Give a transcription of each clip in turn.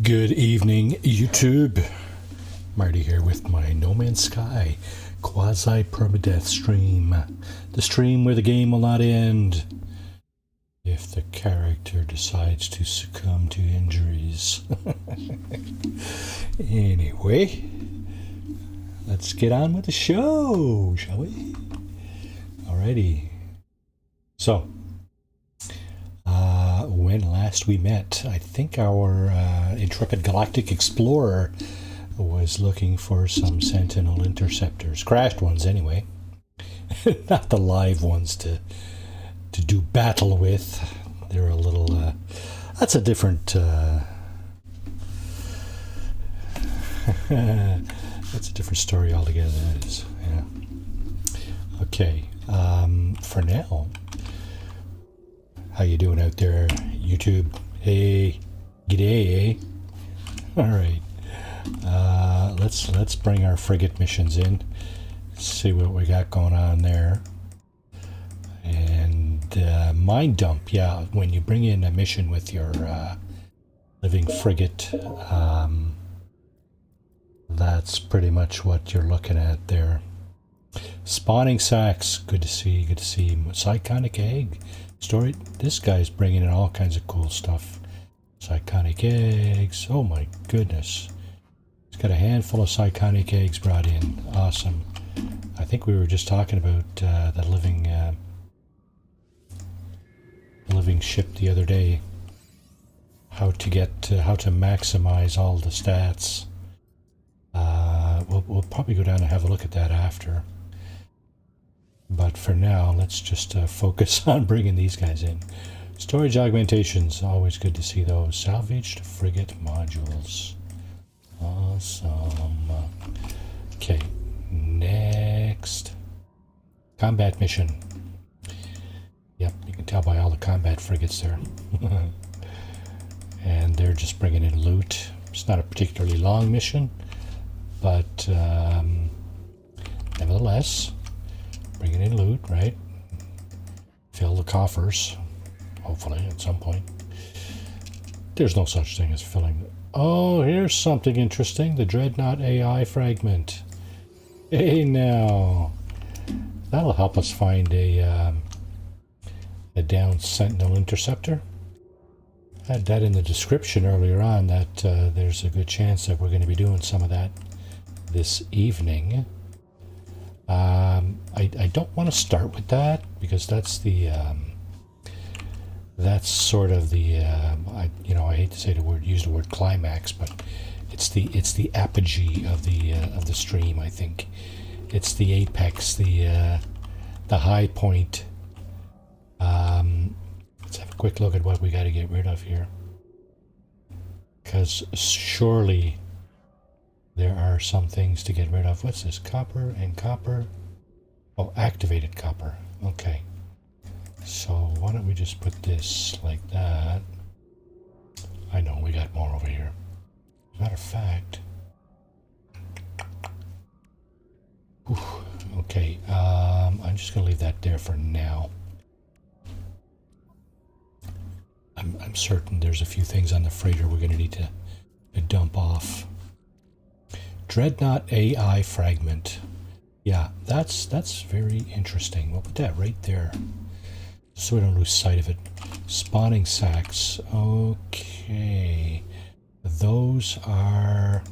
Good evening, YouTube. Marty here with my No Man's Sky quasi-permadeath stream. The stream where the game will not end if the character decides to succumb to injuries. Anyway, let's get on with the show, shall we? Alrighty. So, when last we met, I think our intrepid galactic explorer was looking for some Sentinel interceptors. Crashed ones, anyway. Not the live ones to do battle with. They're a little... that's a different... that's a different story altogether, that is. Yeah. Okay. For now... How you doing out there, YouTube? Hey, g'day, eh? All right. Let's bring our frigate missions in. See what we got going on there. And mine dump, yeah. When you bring in a mission with your living frigate, that's pretty much what you're looking at there. Spawning sacks, good to see. Good to see. Psychonic egg. Story. This guy's bringing in all kinds of cool stuff. Psychonic eggs. Oh my goodness. He's got a handful of psychonic eggs brought in. Awesome. I think we were just talking about the living ship the other day. How to maximize all the stats. We'll probably go down and have a look at that after. But for now, let's just focus on bringing these guys in. Storage augmentations, always good to see those. Salvaged frigate modules. Awesome. Okay, next. Combat mission. Yep, you can tell by all the combat frigates there. And they're just bringing in loot. It's not a particularly long mission, but nevertheless... Bringing in loot, right? Fill the coffers, hopefully, at some point. There's no such thing as filling... Oh, here's something interesting. The Dreadnought AI fragment. Hey, now. That'll help us find a downed Sentinel interceptor. I had that in the description earlier on, that there's a good chance that we're going to be doing some of that this evening. I don't want to start with that because that's the that's sort of the I hate to say use the word climax, but it's the apogee of the stream. I think it's the apex, the high point. Let's have a quick look at what we got to get rid of here, because surely there are some things to get rid of. What's this? Copper and copper. Oh, activated copper. Okay. So why don't we just put this like that? I know we got more over here. As a matter of fact. Whew, okay. I'm just gonna leave that there for now. I'm certain there's a few things on the freighter we're gonna need to dump off. Dreadnought AI fragment. Yeah, that's very interesting. We'll put that right there, so we don't lose sight of it. Spawning sacks. Okay, those are.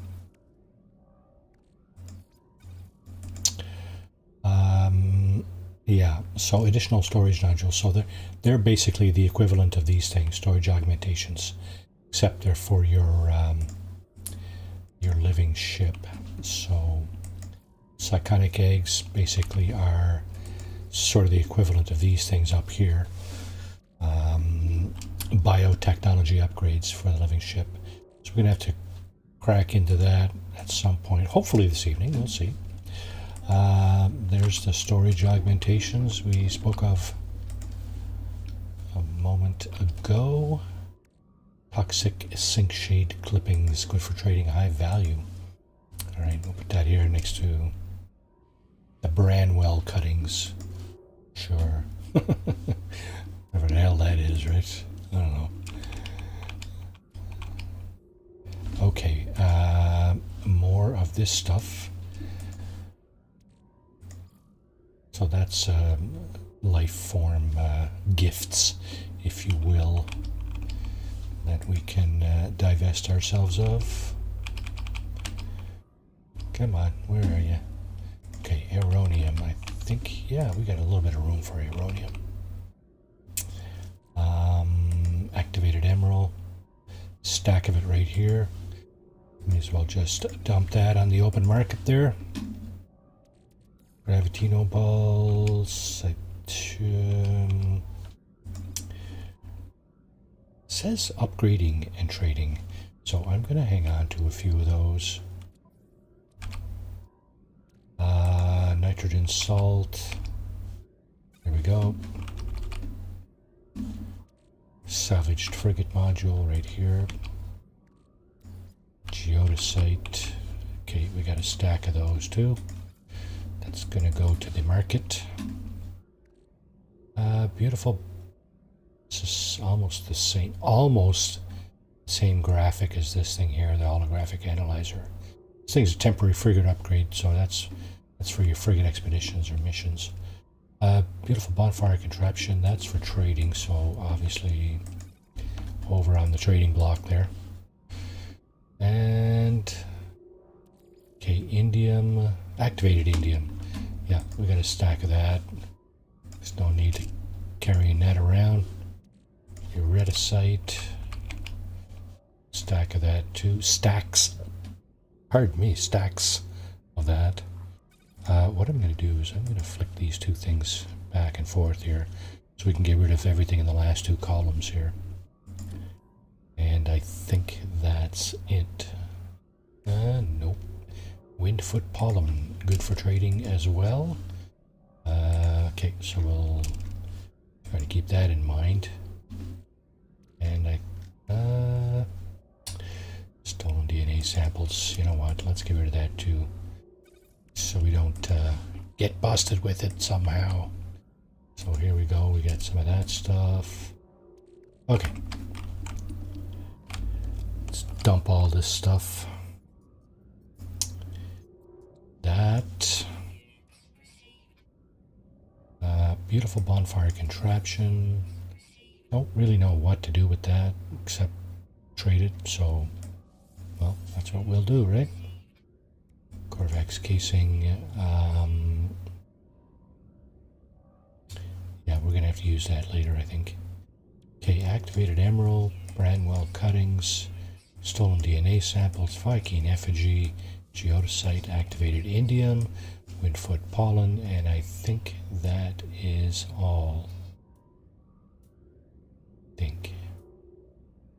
Yeah. So additional storage nodules. So they're basically the equivalent of these things, storage augmentations, except they're for your living ship. So psychonic eggs basically are sort of the equivalent of these things up here. Biotechnology upgrades for the living ship. So we're going to have to crack into that at some point, hopefully this evening, we'll see. There's the storage augmentations we spoke of a moment ago. Toxic sink shade clippings, good for trading high value. All right, we'll put that here next to the Branwell cuttings. Sure. Whatever the hell that is, right? I don't know. this stuff. So that's life form gifts, if you will, that we can divest ourselves of. Come on, where are you? Okay, aeronium. I think, yeah, we got a little bit of room for aeronium. Activated emerald. Stack of it right here. May as well just dump that on the open market there. Gravitino balls. Says upgrading and trading, so I'm going to hang on to a few of those. Nitrogen salt. There we go. Salvaged frigate module right here. Geodesite. Okay, we got a stack of those too. That's going to go to the market. Beautiful. This is almost the same graphic as this thing here, the holographic analyzer. This thing's a temporary frigate upgrade, so that's for your frigate expeditions or missions. Beautiful bonfire contraption, that's for trading, so obviously over on the trading block there. And okay, indium, activated indium. Yeah, we got a stack of that. There's no need to carrying that around. Ereticite, stack of that too. Stacks, pardon me, stacks of that. What I'm going to do is I'm going to flick these two things back and forth here so we can get rid of everything in the last two columns here. And I think that's it. Nope. Windfoot pollen, good for trading as well. Okay, so we'll try to keep that in mind. And stolen DNA samples, you know what, let's get rid of that too, so we don't get busted with it somehow. So here we go, we got some of that stuff. Okay, let's dump all this stuff. That beautiful bonfire contraption. Don't really know what to do with that except trade it, so well, that's what we'll do, right? Corvex casing. Yeah, we're gonna have to use that later, I think. Okay, activated emerald, Branwell cuttings, stolen DNA samples, Viking effigy, geodesite, activated indium, windfoot pollen, and I think that is all.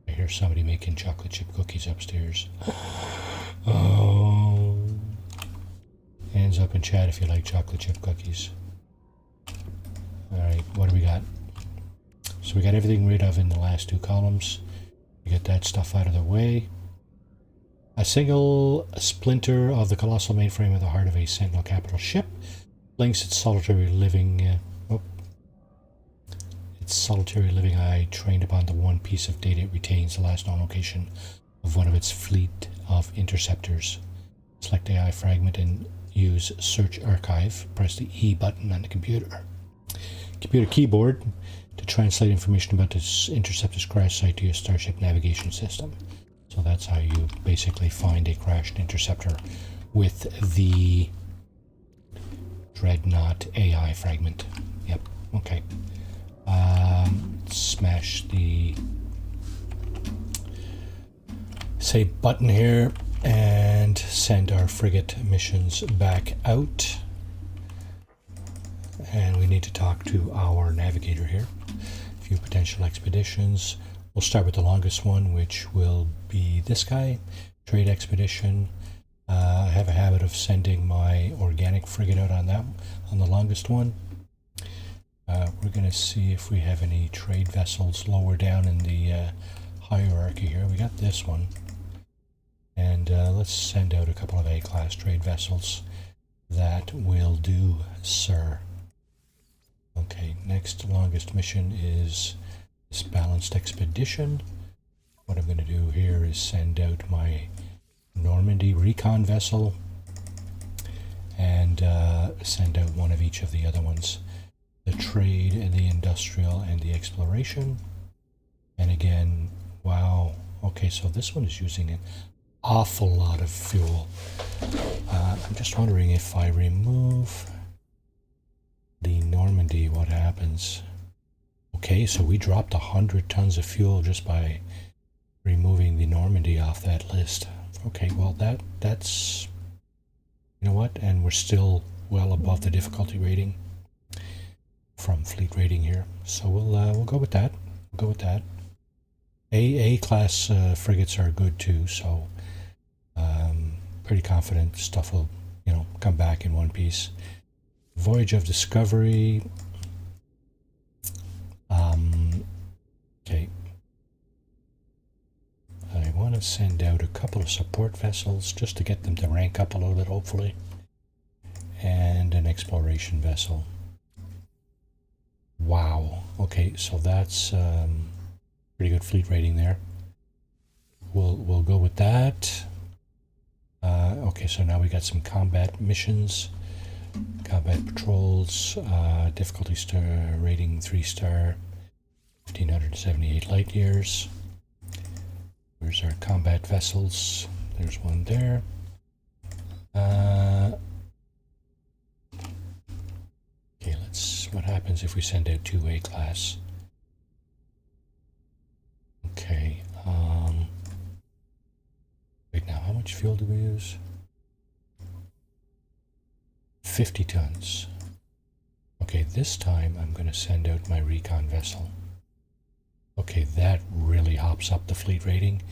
I hear somebody making chocolate chip cookies upstairs. Oh. Hands up in chat if you like chocolate chip cookies. Alright, what do we got? So we got everything rid of in the last two columns. We get that stuff out of the way. A single splinter of the colossal mainframe of the heart of a Sentinel capital ship links its solitary living eye trained upon the one piece of data it retains, the last known location of one of its fleet of interceptors. Select AI fragment and use search archive. Press the E button on the computer keyboard to translate information about this interceptor's crash site to your Starship navigation system. So that's how you basically find a crashed interceptor with the Dreadnought AI fragment. Yep, okay. Smash the save button here and send our frigate missions back out. And we need to talk to our navigator here. A few potential expeditions. We'll start with the longest one, which will be this guy, trade expedition. I have a habit of sending my organic frigate out on the longest one. We're going to see if we have any trade vessels lower down in the hierarchy here. We got this one. And let's send out a couple of A-class trade vessels. That will do, sir. Okay, next longest mission is this balanced expedition. What I'm going to do here is send out my Normandy recon vessel and send out one of each of the other ones. The trade and the industrial and the exploration. And again, wow, okay, so this one is using an awful lot of fuel. I'm just wondering if I remove the Normandy, what happens? Okay, so we dropped 100 tons of fuel just by removing the Normandy off that list. Okay, well that's, you know what, and we're still well above the difficulty rating from fleet rating here. So we'll go with that. We'll go with that. A class frigates are good too, so pretty confident stuff will, you know, come back in one piece. Voyage of Discovery. Okay. I want to send out a couple of support vessels just to get them to rank up a little bit, hopefully. And an exploration vessel. Wow. Okay, so that's pretty good fleet rating there. We'll go with that. Okay, so now we got some combat missions. Combat patrols, difficulty star rating 3-star, 1578 light years. There's our combat vessels. There's one there. Okay, what happens if we send out 2 A class? Okay, wait, now how much fuel do we use? 50 tons. Okay, this time I'm going to send out my recon vessel. Okay, that really hops up the fleet rating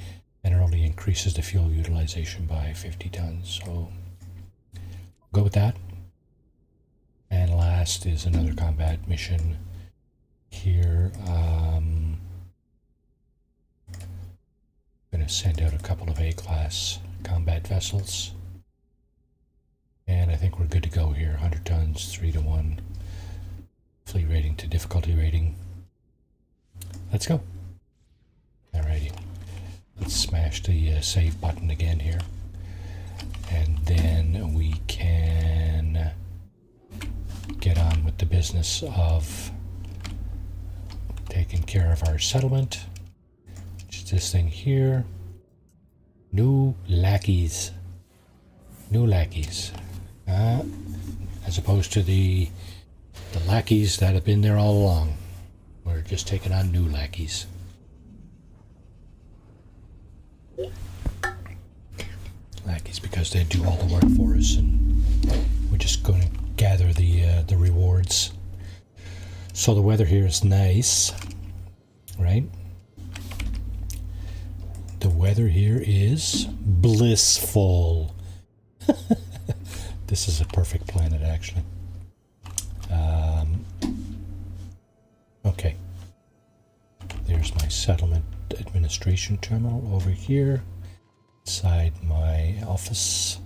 and it only increases the fuel utilization by 50 tons. So go with that. And last is another combat mission here. I'm going to send out a couple of A-class combat vessels. And I think we're good to go here. 100 tons, 3-to-1. Fleet rating to difficulty rating. Let's go. Alrighty. Let's smash the save button again here. And then we can get on with the business of taking care of our settlement. Which is this thing here. New lackeys. New lackeys. As opposed to the lackeys that have been there all along. We're just taking on new lackeys. Lackeys because they do all the work for us, and we're just going to gather the rewards. So the weather here is nice, right? The weather here is blissful. This is a perfect planet, actually. Okay. There's my settlement administration terminal over here. Inside my office.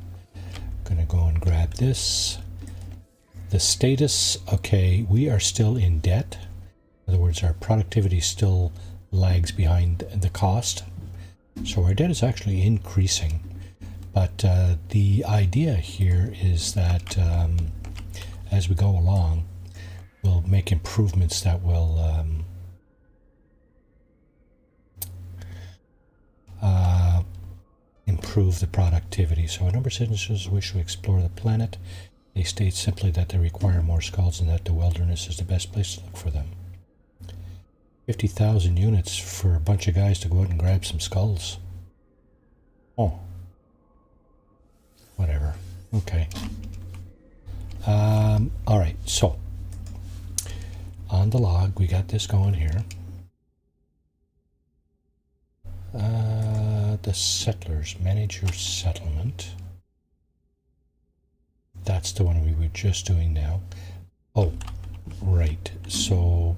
Gonna go and grab this. The status, okay, we are still in debt. In other words, our productivity still lags behind the cost. So our debt is actually increasing. But the idea here is that as we go along, we'll make improvements that will improve the productivity. So a number of citizens wish to explore the planet. They state simply that they require more skulls and that the wilderness is the best place to look for them. 50,000 units for a bunch of guys to go out and grab some skulls. Oh. Whatever. Okay. Alright, so on the log we got this going here. The settlers, manage your settlement. That's the one we were just doing now. Oh, right. So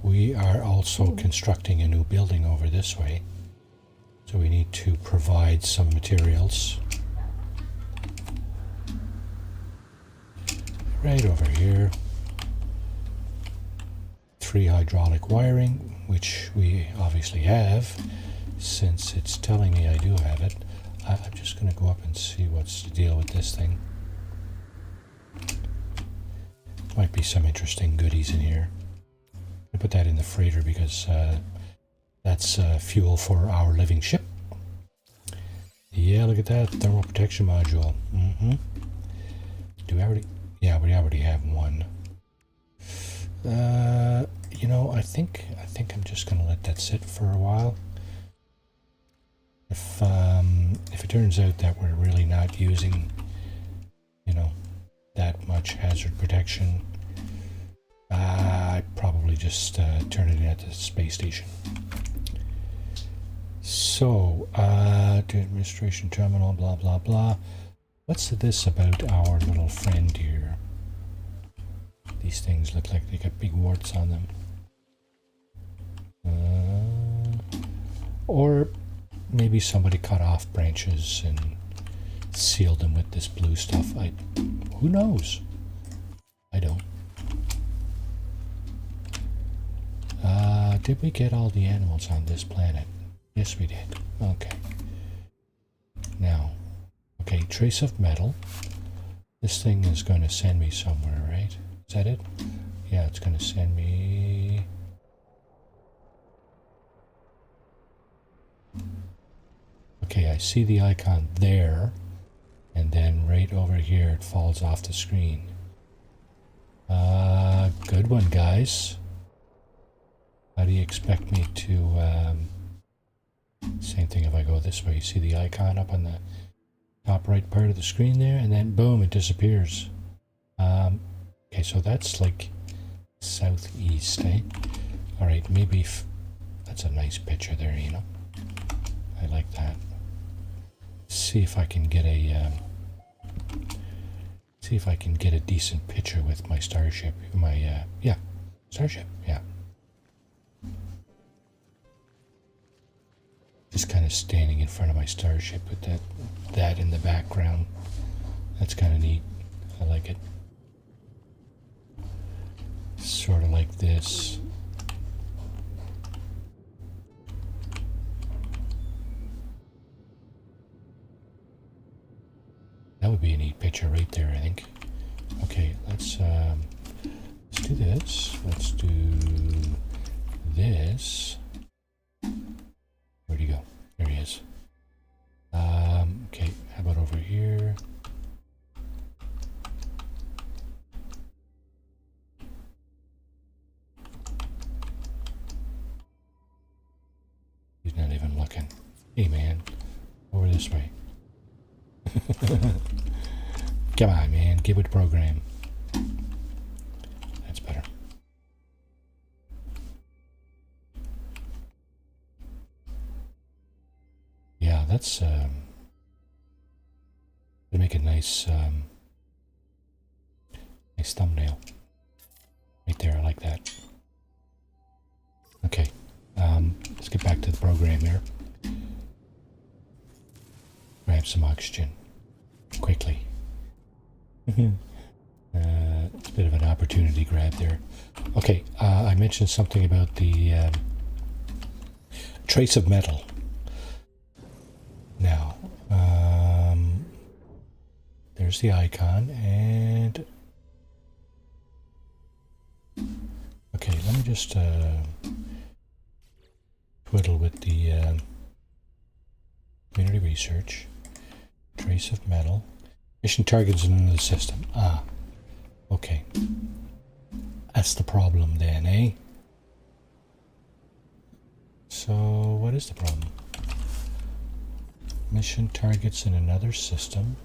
we are also constructing a new building over this way. So we need to provide some materials. Right over here. 3 hydraulic wiring, which we obviously have, since it's telling me I do have it. I'm just going to go up and see what's the deal with this thing. Might be some interesting goodies in here. I put that in the freighter because that's fuel for our living ship. Yeah, look at that thermal protection module. Do we already? Yeah, we already have one. You know, I think I'm just gonna let that sit for a while. If it turns out that we're really not using, you know, that much hazard protection, I'd probably just turn it in at the space station. So, to administration terminal, blah blah blah. What's this about our little friend here? These things look like they got big warts on them. Or maybe somebody cut off branches and sealed them with this blue stuff. Who knows? I don't. Did we get all the animals on this planet? Yes, we did. Okay. Now, okay, trace of metal. This thing is going to send me somewhere, right? Is that it? Yeah, it's going to send me... Okay, I see the icon there, and then right over here it falls off the screen. Good one, guys. How do you expect me to... Same thing if I go this way. You see the icon up on the top right part of the screen there, and then boom, it disappears. Okay, so that's like southeast, eh? Alright, maybe that's a nice picture there, you know. I like that. See if I can get a decent picture with my starship. My yeah, starship, yeah. Just kind of standing in front of my starship with that in the background. That's kind of neat. I like it. Sort of like this. That would be a neat picture right there, I think. Okay, let's do this. Let's do this. Where'd he go? There he is. Okay, how about over here? He's not even looking. Hey man, over this way. Come on, man, get with the program. That's better. Yeah, that's to make a nice nice thumbnail. Right there, I like that. Okay, let's get back to the program here. Grab some oxygen. Quickly. It's a bit of an opportunity grab there. Okay, I mentioned something about the trace of metal. Now, there's the icon, and okay, let me just twiddle with the community research. Trace of metal. Mission targets in another system. Ah, okay. That's the problem then, eh? So, what is the problem? Mission targets in another system.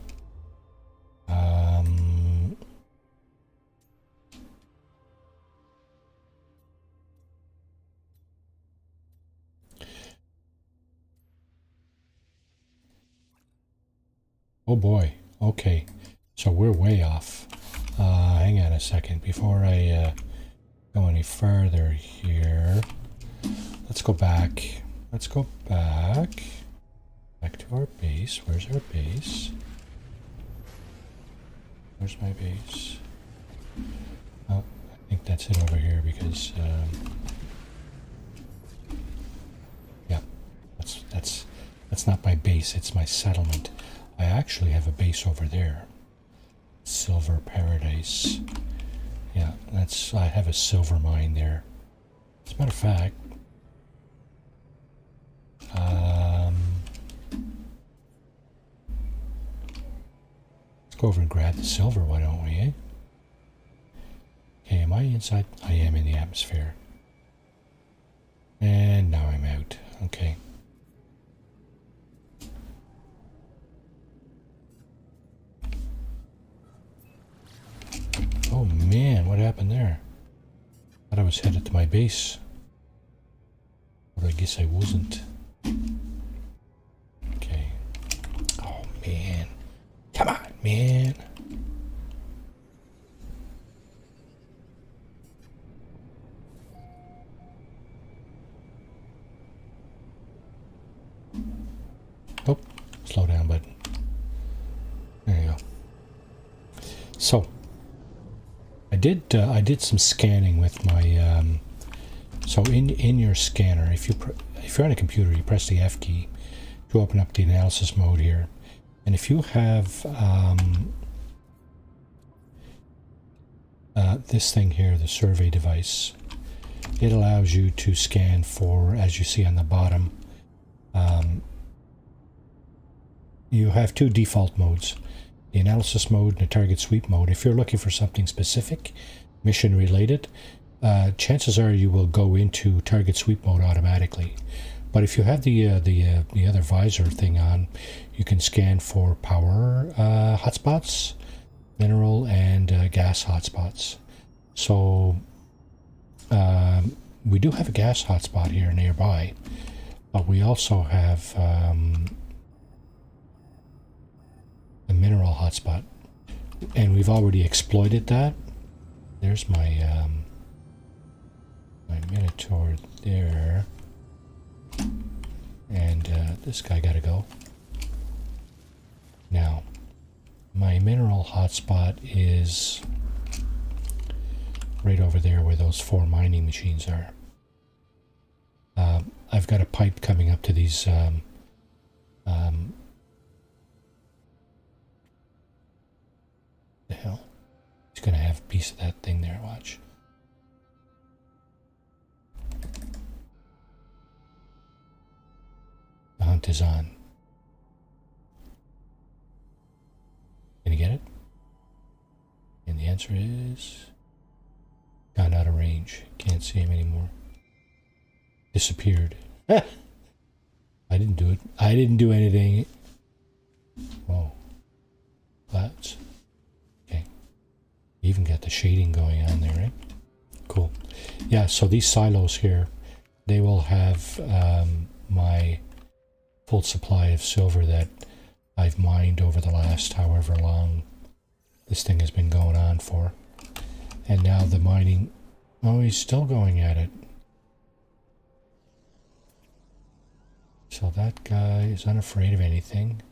Oh boy. Okay. So we're way off. Hang on a second. Before I go any further here, let's go back. Let's go back. Back to our base. Where's our base? Where's my base? Oh, I think that's it over here because yeah, that's not my base, it's my settlement. I actually have a base over there. Silver Paradise. Yeah, that's, I have a silver mine there. As a matter of fact, let's go over and grab the silver, why don't we, eh? Okay, am I inside? I am in the atmosphere. And now I'm out. Okay. Oh man, what happened there? Thought I was headed to my base. But I guess I wasn't. Okay. Oh man. Come on, man. Oh, slow down button. There you go. So, I did some scanning with my. So in your scanner, if you're on a computer, you press the F key to open up the analysis mode here, and if you have this thing here, the survey device, it allows you to scan for, as you see on the bottom. You have two default modes, the analysis mode and the target sweep mode. If you're looking for something specific, mission related, chances are you will go into target sweep mode automatically. But if you have the other visor thing on, you can scan for power hotspots, mineral and gas hotspots. So we do have a gas hotspot here nearby, but we also have a mineral hotspot, and we've already exploited that. There's my my Minotaur there, and this guy gotta go. Now, my mineral hotspot is right over there where those 4 mining machines are. I've got a pipe coming up to these the hell? He's gonna have a piece of that thing there, watch. The hunt is on. Can you get it? And the answer is gone out of range. Can't see him anymore. Disappeared. I didn't do it. I didn't do anything. Whoa. Clouds. Okay. You even got the shading going on there, right? Cool. Yeah, so these silos here, they will have my full supply of silver that I've mined over the last however long this thing has been going on for. And now the mining... Oh, he's still going at it. So that guy is unafraid of anything.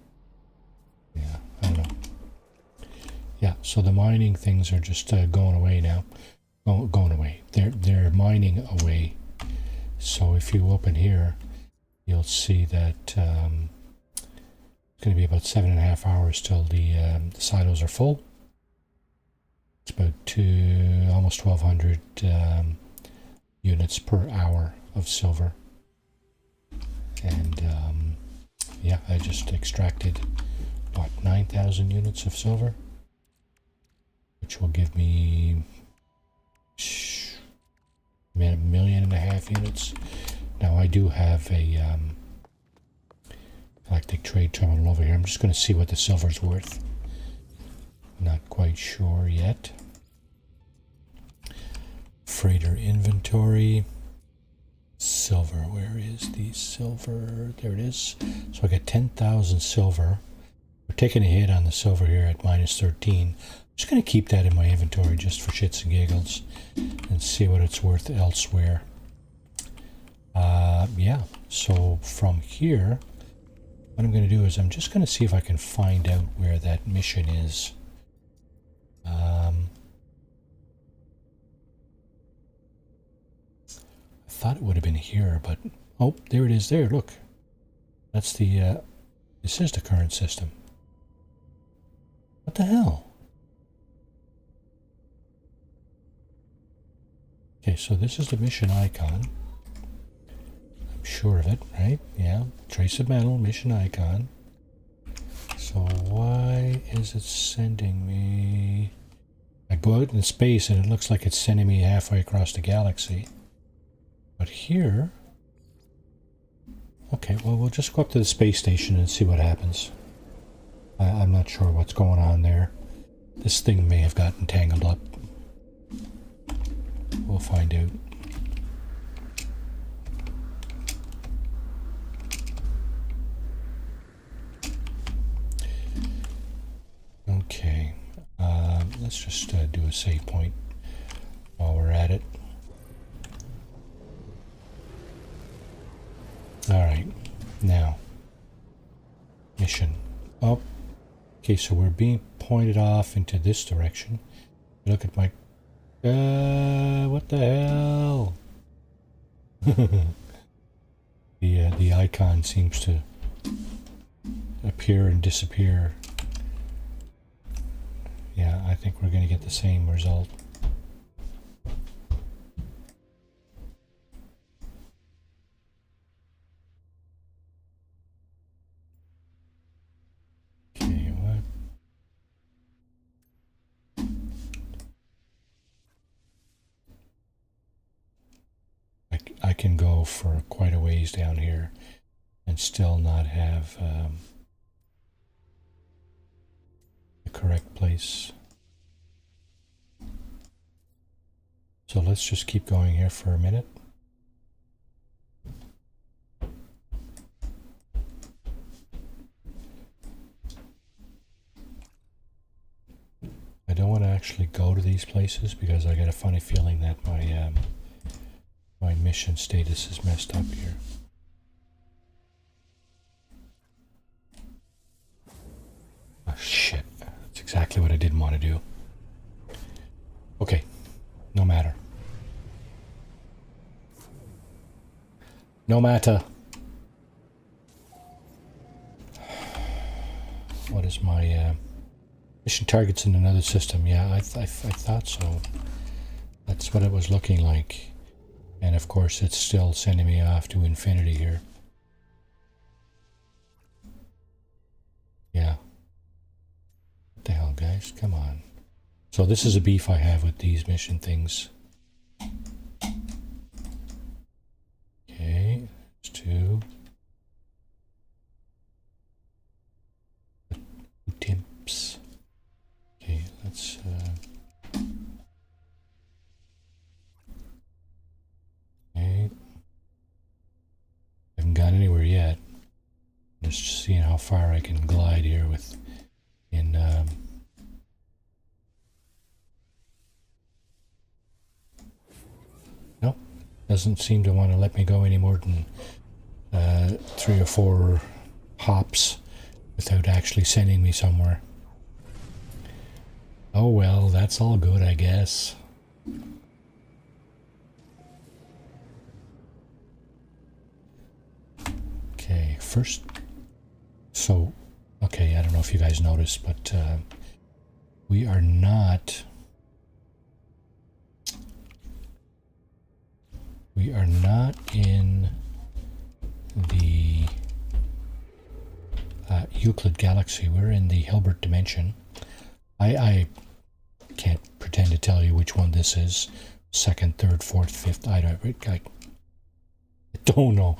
Yeah, I don't know. Yeah, so the mining things are just going away now. Oh, going away. They're mining away. So if you open here, you'll see that it's going to be about 7.5 hours till the silos are full. It's about almost 1,200 units per hour of silver. And yeah, I just extracted, what, 9,000 units of silver, which will give me 1.5 million units. Now I do have a galactic trade terminal over here. I'm just going to see what the silver's worth. Not quite sure yet. Freighter inventory. Silver, where is the silver? There it is. So I got 10,000 silver. We're taking a hit on the silver here at -13. I'm just going to keep that in my inventory just for shits and giggles and see what it's worth elsewhere. Yeah, so from here, what I'm going to do is I'm just going to see if I can find out where that mission is. I thought it would have been here, but oh, there it is there, look. That's the, this is the current system. What the hell? Okay, so this is the mission icon. I'm sure of it, right? Yeah, trace of metal, mission icon. So why is it sending me... I go out in space and it looks like it's sending me halfway across the galaxy. But here... Okay, well, we'll just go up to the space station and see what happens. I'm not sure what's going on there. This thing may have gotten tangled up. We'll find out. Okay, let's just do a save point while we're at it. Alright, now, mission. Oh, okay, so we're being pointed off into this direction. Look at my... what the hell? The icon seems to appear and disappear. Yeah, I think we're going to get the same result. Okay, what? I can go for quite a ways down here and still not have the correct place. So let's just keep going here for a minute. I don't want to actually go to these places because I got a funny feeling that my mission status is messed up here. Oh shit, that's exactly what I didn't want to do. Okay, no matter. No matter. What is my mission targets in another system? Yeah, I thought so. That's what it was looking like. And of course it's still sending me off to infinity here. Yeah. What the hell, guys? Come on. So this is a beef I have with these mission things. Okay, there's two. Timps. Okay, let's okay. Haven't gone anywhere yet. Just seeing how far I can glide here with nope, doesn't seem to want to let me go any more than 3 or 4 hops without actually sending me somewhere. Oh well, that's all good, I guess. Okay, first, so, okay, I don't know if you guys noticed, but we are not in the Euclid galaxy. We're in the Hilbert dimension. I can't pretend to tell you which one this is. Second, third, fourth, fifth. I don't know.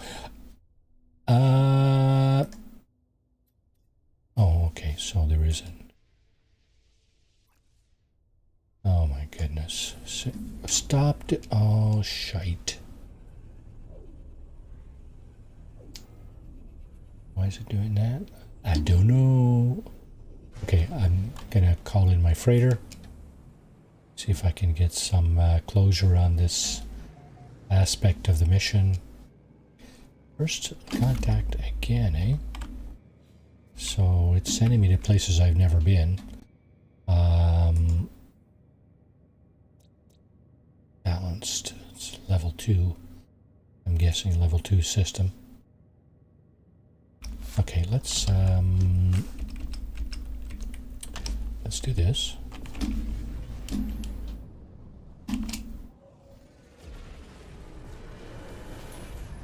Oh, okay. So there isn't. Oh my goodness! Stop it! Oh shite! Why is it doing that? I don't know. Okay, I'm gonna call in my freighter. See if I can get some closure on this aspect of the mission. First contact again, eh? So it's sending me to places I've never been. Balanced. It's level 2. I'm guessing level 2 system. Okay, let's do this.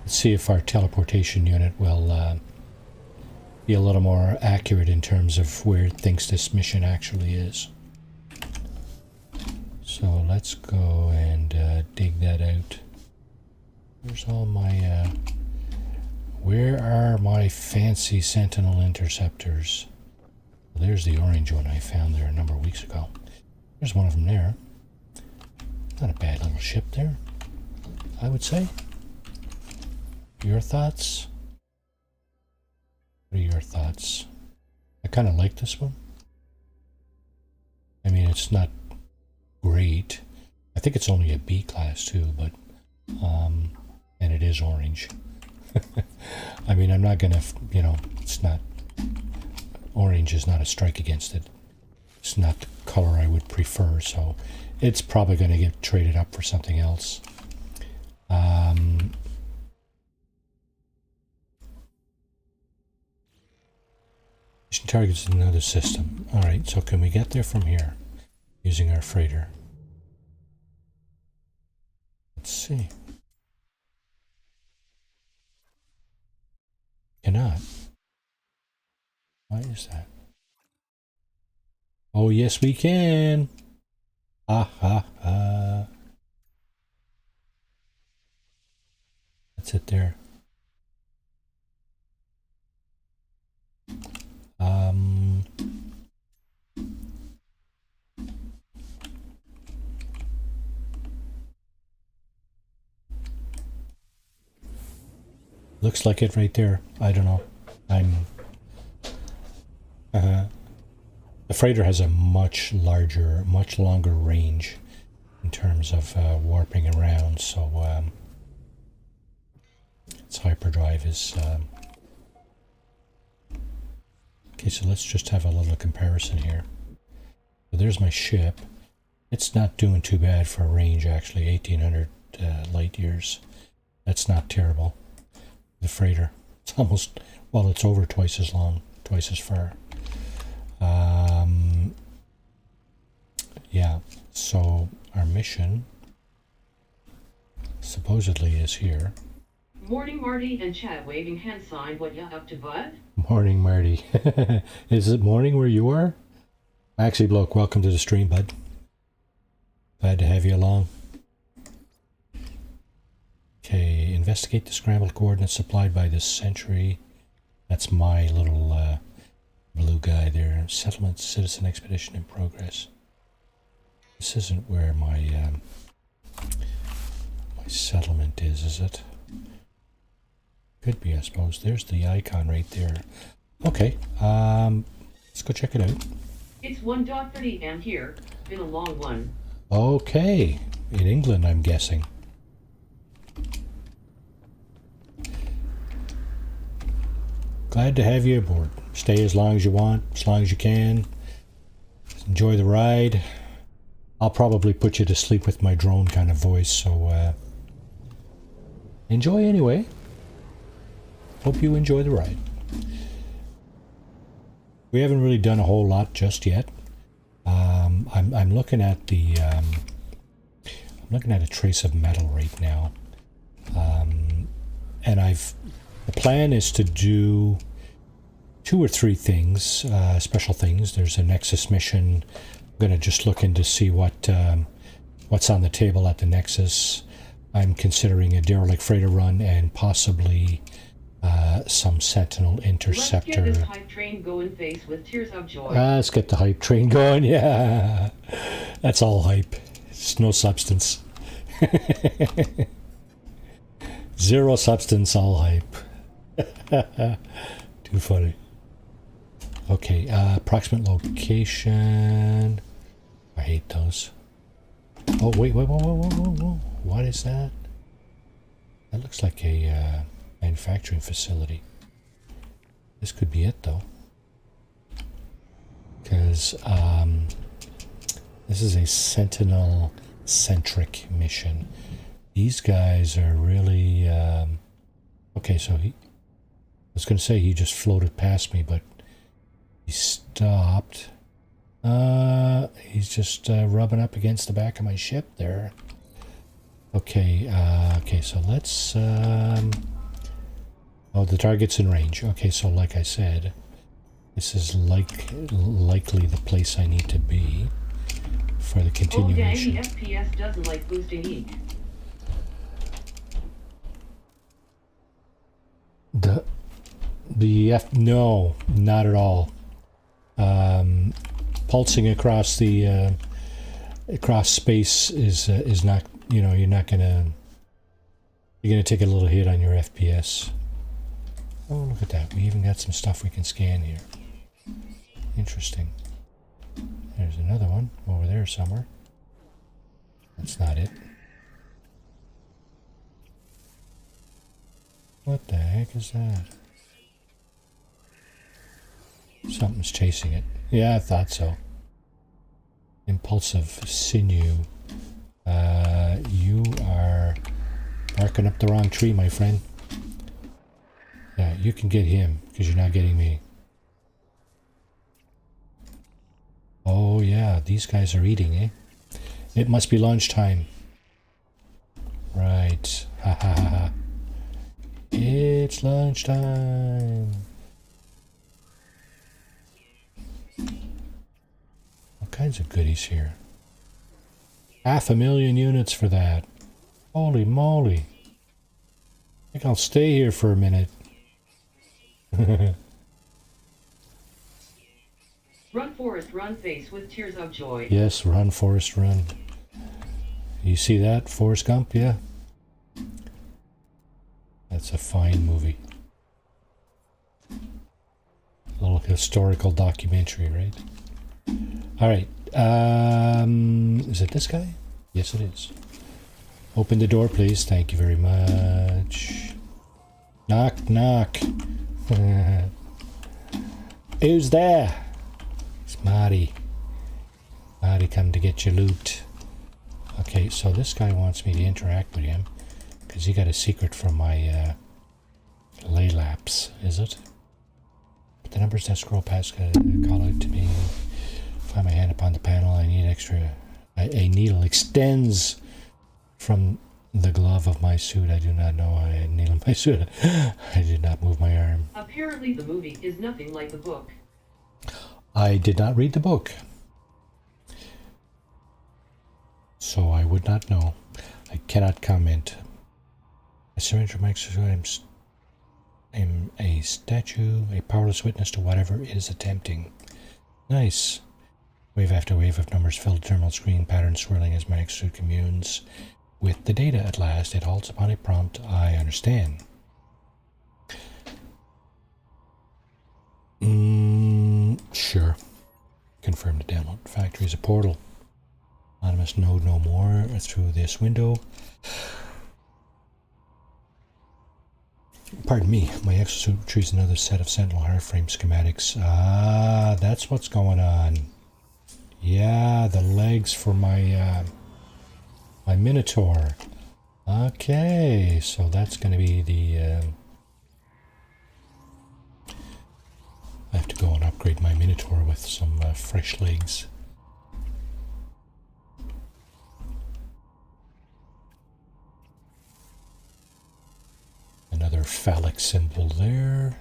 Let's see if our teleportation unit will be a little more accurate in terms of where it thinks this mission actually is. So let's go and dig that out. Where's all my... where are my fancy Sentinel interceptors? Well, there's the orange one I found there a number of weeks ago. There's one of them there. Not a bad little ship there, I would say. Your thoughts? What are your thoughts? I kind of like this one. I mean, it's not great. I think it's only a B class too, but and it is orange. I mean, I'm not gonna, you know, it's not, orange is not a strike against it. It's not the color I would prefer, so it's probably going to get traded up for something else. Mission targets another system. Alright, so can we get there from here using our freighter? Let's see. Cannot. Why is that? Oh, yes, we can. Ha ha ha. That's it there. Looks like it right there. I don't know. The freighter has a much larger, much longer range in terms of warping around, so its hyperdrive is... Okay, so let's just have a little comparison here. So there's my ship. It's not doing too bad for a range, actually, 1800 light years. That's not terrible. The freighter, it's almost, well, it's over twice as long, twice as far. Yeah, so our mission supposedly is here. Morning, Marty and Chad waving hand sign. What ya up to, bud? Morning, Marty. Is it morning where you are? Maxie Bloke, welcome to the stream, bud. Glad to have you along. Okay, investigate the scrambled coordinates supplied by this sentry. That's my little blue guy there. Settlement citizen expedition in progress. This isn't where my my settlement is it? Could be, I suppose. There's the icon right there. Okay, let's go check it out. It's 1.30 am here. Been a long one. Okay, in England, I'm guessing. Glad to have you aboard. Stay as long as you want, as long as you can. Enjoy the ride. I'll probably put you to sleep with my drone kind of voice, so enjoy anyway. Hope you enjoy the ride. We haven't really done a whole lot just yet. I'm looking at the I'm looking at a trace of metal right now, and the plan is to do 2 or 3 things, special things. There's a Nexus mission. I'm going to just look in to see what's on the table at the Nexus. I'm considering a derelict freighter run and possibly some Sentinel interceptor. Let's get this hype train going, face with tears of joy. Let's get the hype train going, yeah. That's all hype. It's no substance. Zero substance, all hype. Too funny. Okay, approximate location. I hate those. Oh, wait, whoa. What is that? That looks like a manufacturing facility. This could be it, though. Because this is a Sentinel-centric mission. These guys are really... okay, so I was going to say he just floated past me, but he stopped. He's just rubbing up against the back of my ship there. Okay, okay, so let's Oh, the target's in range. Okay, so like I said, this is likely the place I need to be for the Oh dang, continuation. the FPS doesn't like boosting heat. No, not at all. Pulsing across the across space is not, you know, you're gonna take a little hit on your FPS. Oh, look at that. We even got some stuff we can scan here. Interesting. There's another one over there somewhere. That's not it. What the heck is that? Something's chasing it. Yeah, I thought so. Impulsive sinew. You are barking up the wrong tree, my friend. Yeah, you can get him, because you're not getting me. Oh yeah, these guys are eating, eh? It must be lunchtime. Right. Ha ha ha ha. It's lunchtime. All kinds of goodies here. 500,000 units for that. Holy moly. I think I'll stay here for a minute. Run Forest, run face with tears of joy. Yes, run, Forrest, run. You see that, Forrest Gump? Yeah. That's a fine movie. A little historical documentary, right? Alright. Is it this guy? Yes, it is. Open the door, please. Thank you very much. Knock, knock. Who's there? It's Marty. Marty come to get your loot. Okay, so this guy wants me to interact with him because he got a secret from my lay laps, is it? But the numbers that scroll past call out to me. Find my hand upon the panel. I need extra. A needle extends from the glove of my suit. I do not know I had a needle in my suit. I did not move my arm. Apparently the movie is nothing like the book. I did not read the book, so I would not know. I cannot comment. I surrender my exercise. I'm a statue, a powerless witness to whatever it is attempting. Nice. Wave after wave of numbers fill the terminal screen, pattern swirling as my exosuit communes with the data. At last, it halts upon a prompt. I understand. Sure. Confirm the download. Factory is a portal. Anonymous node no more through this window. Pardon me, my exosuit retrieves another set of Sentinel hardframe schematics. Ah, that's what's going on. Yeah, the legs for my my Minotaur. Okay, so that's going to be the... I have to go and upgrade my Minotaur with some fresh legs. Another phallic symbol there.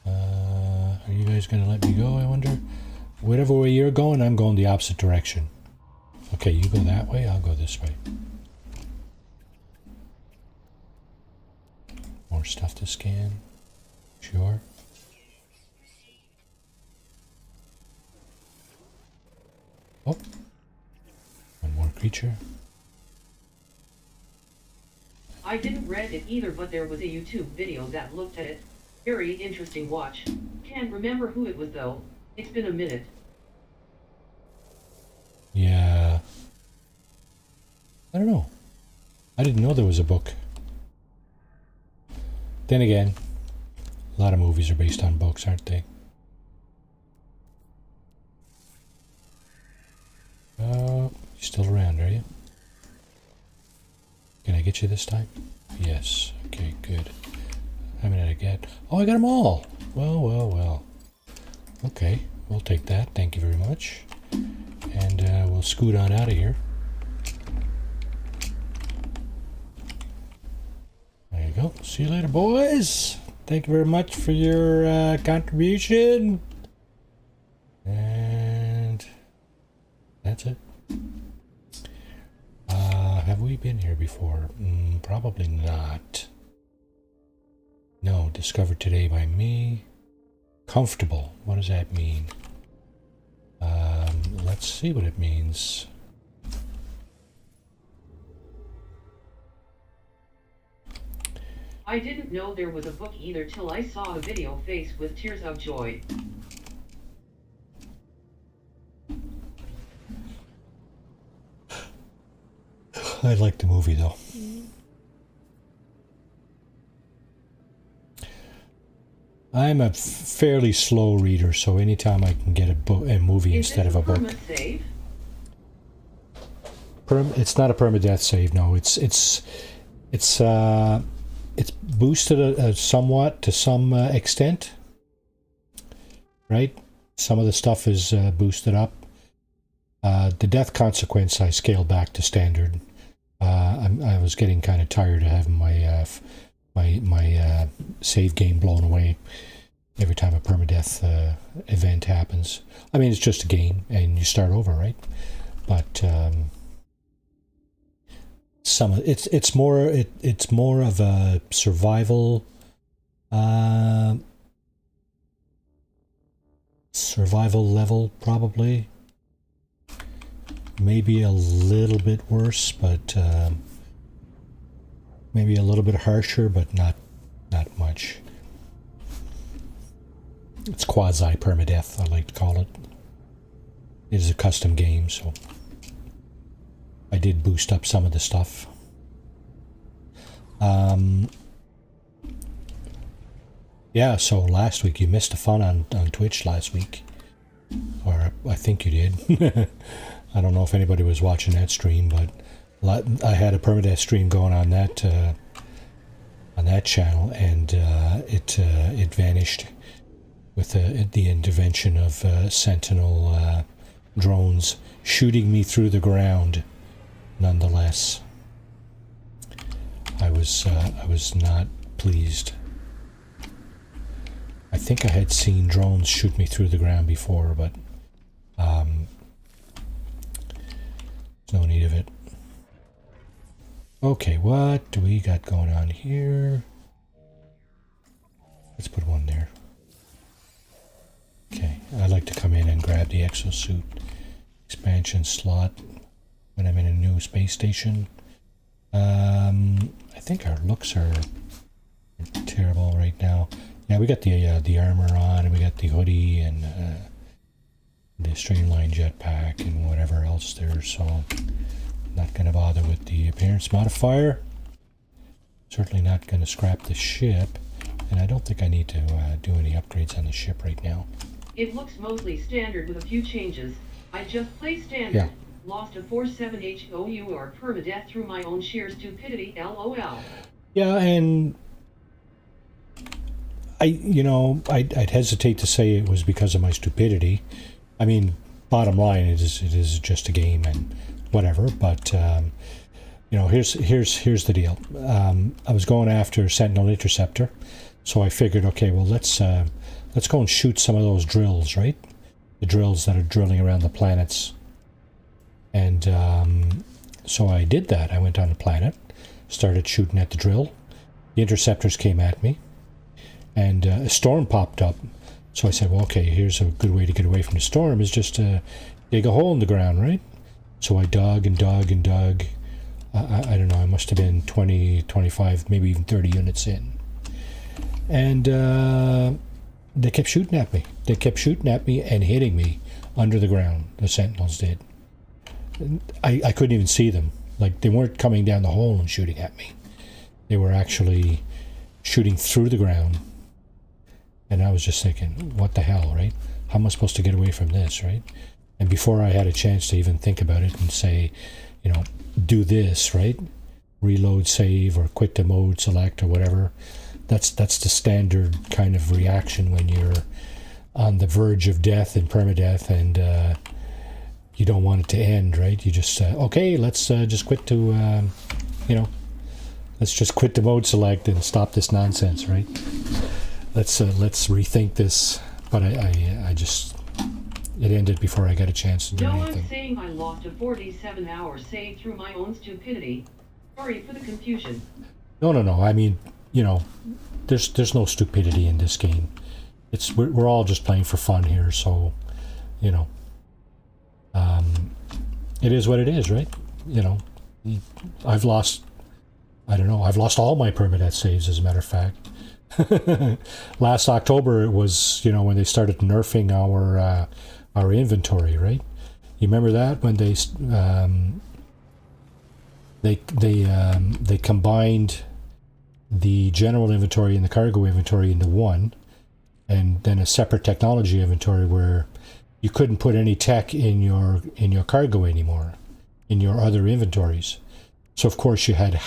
Are you guys going to let me go, I wonder? Whatever way you're going, I'm going the opposite direction. Okay, you go that way, I'll go this way. More stuff to scan. Sure. Oh. One more creature. I didn't read it either, but there was a YouTube video that looked at it. Very interesting watch. Can't remember who it was though. It's been a minute. Yeah. I don't know. I didn't know there was a book. Then again, a lot of movies are based on books, aren't they? You're still around, are you? Can I get you this time? Yes. Okay, good. How many did I get? Oh, I got them all! Well, well, well. Okay, we'll take that. Thank you very much. And we'll scoot on out of here. Well, see you later, boys. Thank you very much for your contribution. And that's it. Have we been here before? Probably not. No, discovered today by me. Comfortable. What does that mean? Let's see what it means. I didn't know there was a book either till I saw a video face with tears of joy. I like the movie though. I'm a fairly slow reader, so anytime I can get a movie instead of a book. Save? It's not a permadeath save. No, it's boosted somewhat to some extent, right? Some of the stuff is boosted up. The death consequence I scaled back to standard. I was getting kind of tired of having my save game blown away every time a permadeath event happens. I mean, it's just a game, and you start over, right? But it's more of a survival level, probably. Maybe a little bit worse, but maybe a little bit harsher, but not much. It's quasi permadeath, I like to call it. It is a custom game, so I did boost up some of the stuff. Yeah, so last week you missed the fun on Twitch last week, or I think you did. I don't know if anybody was watching that stream, but I had a permadeath stream going on that channel, and it vanished with the intervention of Sentinel drones shooting me through the ground. Nonetheless, I was not pleased. I think I had seen drones shoot me through the ground before, but there's no need of it. Okay, what do we got going on here? Let's put one there. Okay, I like to come in and grab the exosuit expansion slot when I'm in a new space station. I think our looks are terrible right now. Yeah, we got the armor on, and we got the hoodie, and the streamlined jetpack, and whatever else there, so not going to bother with the appearance modifier. Certainly not going to scrap the ship, and I don't think I need to do any upgrades on the ship right now. It looks mostly standard with a few changes. I just play standard. Yeah. Lost a 4-7 HOU or permadeath through my own sheer stupidity, LOL. Yeah, and I'd hesitate to say it was because of my stupidity. I mean, bottom line, it is just a game and whatever. But here's the deal. I was going after Sentinel interceptor, so I figured, okay, well let's go and shoot some of those drills, right? The drills that are drilling around the planets. And so I did that. I went on the planet, started shooting at the drill. The interceptors came at me, and a storm popped up. So I said, well, okay, here's a good way to get away from the storm, is just to dig a hole in the ground, right? So I dug and dug and dug. I don't know, I must have been 20, 25, maybe even 30 units in. And they kept shooting at me. They kept shooting at me and hitting me under the ground, the Sentinels did. I couldn't even see them. Like, they weren't coming down the hole and shooting at me. They were actually shooting through the ground. And I was just thinking, what the hell, right? How am I supposed to get away from this, right? And before I had a chance to even think about it and say, do this, right? Reload, save, or quit to mode, select, or whatever. That's the standard kind of reaction when you're on the verge of death and permadeath, and you don't want it to end, right? You just okay, let's just quit to Let's just quit the mode select and stop this nonsense, right? Let's rethink this. But I just, it ended before I got a chance to do No, anything. I'm saying I lost a 47-hour save through my own stupidity. Sorry for the confusion. No. I mean, you know, there's no stupidity in this game. We're all just playing for fun here, so, you know, it is what it is, right? You know, I've lost all my permadeath saves, as a matter of fact. Last October, it was, you know, when they started nerfing our inventory, right? You remember that when they combined the general inventory and the cargo inventory into one, and then a separate technology inventory where you couldn't put any tech in your cargo anymore, in your other inventories. So of course you had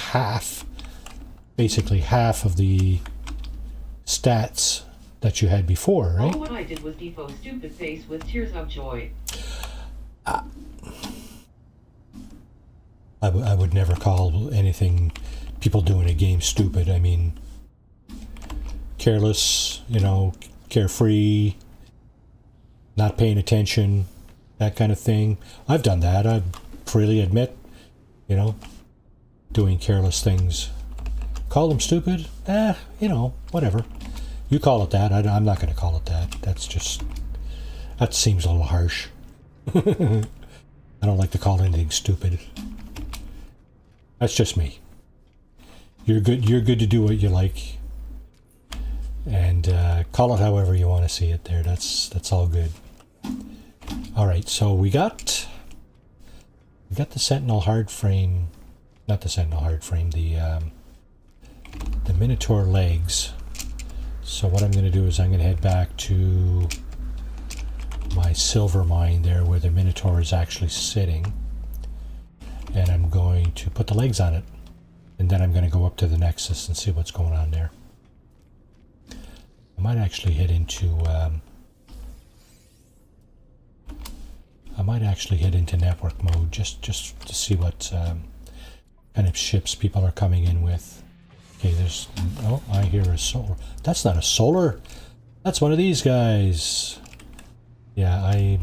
basically half of the stats that you had before, right? All what I did was defo stupid face with tears of joy. I would never call anything people doing a game stupid. I mean, careless, you know, carefree, not paying attention, that kind of thing. I've done that. I freely admit, you know, doing careless things. Call them stupid? You know, whatever. You call it that. I'm not going to call it that. That seems a little harsh. I don't like to call anything stupid. That's just me. You're good to do what you like. And call it however you want to see it there. That's all good. Alright, so we got the Sentinel hard frame, not the Sentinel hard frame, the Minotaur legs. So what I'm going to do is I'm going to head back to my silver mine there where the Minotaur is actually sitting, and I'm going to put the legs on it, and then I'm going to go up to the Nexus and see what's going on there. I might actually head into network mode just to see what kind of ships people are coming in with. Okay, I hear a solar. That's not a solar. That's one of these guys. Yeah, you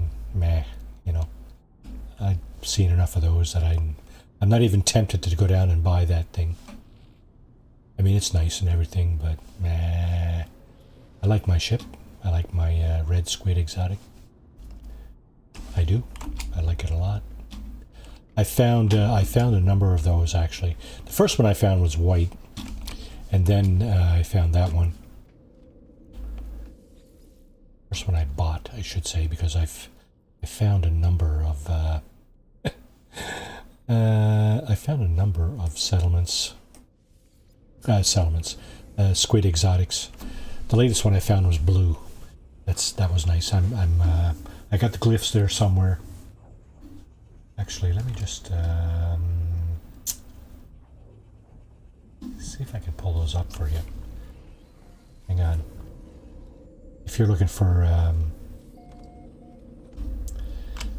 know, I've seen enough of those that I'm not even tempted to go down and buy that thing. I mean, it's nice and everything, but meh. I like my ship. I like my red squid exotic. I do. I like it a lot. I found a number of those actually. The first one I found was white, and then I found that one. First one I bought, I should say, because I found a number of settlements. Squid exotics. The latest one I found was blue. That was nice. I got the glyphs there somewhere. Actually, let me just see if I can pull those up for you. Hang on. If you're looking for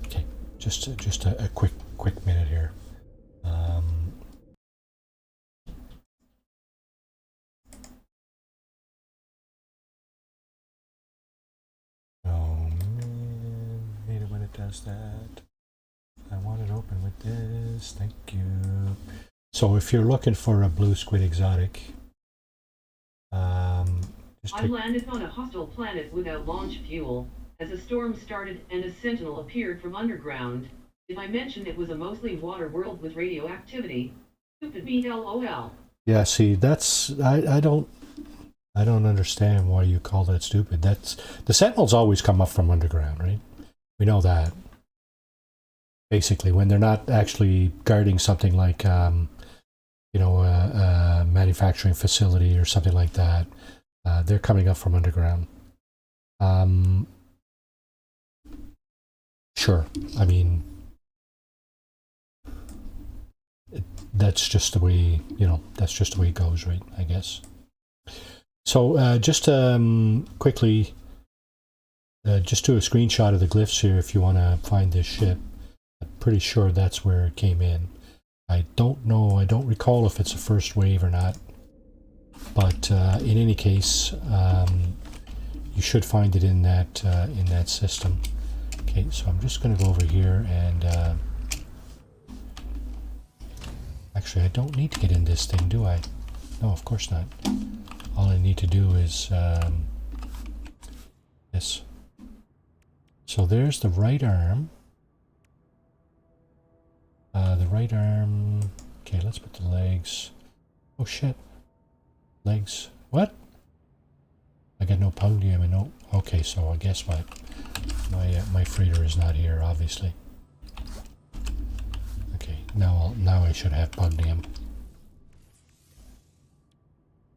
okay, just a quick minute here. Hate it when it does that. I want it open with this. Thank you. So if you're looking for a blue squid exotic, I landed on a hostile planet without launch fuel, as a storm started and a Sentinel appeared from underground. Did I mention it was a mostly water world with radioactivity? Stupid me, LOL. Yeah, see, that's I don't understand why you call that stupid. That's the Sentinels always come up from underground, right? We know that. Basically, when they're not actually guarding something like you know, a manufacturing facility or something like that, they're coming up from underground. Sure, I mean, that's just the way, you know, that's just the way it goes, right? I guess. So just quickly, just do a screenshot of the glyphs here if you want to find this ship. I'm pretty sure that's where it came in. I don't know, I don't recall if it's a first wave or not, but in any case, you should find it in that system. Okay, so I'm just going to go over here and actually I don't need to get in this thing, do I? No, of course not. All I need to do is this. So there's the right arm. The right arm. Okay, let's put the legs. Oh shit. Legs. What? I got no podium and no. Okay, so I guess my freighter is not here, obviously. Okay, now I should have podium.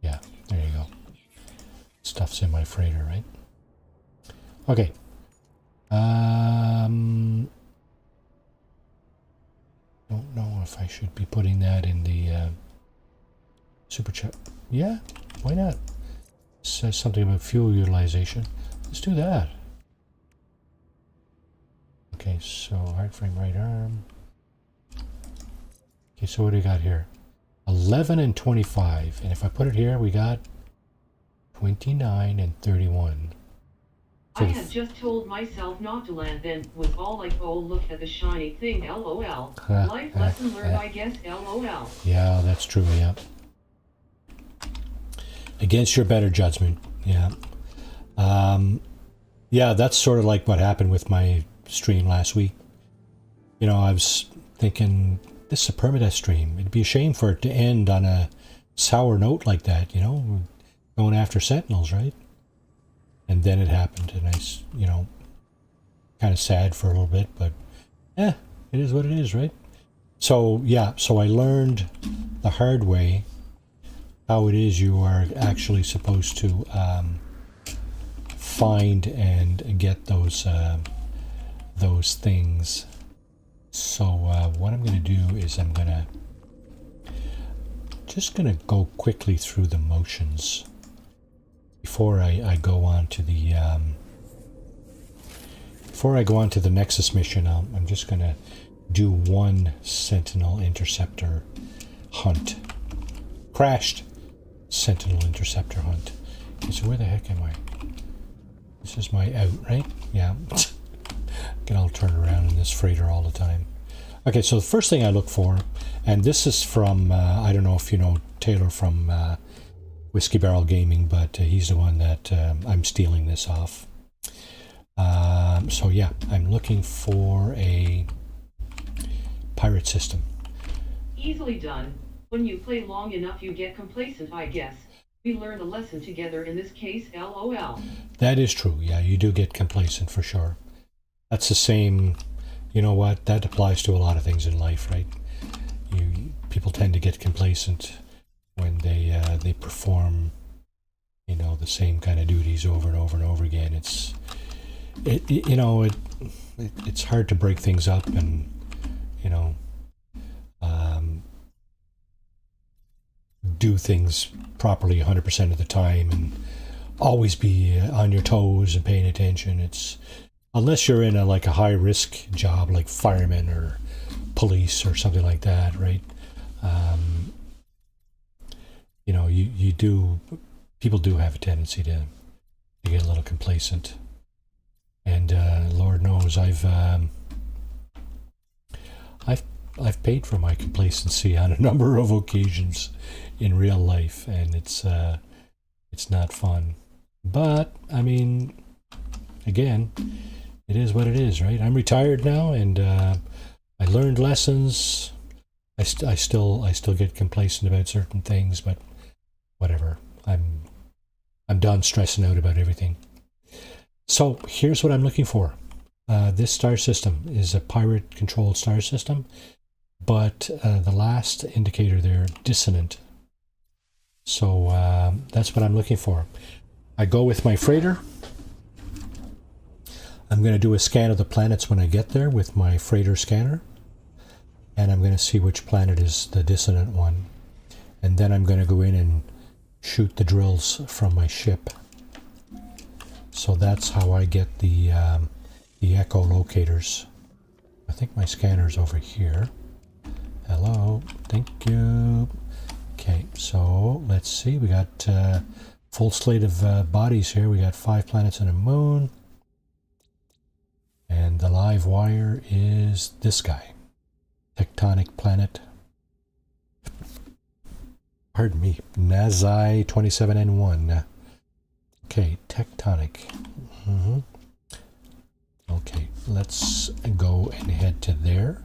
Yeah, there you go. Stuff's in my freighter, right? Okay. Don't know if I should be putting that in the super chat. Yeah, why not? It says something about fuel utilization. Let's do that. Okay, so hard frame right arm. Okay, so what do we got here? 11 and 25. And if I put it here, we got 29 and 31. I had just told myself not to land, then was all like, oh, look at the shiny thing, lol. Life lesson learned, I guess, lol. Yeah, that's true, yeah. Against your better judgment, yeah. Yeah, that's sort of like what happened with my stream last week. You know, I was thinking, this is a Permadeath stream. It'd be a shame for it to end on a sour note like that, you know? Going after Sentinels, right? And then it happened, and I, you know, kind of sad for a little bit, but it is what it is, right? So, yeah, so I learned the hard way how it is you are actually supposed to find and get those things. So what I'm going to do is I'm just going to go quickly through the motions before I go on to the Nexus mission. I'm just going to do one Sentinel interceptor hunt. Crashed Sentinel interceptor hunt. Okay, so where the heck am I? This is my out, right? Yeah. Get all turned around in this freighter all the time. Okay, so the first thing I look for, and this is from, I don't know if you know Taylor from Whiskey Barrel Gaming, but he's the one that I'm stealing this off. So yeah, I'm looking for a pirate system. Easily done. When you play long enough, you get complacent, I guess. We learned a lesson together in this case, lol. That is true, yeah, you do get complacent for sure. That's the same, you know what, that applies to a lot of things in life, right? People tend to get complacent when they perform, you know, the same kind of duties over and over and over again. It's hard to break things up and, you know, do things properly 100% of the time and always be on your toes and paying attention. It's unless you're in a high risk job like fireman or police or something like that, right? You know, people do have a tendency to get a little complacent, and Lord knows I've paid for my complacency on a number of occasions in real life, and it's not fun. But I mean, again, it is what it is, right? I'm retired now, and I learned lessons. I still get complacent about certain things, but whatever. I'm done stressing out about everything. So here's what I'm looking for. This star system is a pirate-controlled star system, but the last indicator there, dissonant. So that's what I'm looking for. I go with my freighter. I'm going to do a scan of the planets when I get there with my freighter scanner. And I'm going to see which planet is the dissonant one. And then I'm going to go in and shoot the drills from my ship. So that's how I get the echolocators. I think my scanner's over here. Hello. Thank you. Okay, so let's see. We got full slate of bodies here. We got 5 planets and a moon. And the live wire is this guy. Tectonic planet. Pardon me. Nazai 27N1. Okay, tectonic. Okay, let's go and head to there.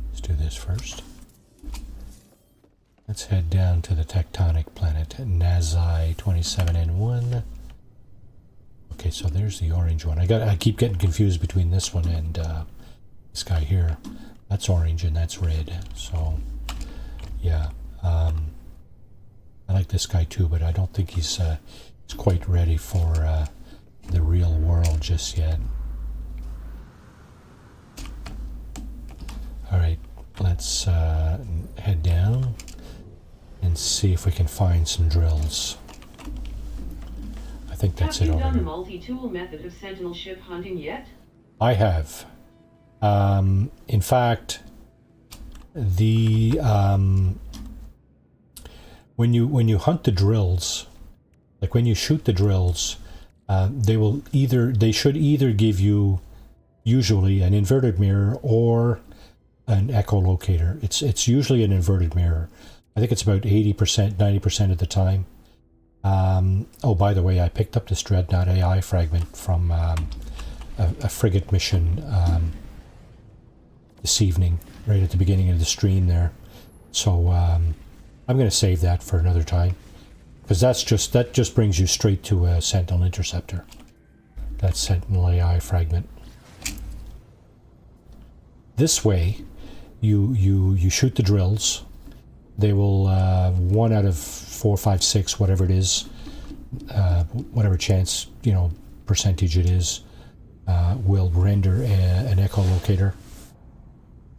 Let's do this first. Let's head down to the tectonic planet, Nazai 27N1. Okay, so there's the orange one. I keep getting confused between this one and this guy here. That's orange and that's red. So, yeah. I like this guy too, but I don't think he's quite ready for the real world just yet. All right, let's head down and see if we can find some drills. I think that's it over Have you done here. the multi-tool method of Sentinel ship hunting yet? I have. In fact, the when you hunt the drills, like when you shoot the drills, they should either give you usually an inverted mirror or an echolocator. It's usually an inverted mirror. I think it's about 80%, 90% of the time. Oh, by the way, I picked up this Dreadnought AI fragment from a frigate mission this evening, right at the beginning of the stream there. So I'm going to save that for another time, because that just brings you straight to a Sentinel interceptor. That Sentinel AI fragment. This way, you shoot the drills. They will 1 out of 4, 5, 6, whatever it is, whatever chance, percentage it is, will render an echolocator.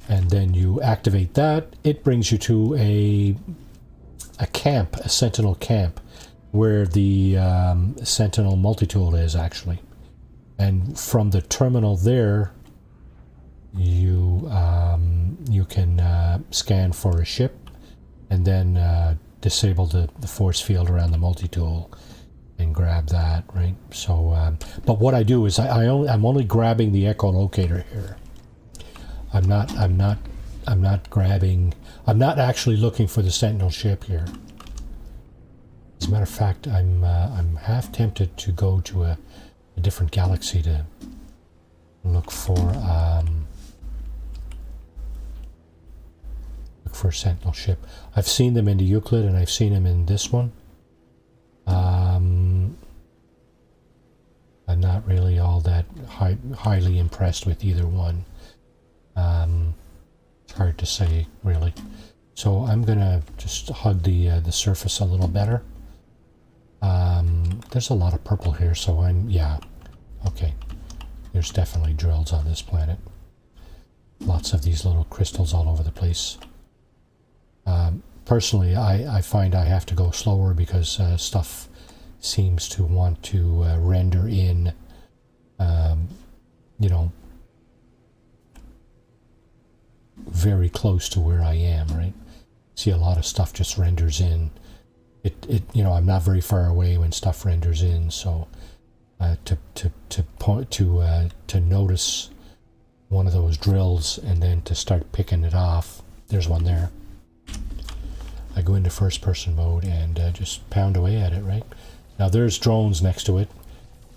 And then you activate that. It brings you to a camp, a Sentinel camp, where the Sentinel multi-tool is actually. And from the terminal there, you can scan for a ship, and then disable the force field around the multi-tool and grab that, right? So, but what I do is I'm only grabbing the echolocator here. I'm not actually looking for the Sentinel ship here. As a matter of fact, I'm half tempted to go to a different galaxy to look for a Sentinel ship. I've seen them in the Euclid, and I've seen them in this one. I'm not really all that highly impressed with either one. It's hard to say, really. So I'm gonna just hug the surface a little better. There's a lot of purple here, so okay. There's definitely drills on this planet. Lots of these little crystals all over the place. Personally, I find I have to go slower because stuff seems to want to render in, very close to where I am, right? See, a lot of stuff just renders in. I'm not very far away when stuff renders in, so to notice one of those drills and then to start picking it off. There's one there. I go into first person mode and just pound away at it, right? Now there's drones next to it,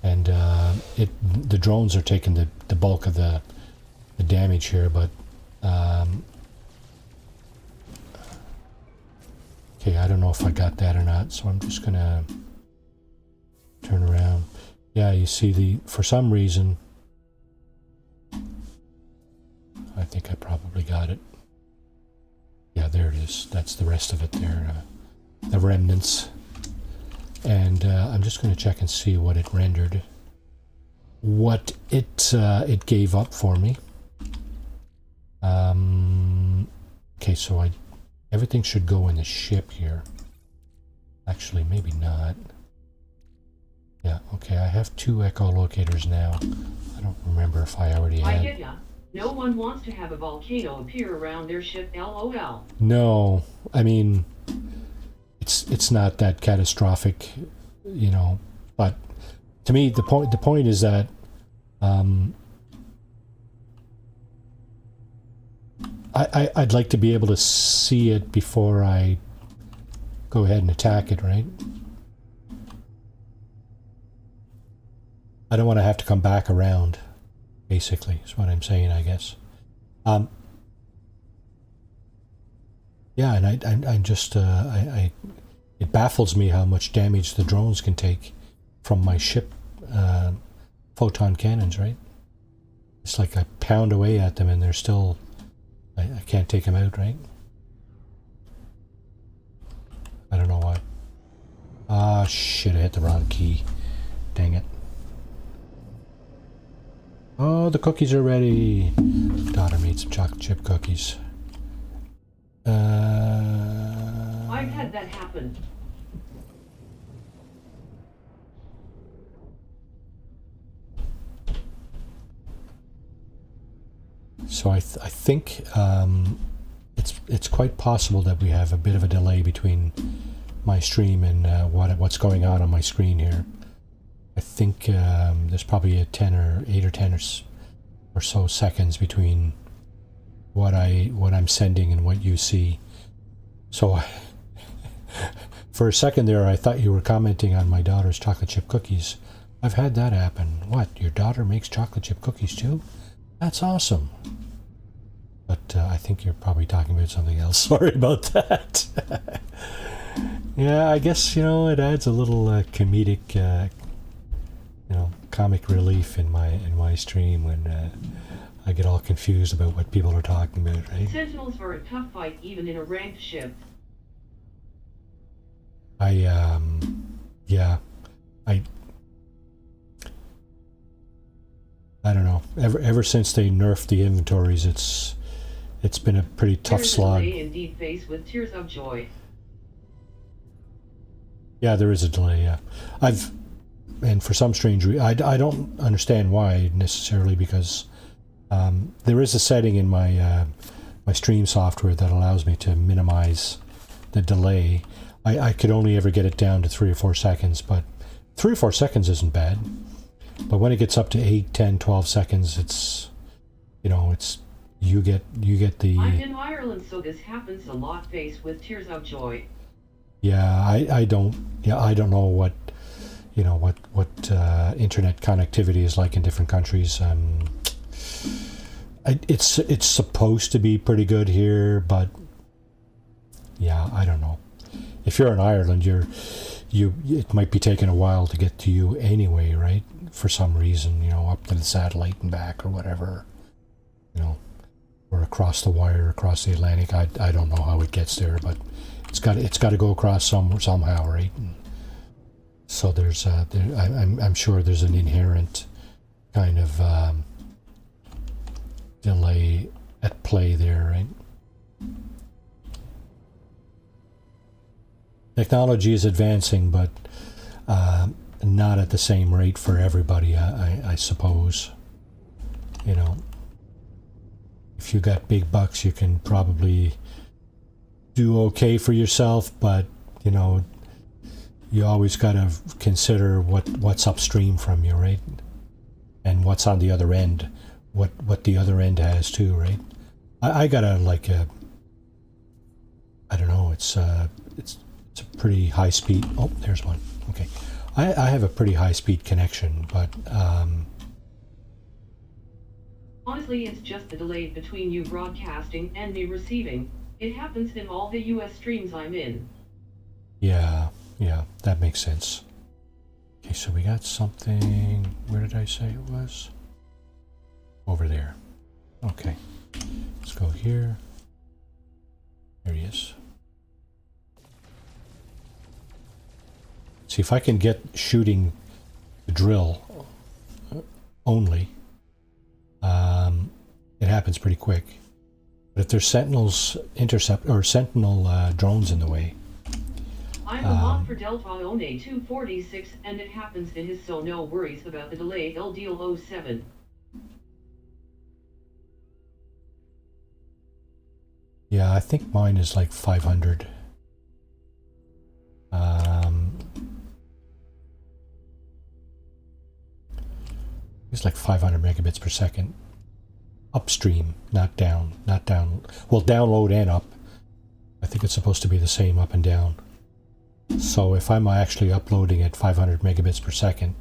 and the drones are taking the bulk of the damage here, but okay, I don't know if I got that or not, so I'm just gonna turn around. Yeah, you see for some reason, I think I probably got it. Yeah, there it is. That's the rest of it there, the remnants. And I'm just going to check and see what it rendered, what it gave up for me. Okay, so everything should go in the ship here. Actually, maybe not. Yeah, okay, I have 2 echolocators now. I don't remember if I already had. I get ya. No one wants to have a volcano appear around their ship, lol. No, I mean, it's not that catastrophic, you know. But to me, the point is that I'd like to be able to see it before I go ahead and attack it, right? I don't want to have to come back around, basically, is what I'm saying, I guess. Yeah, and I just, it baffles me how much damage the drones can take from my ship photon cannons, right? It's like I pound away at them and they're still, I can't take them out, right? I don't know why. Ah, shit, I hit the wrong key. Dang it. Oh, the cookies are ready. Daughter made some chocolate chip cookies. I've had that happen. So I think it's quite possible that we have a bit of a delay between my stream and what's going on my screen here. I think there's probably a 8 or 10 or so seconds between what I'm sending and what you see. So for a second there, I thought you were commenting on my daughter's chocolate chip cookies. I've had that happen. What? Your daughter makes chocolate chip cookies too? That's awesome. But I think you're probably talking about something else. Sorry about that. Yeah, I guess, you know, it adds a little comedic, you know, comic relief in my stream when I get all confused about what people are talking about, right? Sentinels are a tough fight even in a ranked ship. Yeah, I don't know. Ever since they nerfed the inventories, it's been a pretty tough slog. There is a delay indeed, faced with tears of joy. Yeah, there is a delay, yeah. And for some strange reason, I don't understand why necessarily, because there is a setting in my my stream software that allows me to minimize the delay. I could only ever get it down to 3 or 4 seconds, but 3 or 4 seconds isn't bad. But when it gets up to 8, 10, 12 seconds, it's, you know, it's, you get the... I'm in Ireland, so this happens a lot, faced with tears of joy. Yeah, I don't know what, you know, what internet connectivity is like in different countries. It's supposed to be pretty good here, but yeah, I don't know. If you're in Ireland, it might be taking a while to get to you anyway, right? For some reason, you know, up to the satellite and back or whatever, you know, or across the wire, across the Atlantic. I don't know how it gets there, but it's got to go across somehow, right? And so there's I'm sure there's an inherent kind of delay at play there, right? Technology is advancing, but not at the same rate for everybody, I suppose. You know, if you got big bucks, you can probably do okay for yourself, but, you know, you always got to consider what's upstream from you, right? And what's on the other end, what the other end has too, right? I got I don't know, it's a pretty high speed. Oh, there's one. Okay. I have a pretty high speed connection, but honestly, it's just the delay between you broadcasting and me receiving. It happens in all the US streams I'm in. Yeah, that makes sense. Okay, so we got something. Where did I say it was? Over there. Okay. Let's go here. There he is. See if I can get shooting the drill only. It happens pretty quick. But if there's Sentinel drones in the way. I'm a mod for Delta One 246, and it happens in his, so no worries about the delay. LDL 07. Yeah, I think mine is like 500. It's like 500 megabits per second. Upstream, not down. Not down. Well, download and up. I think it's supposed to be the same up and down. So if I'm actually uploading at 500 megabits per second,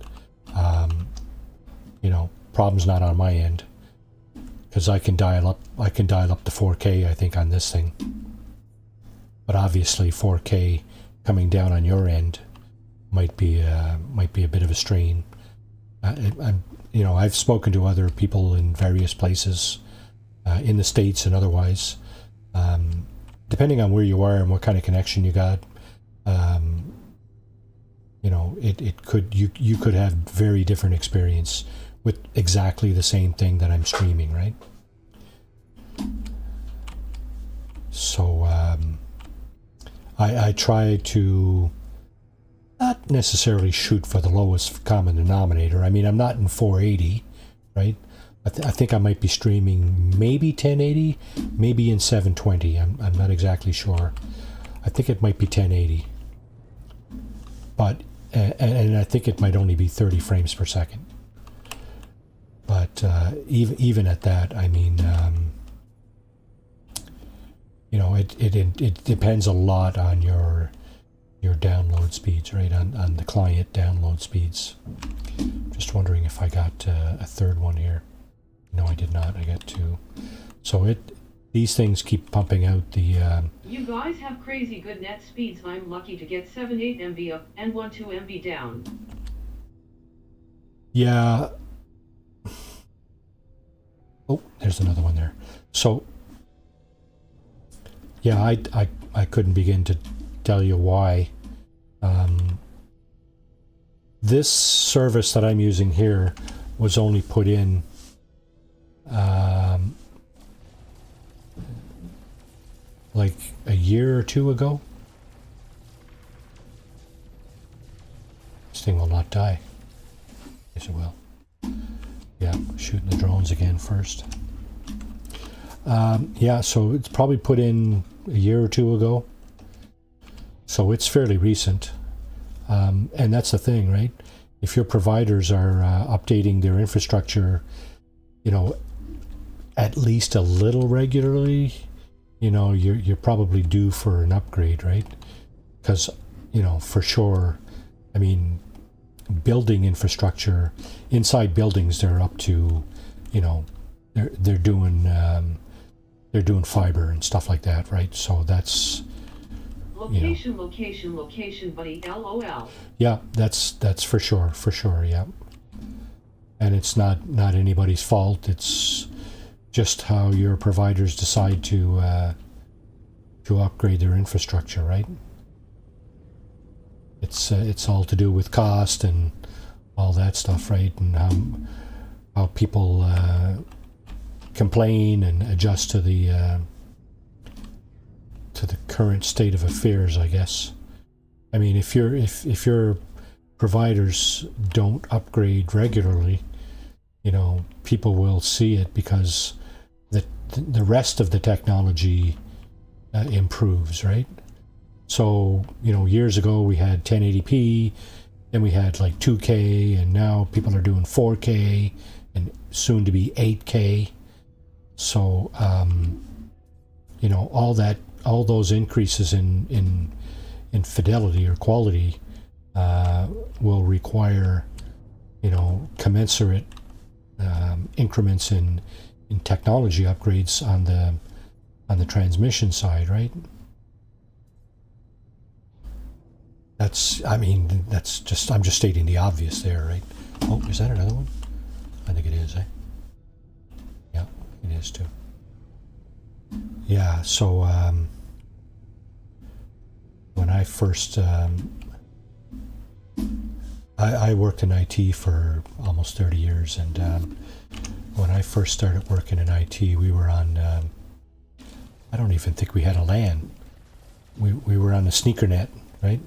you know, problem's not on my end, because I can dial up to 4K, I think, on this thing. But obviously 4K coming down on your end might be a bit of a strain. You know, I've spoken to other people in various places, in the States and otherwise. Depending on where you are and what kind of connection you got, you know, you could have very different experience with exactly the same thing that I'm streaming, right? So I try to not necessarily shoot for the lowest common denominator. I mean, I'm not in 480, right? I think I might be streaming maybe 1080, maybe in 720. I'm not exactly sure. I think it might be 1080. But, and I think it might only be 30 frames per second. But even at that, I mean, you know, it depends a lot on your download speeds, right? On the client download speeds. Just wondering if I got a third one here. No, I did not. I got two. So these things keep pumping out the... You guys have crazy good net speeds. I'm lucky to get 7.8 MB up and 1.2 MB down. Yeah. Oh, there's another one there. So, yeah, I couldn't begin to tell you why. This service that I'm using here was only put in like a year or two ago. This thing will not die. Yes, it will. Yeah, shooting the drones again first. Yeah, so it's probably put in a year or two ago. So it's fairly recent. And that's the thing, right? If your providers are updating their infrastructure, you know, at least a little regularly, you know, you're probably due for an upgrade, right? Because, you know, for sure, I mean, building infrastructure inside buildings, they're up to, you know, they're doing fiber and stuff like that, right? So that's location, you know, location, buddy. LOL. Yeah, that's for sure, yeah. And it's not anybody's fault. It's just how your providers decide to upgrade their infrastructure, right? It's all to do with cost and all that stuff, right? And how people complain and adjust to the current state of affairs, I guess. I mean, if your providers don't upgrade regularly, you know, people will see it because the rest of the technology improves, right? So, you know, years ago we had 1080p, then we had like 2K, and now people are doing 4K and soon to be 8K. So, you know, all those increases in fidelity or quality will require, you know, commensurate increments in technology upgrades on the transmission side, right? I'm just stating the obvious there, right? Oh, is that another one? I think it is, eh? Yeah, it is too. Yeah, so when I first I worked in IT for almost 30 years, and when I first started working in IT, we were on I don't even think we had a LAN. We were on a sneaker net, right?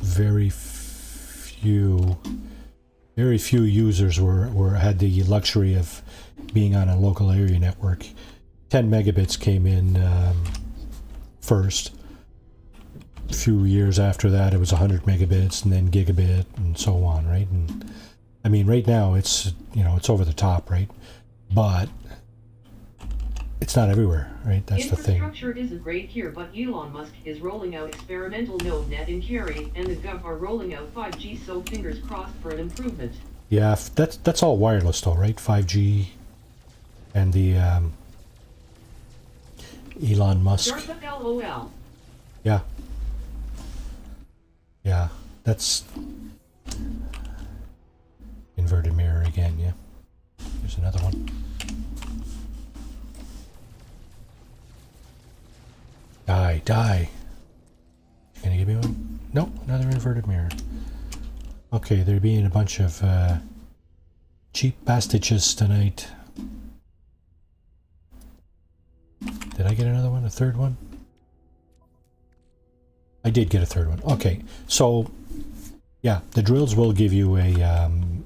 Very few Very few users had the luxury of being on a local area network. 10 megabits came in first. A few years after that, it was 100 megabits, and then gigabit, and so on, right? And I mean, right now it's it's over the top, right? But it's not everywhere, right? That's the thing. Infrastructure isn't great here, but Elon Musk is rolling out experimental node-net in Cary, and the Gov are rolling out 5G, so fingers crossed for an improvement. Yeah, that's all wireless though, right? 5G and the Elon Musk. LOL. Yeah. Yeah, that's inverted mirror again, yeah. Here's another one. Die. Can you give me one? Nope, another inverted mirror. Okay, there being a bunch of cheap bastages tonight. Did I get another one? A third one? I did get a third one. Okay, so yeah, the drills will give you an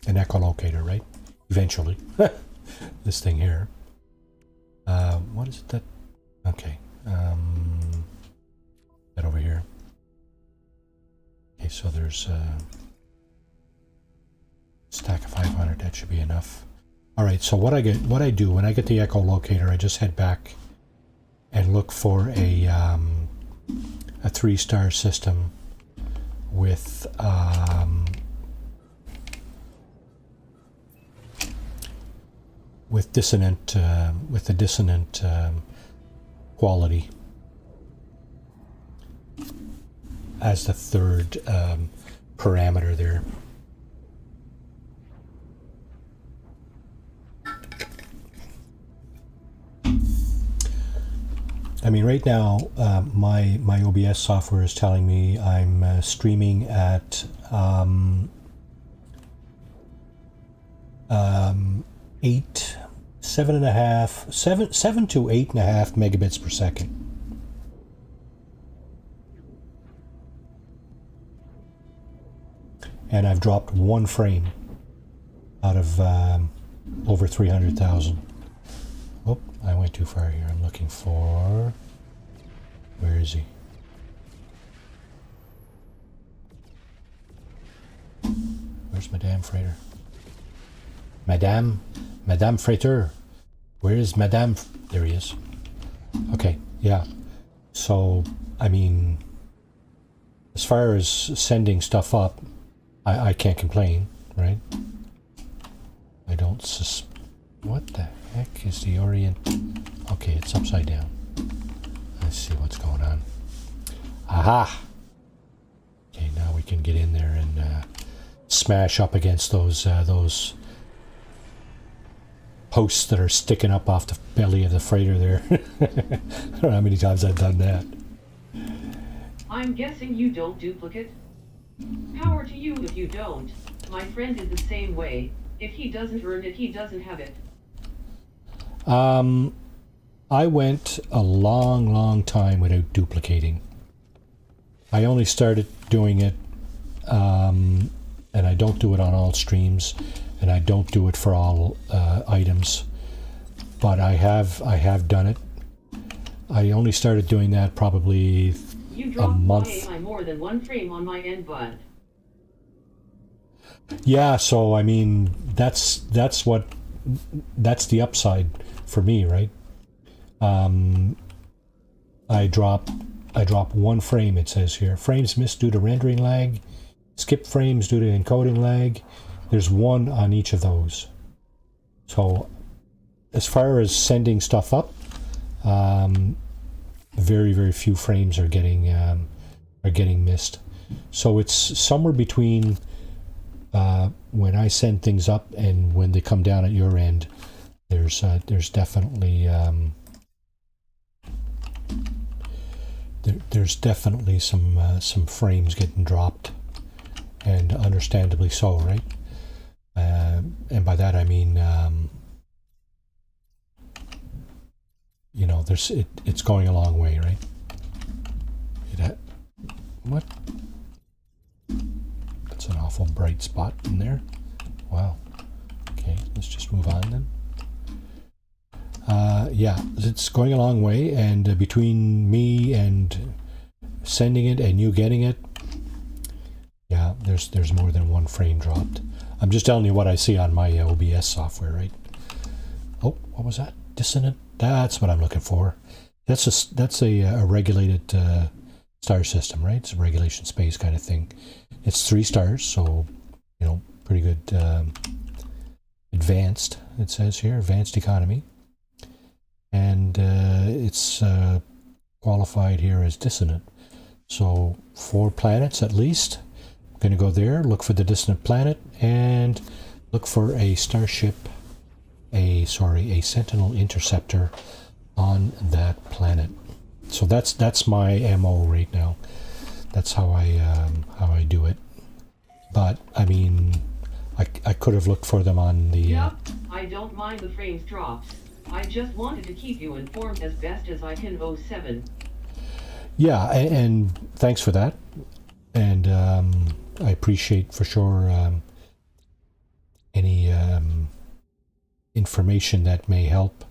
echolocator, right? Eventually, this thing here. What is it that? Okay, that over here. Okay, so there's a stack of 500. That should be enough. All right. So what I do when I get the echolocator, I just head back and look for a 3-star system with the dissonant quality as the third parameter there. I mean, right now, my OBS software is telling me I'm streaming at 7 to 8.5 megabits per second. And I've dropped one frame out of over 300,000. Oh, I went too far here. I'm looking for... Where is he? Where's Madame Freighter? Madame Freighter. Where is Madame? There he is. Okay, yeah. So, I mean, as far as sending stuff up, I can't complain, right? I don't what the heck is the orient? Okay, it's upside down. Let's see what's going on. Aha! Okay, now we can get in there and smash up against those posts that are sticking up off the belly of the freighter there. I don't know how many times I've done that. I'm guessing you don't duplicate? Power to you if you don't. My friend did the same way. If he doesn't earn it, he doesn't have it. I went a long time without duplicating. I only started doing it, and I don't do it on all streams, and I don't do it for all items, but I have done it. I only started doing that probably a month. You more than one frame on my end, bud. Yeah, so I mean that's the upside for me, right? I drop one frame, it says here. Frames missed due to rendering lag, skip frames due to encoding lag. There's one on each of those. So as far as sending stuff up, very few frames are getting missed. So it's somewhere between when I send things up and when they come down at your end. There's definitely there's definitely some frames getting dropped, and understandably so, right? And by that I mean you know, it's going a long way, right? What the That's an awful bright spot in there. Wow. Okay, let's just move on then. Yeah, it's going a long way, and between me and sending it and you getting it, yeah, there's more than one frame dropped. I'm just telling you what I see on my OBS software, right? Oh, what was that? Dissonant? That's what I'm looking for. That's a regulated star system, right? It's a regulation space kind of thing. It's 3 stars, so, you know, pretty good. Advanced, it says here, advanced economy. And it's qualified here as dissonant. So 4 planets at least. I'm going to go there, look for the dissonant planet, and look for a starship, a Sentinel interceptor on that planet. So that's my MO right now. That's how I do it. But I mean, I could have looked for them on the. Yep, I don't mind the frames drops. I just wanted to keep you informed as best as I can. 07. Yeah, and thanks for that. And I appreciate for sure any information that may help.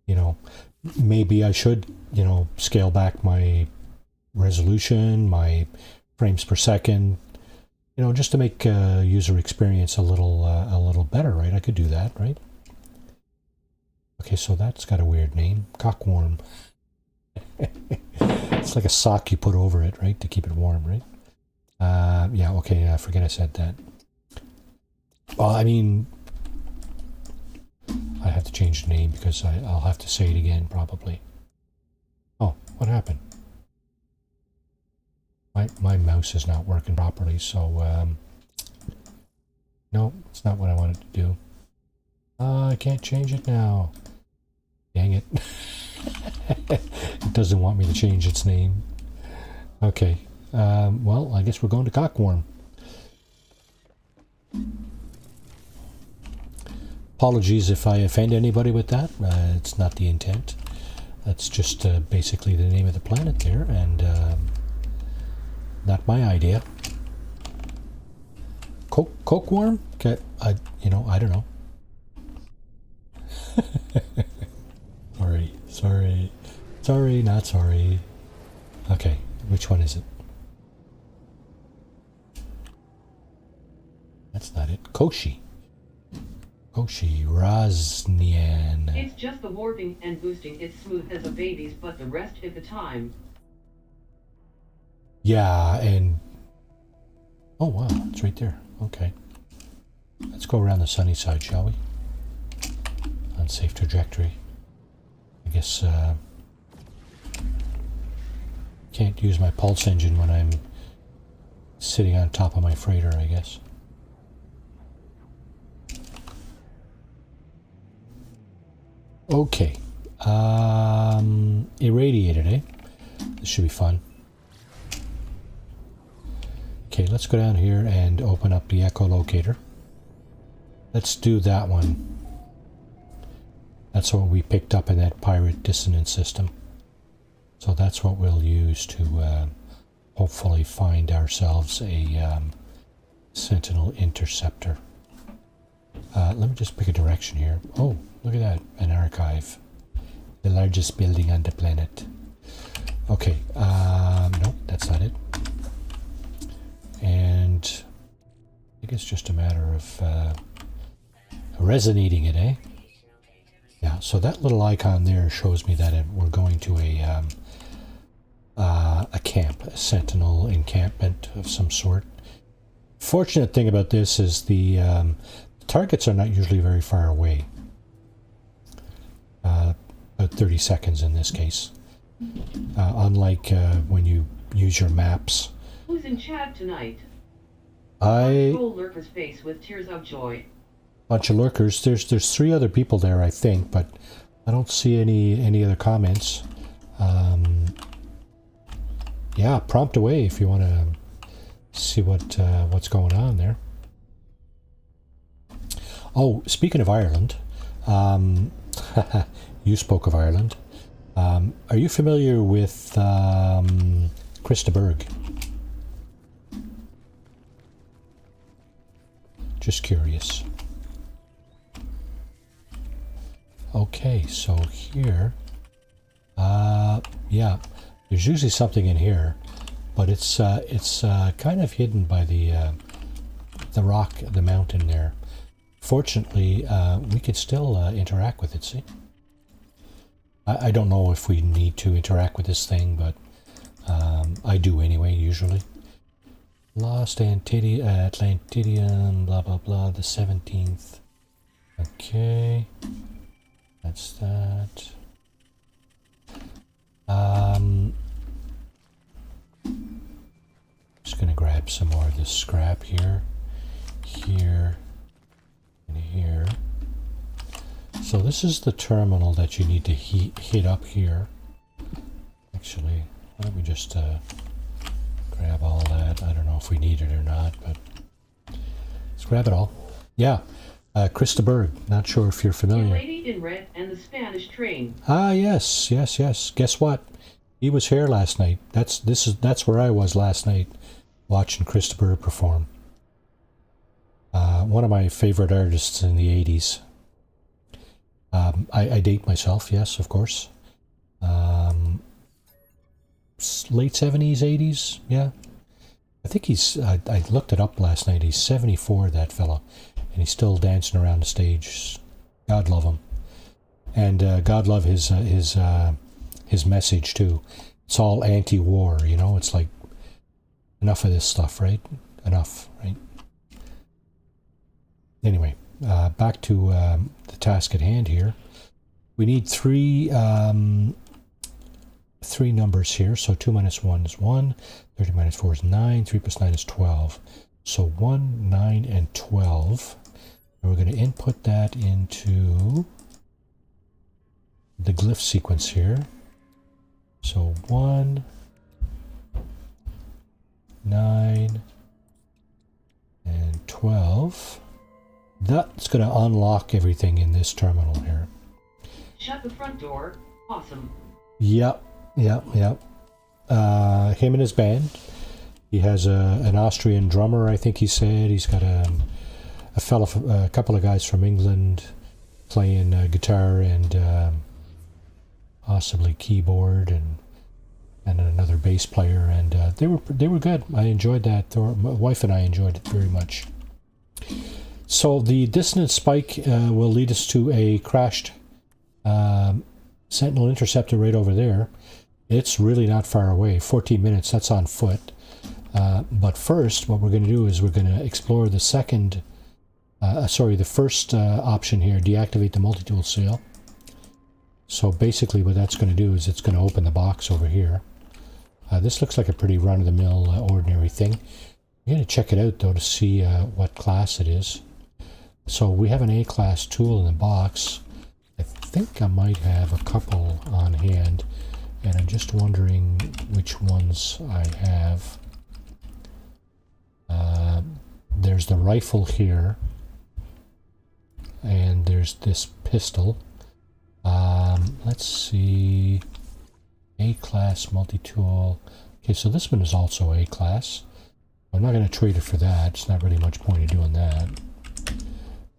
You know, maybe I should, you know, scale back my resolution, my frames per second, you know, just to make user experience a little better, right? I could do that, right? Okay, so that's got a weird name, cockworm. It's like a sock you put over it, right, to keep it warm, right? Yeah, okay, I forget I said that. Well, I mean, I have to change the name because I'll have to say it again, probably. Oh, what happened? My mouse is not working properly, so, no, it's not what I wanted to do. I can't change it now. Dang it. It doesn't want me to change its name. Okay. Well, I guess we're going to Cockworm. Apologies if I offend anybody with that. It's not the intent. That's just basically the name of the planet there, and not my idea. Cokeworm? Okay, I don't know. Sorry, not sorry. Okay, which one is it? That's not it. Koshi Raznian. It's just the warping and boosting. It's smooth as a baby's, but the rest of the time. Yeah, and oh wow, it's right there. Okay, let's go around the sunny side, shall we? Unsafe trajectory. I guess can't use my pulse engine when I'm sitting on top of my freighter, I guess. Okay. Irradiated, eh? This should be fun. Okay, let's go down here and open up the echolocator. Let's do that one. That's what we picked up in that pirate dissonance system. So that's what we'll use to hopefully find ourselves a Sentinel interceptor. Let me just pick a direction here. Oh, look at that, an archive. The largest building on the planet. Okay, nope, that's not it. And I think it's just a matter of resonating it, eh? Yeah, so that little icon there shows me that we're going to a camp, a Sentinel encampment of some sort. Fortunate thing about this is the targets are not usually very far away. About 30 seconds in this case. Unlike when you use your maps. Who's in chat tonight? Lurker's face with tears of joy. Bunch of lurkers. There's 3 other people there, I think, but I don't see any other comments. Yeah, prompt away if you want to see what's going on there. Oh, speaking of Ireland, you spoke of Ireland. Are you familiar with Christa Berg? Just curious. Okay, so here, yeah, there's usually something in here, but it's kind of hidden by the rock, the mountain there. Fortunately, we could still interact with it. See, I don't know if we need to interact with this thing, but I do anyway, usually. Lost Atlantidium, blah blah blah, the 17th. Okay. That's that. Just gonna grab some more of this scrap here, here, and here. So this is the terminal that you need to hit up here. Actually, why don't we just grab all that? I don't know if we need it or not, but let's grab it all. Yeah. Krista Berg, not sure if you're familiar. The lady in red and the Spanish train. Ah, yes. Guess what? He was here last night. That's where I was last night, watching Krista Berg perform. One of my favorite artists in the 80s. I date myself, yes, of course. Late 70s, 80s, yeah. I think he's. I looked it up last night. He's 74, that fellow. And he's still dancing around the stage. God love him, and God love his message too. It's all anti-war, you know. It's like enough of this stuff, right? Enough, right? Anyway, back to the task at hand here. We need three numbers here. So 2 minus 1 is 1. 30 minus 4 is 9. 3 plus 9 is 12. So 1, 9, and 12. And we're going to input that into the glyph sequence here. So 1, 9, and 12. That's going to unlock everything in this terminal here. Shut the front door. Awesome. Yep. Him and his band. He has an Austrian drummer, I think he said. He's got a couple of guys from England playing guitar and possibly keyboard, and another bass player, and they were good. I enjoyed that. My wife and I enjoyed it very much. So the dissonance spike will lead us to a crashed Sentinel interceptor right over there. It's really not far away. 14 minutes. That's on foot. But first, what we're going to do is we're going to explore the first option here, deactivate the multi-tool sail. So basically what that's going to do is it's going to open the box over here. This looks like a pretty run-of-the-mill ordinary thing. I'm going to check it out though to see what class it is. So we have an A-class tool in the box. I think I might have a couple on hand, and I'm just wondering which ones I have. There's the rifle here, and there's this pistol. Let's see, A-class multi-tool. Okay, so this one is also A-class. I'm not going to trade it for that. It's not really much point in doing that.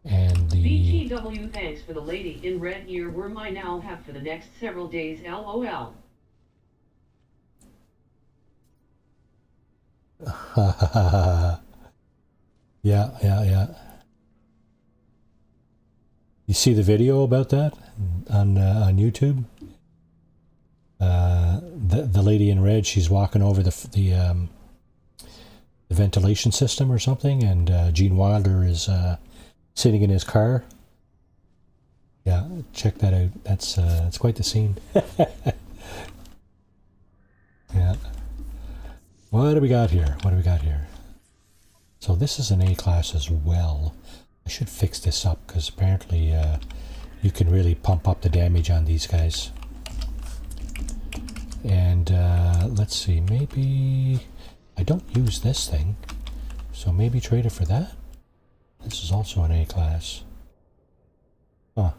And the BTW, thanks for the lady in red earworm I now have for the next several days, LOL. Yeah. You see the video about that on YouTube? The lady in red, she's walking over the ventilation system or something, and Gene Wilder is sitting in his car. Yeah, check that out. That's quite the scene. Yeah. What do we got here? So this is an A-class as well. I should fix this up because apparently you can really pump up the damage on these guys. And let's see, maybe I don't use this thing, so maybe trade it for that. This is also an A-class. Huh.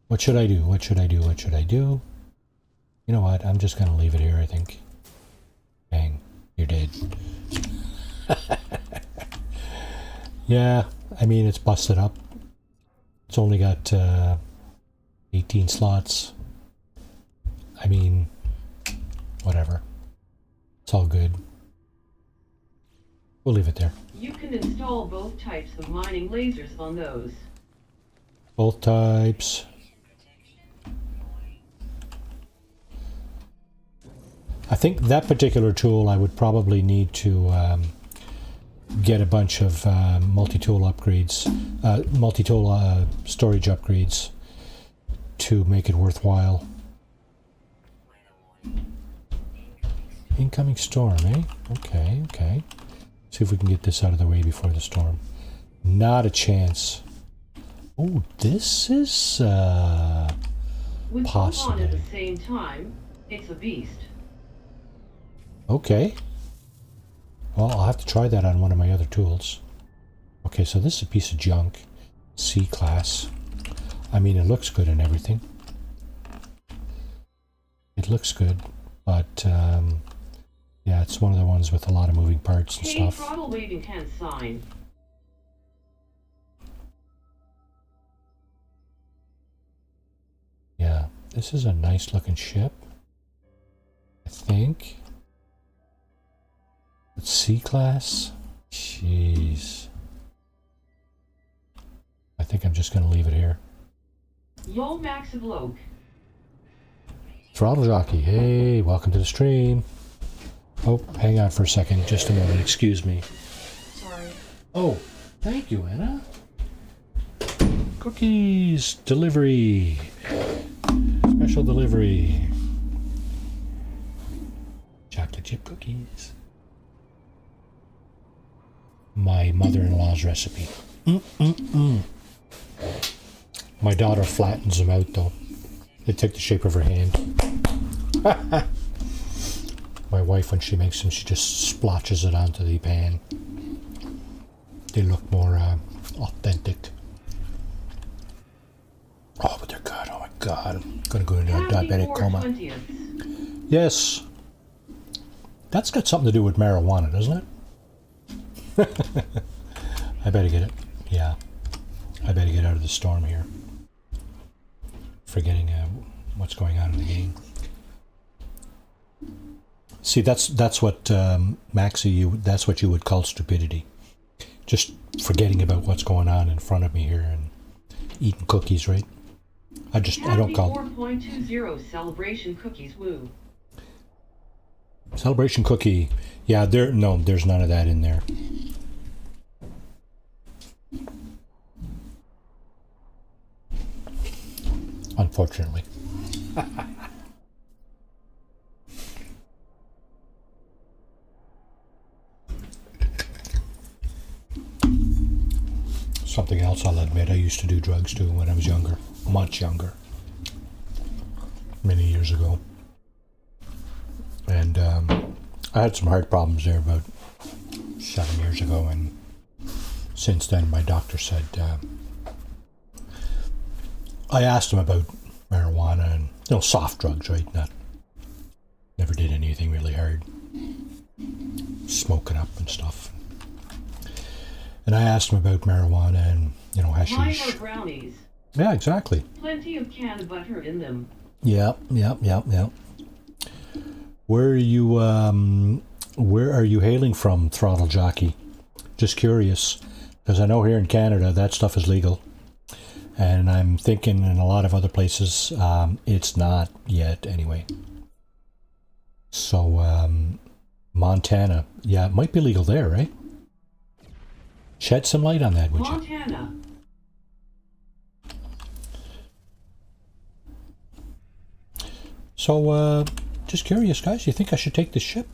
What should I do? You know what? I'm just going to leave it here, I think. Bang. You're dead. Yeah, I mean, it's busted up. It's only got 18 slots. I mean, whatever. It's all good. We'll leave it there. You can install both types of mining lasers on those. Both types. I think that particular tool I would probably need to get a bunch of multi-tool upgrades, multi-tool storage upgrades to make it worthwhile. Incoming storm, eh? Okay, okay. See if we can get this out of the way before the storm. Not a chance. Oh, this is With both possible. on at the same time, it's a beast. Okay. Well, I'll have to try that on one of my other tools. Okay, so this is a piece of junk. C-class. I mean, it looks good and everything. It looks good, but yeah, it's one of the ones with a lot of moving parts and stuff. Throttle waving hand sign. Yeah, this is a nice looking ship, I think. It's C-class? Jeez. I think I'm just going to leave it here. Yo, Max of Loke. Throttle Jockey, hey, welcome to the stream. Oh, hang on for a second, just a moment, excuse me. Sorry. Oh, thank you, Anna. Cookies, delivery. Special delivery. Chocolate chip cookies. My mother-in-law's recipe. My daughter flattens them out, though. They take the shape of her hand. My wife, when she makes them, she just splotches it onto the pan. They look more authentic. Oh, but they're good. Oh my God, I'm gonna go into a diabetic coma. 20th. Yes. That's got something to do with marijuana, doesn't it? I better get it. Yeah. I better get out of the storm here. Forgetting what's going on in the game. See, that's what Maxie, that's what you would call stupidity. Just forgetting about what's going on in front of me here and eating cookies, right? I don't call 4.20 celebration cookies. Woo. Celebration cookie. Yeah, there's none of that in there. Unfortunately. Something else I'll admit, I used to do drugs too when I was younger. Much younger. Many years ago. And I had some heart problems there about 7 years ago, and since then my doctor said, I asked him about marijuana and, soft drugs, right? Never did anything really hard. Smoking up and stuff. And I asked him about marijuana and, hashish. Mine are brownies. Yeah, exactly. Plenty of canned butter in them. Yep. Where are you hailing from, Throttle Jockey? Just curious, because I know here in Canada that stuff is legal, and I'm thinking in a lot of other places it's not yet anyway. So Montana, yeah, it might be legal there, right? Shed some light on that, would you? Montana. So, just curious, guys, you think I should take this ship?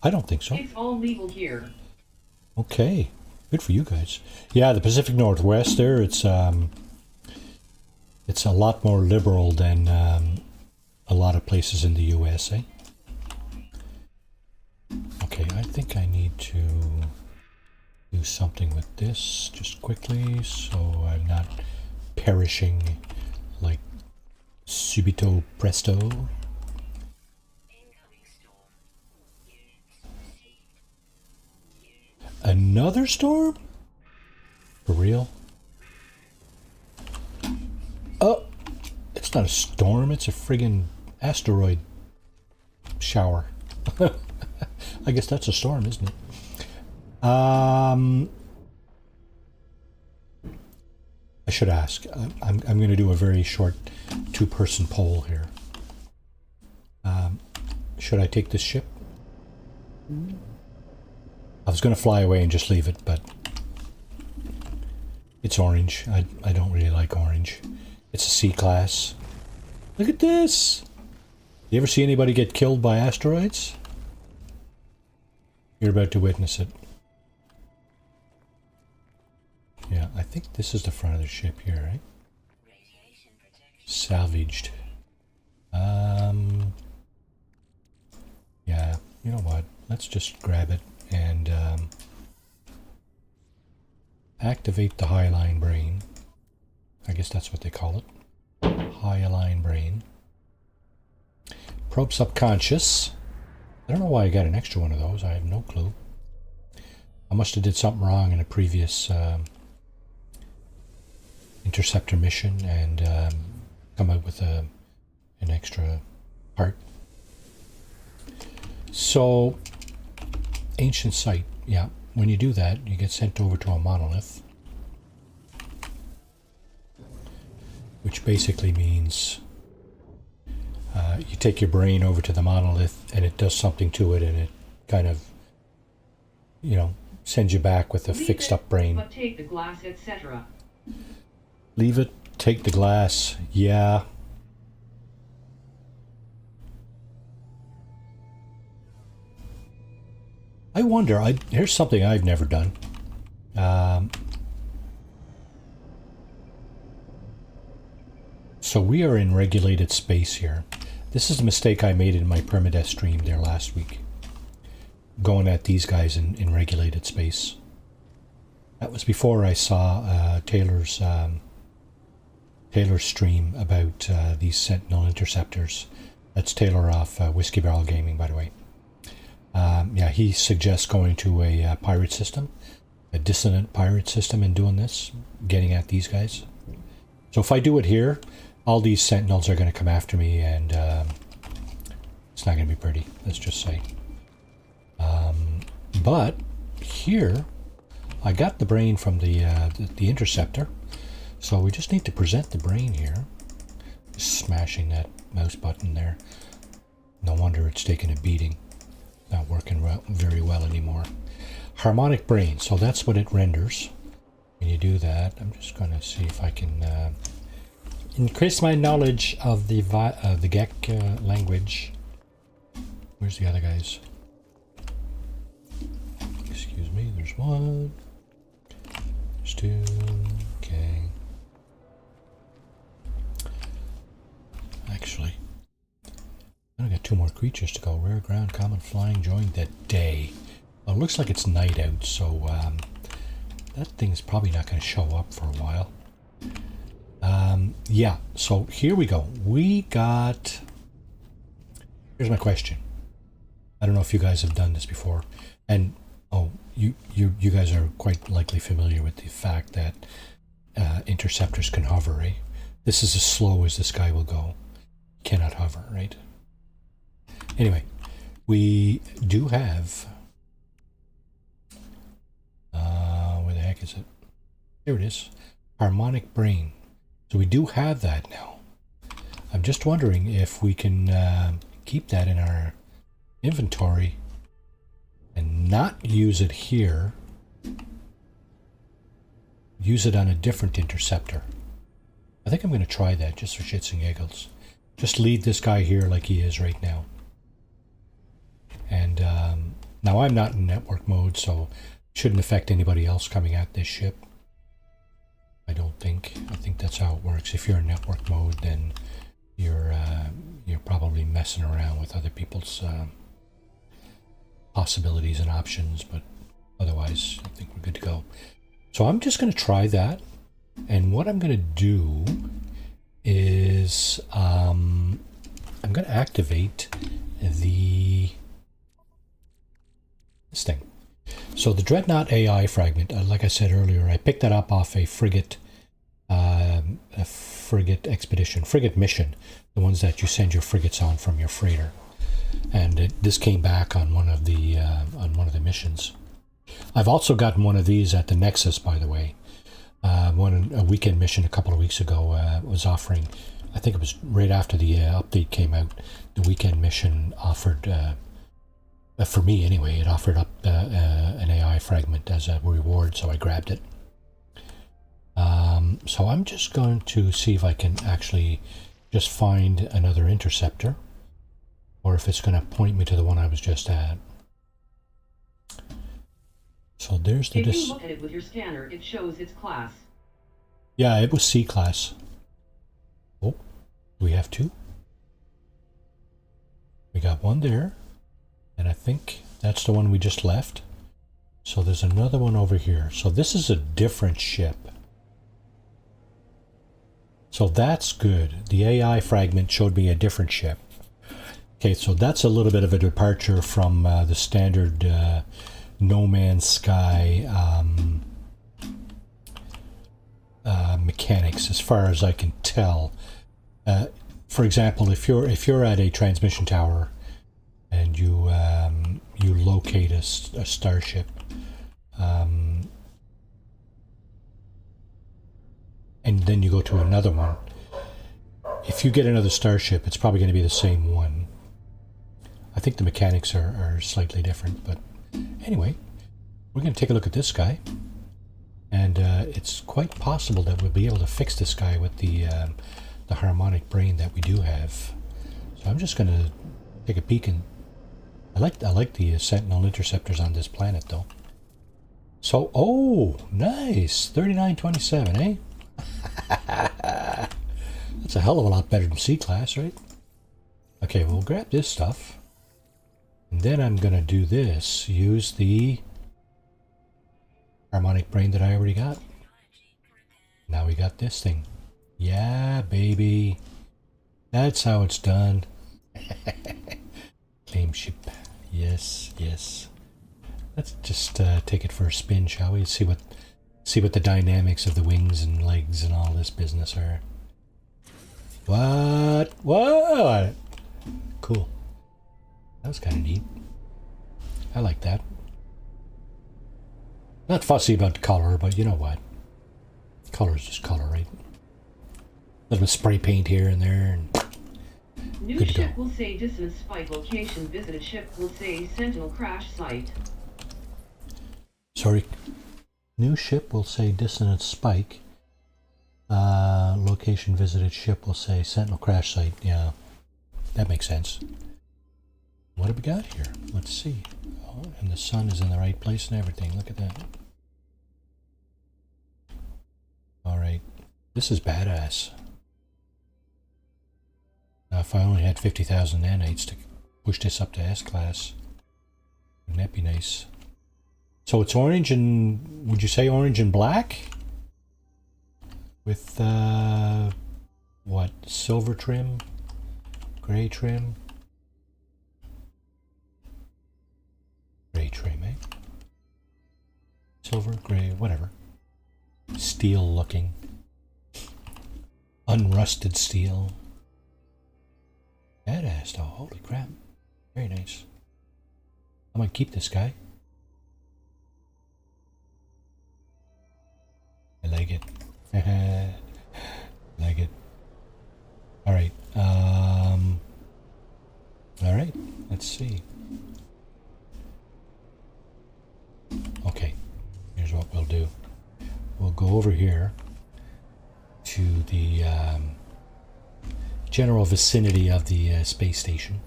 I don't think so. It's all legal here. Okay, good for you guys. Yeah, the Pacific Northwest there, it's a lot more liberal than a lot of places in the USA. Okay, I think I need to do something with this just quickly so I'm not perishing like subito presto. Another storm? For real? Oh! It's not a storm, it's a friggin' asteroid shower. I guess that's a storm, isn't it? I should ask. I'm going to do a very short two-person poll here. Should I take this ship? I was going to fly away and just leave it, but it's orange. I don't really like orange. It's a C-class. Look at this! You ever see anybody get killed by asteroids? You're about to witness it. Yeah, I think this is the front of the ship here, right? Salvaged. Yeah, you know what? Let's just grab it and activate the Highline Brain. I guess that's what they call it. Highline Brain. Probe Subconscious. I don't know why I got an extra one of those. I have no clue. I must have did something wrong in a previous interceptor mission and come out with an extra part. So, ancient site. Yeah, when you do that, you get sent over to a monolith. Which basically means you take your brain over to the monolith and it does something to it and it kind of, you know, sends you back with a fixed up brain. But take the glass, etc. Leave it, take the glass, yeah. I wonder, here's something I've never done. So we are in regulated space here. This is a mistake I made in my Permadeath stream there last week. Going at these guys in regulated space. That was before I saw Taylor's stream about these Sentinel interceptors. That's Taylor off Whiskey Barrel Gaming, by the way. Yeah, he suggests going to a pirate system, a dissonant pirate system, and doing this, getting at these guys. So if I do it here, all these Sentinels are going to come after me, and it's not going to be pretty, let's just say. But here, I got the brain from the interceptor, so we just need to present the brain here. Just smashing that mouse button there. No wonder it's taking a beating. Not working very well anymore. Harmonic brain, so that's what it renders. When you do that, I'm just going to see if I can increase my knowledge of the GEC language. Where's the other guys? Excuse me, there's one. There's two. Okay. Actually, I got two more creatures to go. Rare, ground, common, flying, join the day. Well, it looks like it's night out, so that thing's probably not going to show up for a while. Yeah, so here we go. We got... Here's my question. I don't know if you guys have done this before. And, oh, you guys are quite likely familiar with the fact that interceptors can hover, right? This is as slow as this guy will go. Cannot hover, right? Anyway, we do have... where the heck is it? There it is. Harmonic brain. So we do have that now. I'm just wondering if we can keep that in our inventory and not use it here. Use it on a different interceptor. I think I'm going to try that just for shits and giggles. Just leave this guy here like he is right now. And now I'm not in network mode, so it shouldn't affect anybody else coming at this ship. I don't think. I think that's how it works. If you're in network mode, then you're probably messing around with other people's possibilities and options, but otherwise I think we're good to go. So I'm just going to try that, and what I'm going to do is I'm going to activate this thing. So the Dreadnought AI fragment, like I said earlier, I picked that up off a frigate expedition, frigate mission, the ones that you send your frigates on from your freighter. And this came back on one of the missions. I've also gotten one of these at the Nexus, by the way. A weekend mission a couple of weeks ago was offering, I think it was right after the update came out, the weekend mission offered, for me anyway, it offered up an AI fragment as a reward, so I grabbed it. So I'm just going to see if I can actually just find another interceptor, or if it's going to point me to the one I was just at. So there's the... If you look at it with your scanner, it shows its class. Yeah, it was C class. Oh, we have two. We got one there, and I think that's the one we just left. So there's another one over here. So this is a different ship. So that's good. The AI fragment showed me a different ship. Okay, so that's a little bit of a departure from the standard No Man's Sky mechanics, as far as I can tell. For example, if you're at a transmission tower and you locate a starship, and then you go to another one, if you get another starship, it's probably going to be the same one. I think the mechanics are slightly different, but anyway, we're going to take a look at this guy, and it's quite possible that we'll be able to fix this guy with the harmonic brain that we do have. So I'm just going to take a peek, and I like the Sentinel interceptors on this planet, though. So, oh, nice, 3927, eh? That's a hell of a lot better than C-class, right? Okay, we'll grab this stuff. And then I'm going to do this. Use the harmonic brain that I already got. Now we got this thing. Yeah, baby. That's how it's done. Claim ship. Yes, yes. Let's just take it for a spin, shall we? See what the dynamics of the wings and legs and all this business are. What? What? Cool. That was kind of neat. I like that. Not fussy about color, but you know what? Color is just color, right? A little bit of spray paint here and there, and New ship will say dissonance spike location. Visited ship will say Sentinel crash site. Sorry. New ship will say dissonance spike. Location visited ship will say Sentinel crash site. Yeah, that makes sense. What have we got here? Let's see. Oh, and the sun is in the right place and everything. Look at that. Alright. This is badass. Now, if I only had 50,000 nanites to push this up to S-class, wouldn't that be nice? So it's orange and... would you say orange and black? With, what? Silver trim? Gray trim? Gray trim, eh? Silver, gray, whatever. Steel looking. Unrusted steel. Badass though, holy crap. Very nice. I might keep this guy. I like it. Like it. Alright, alright, let's see. Okay, here's what we'll do. We'll go over here to the general vicinity of the space station,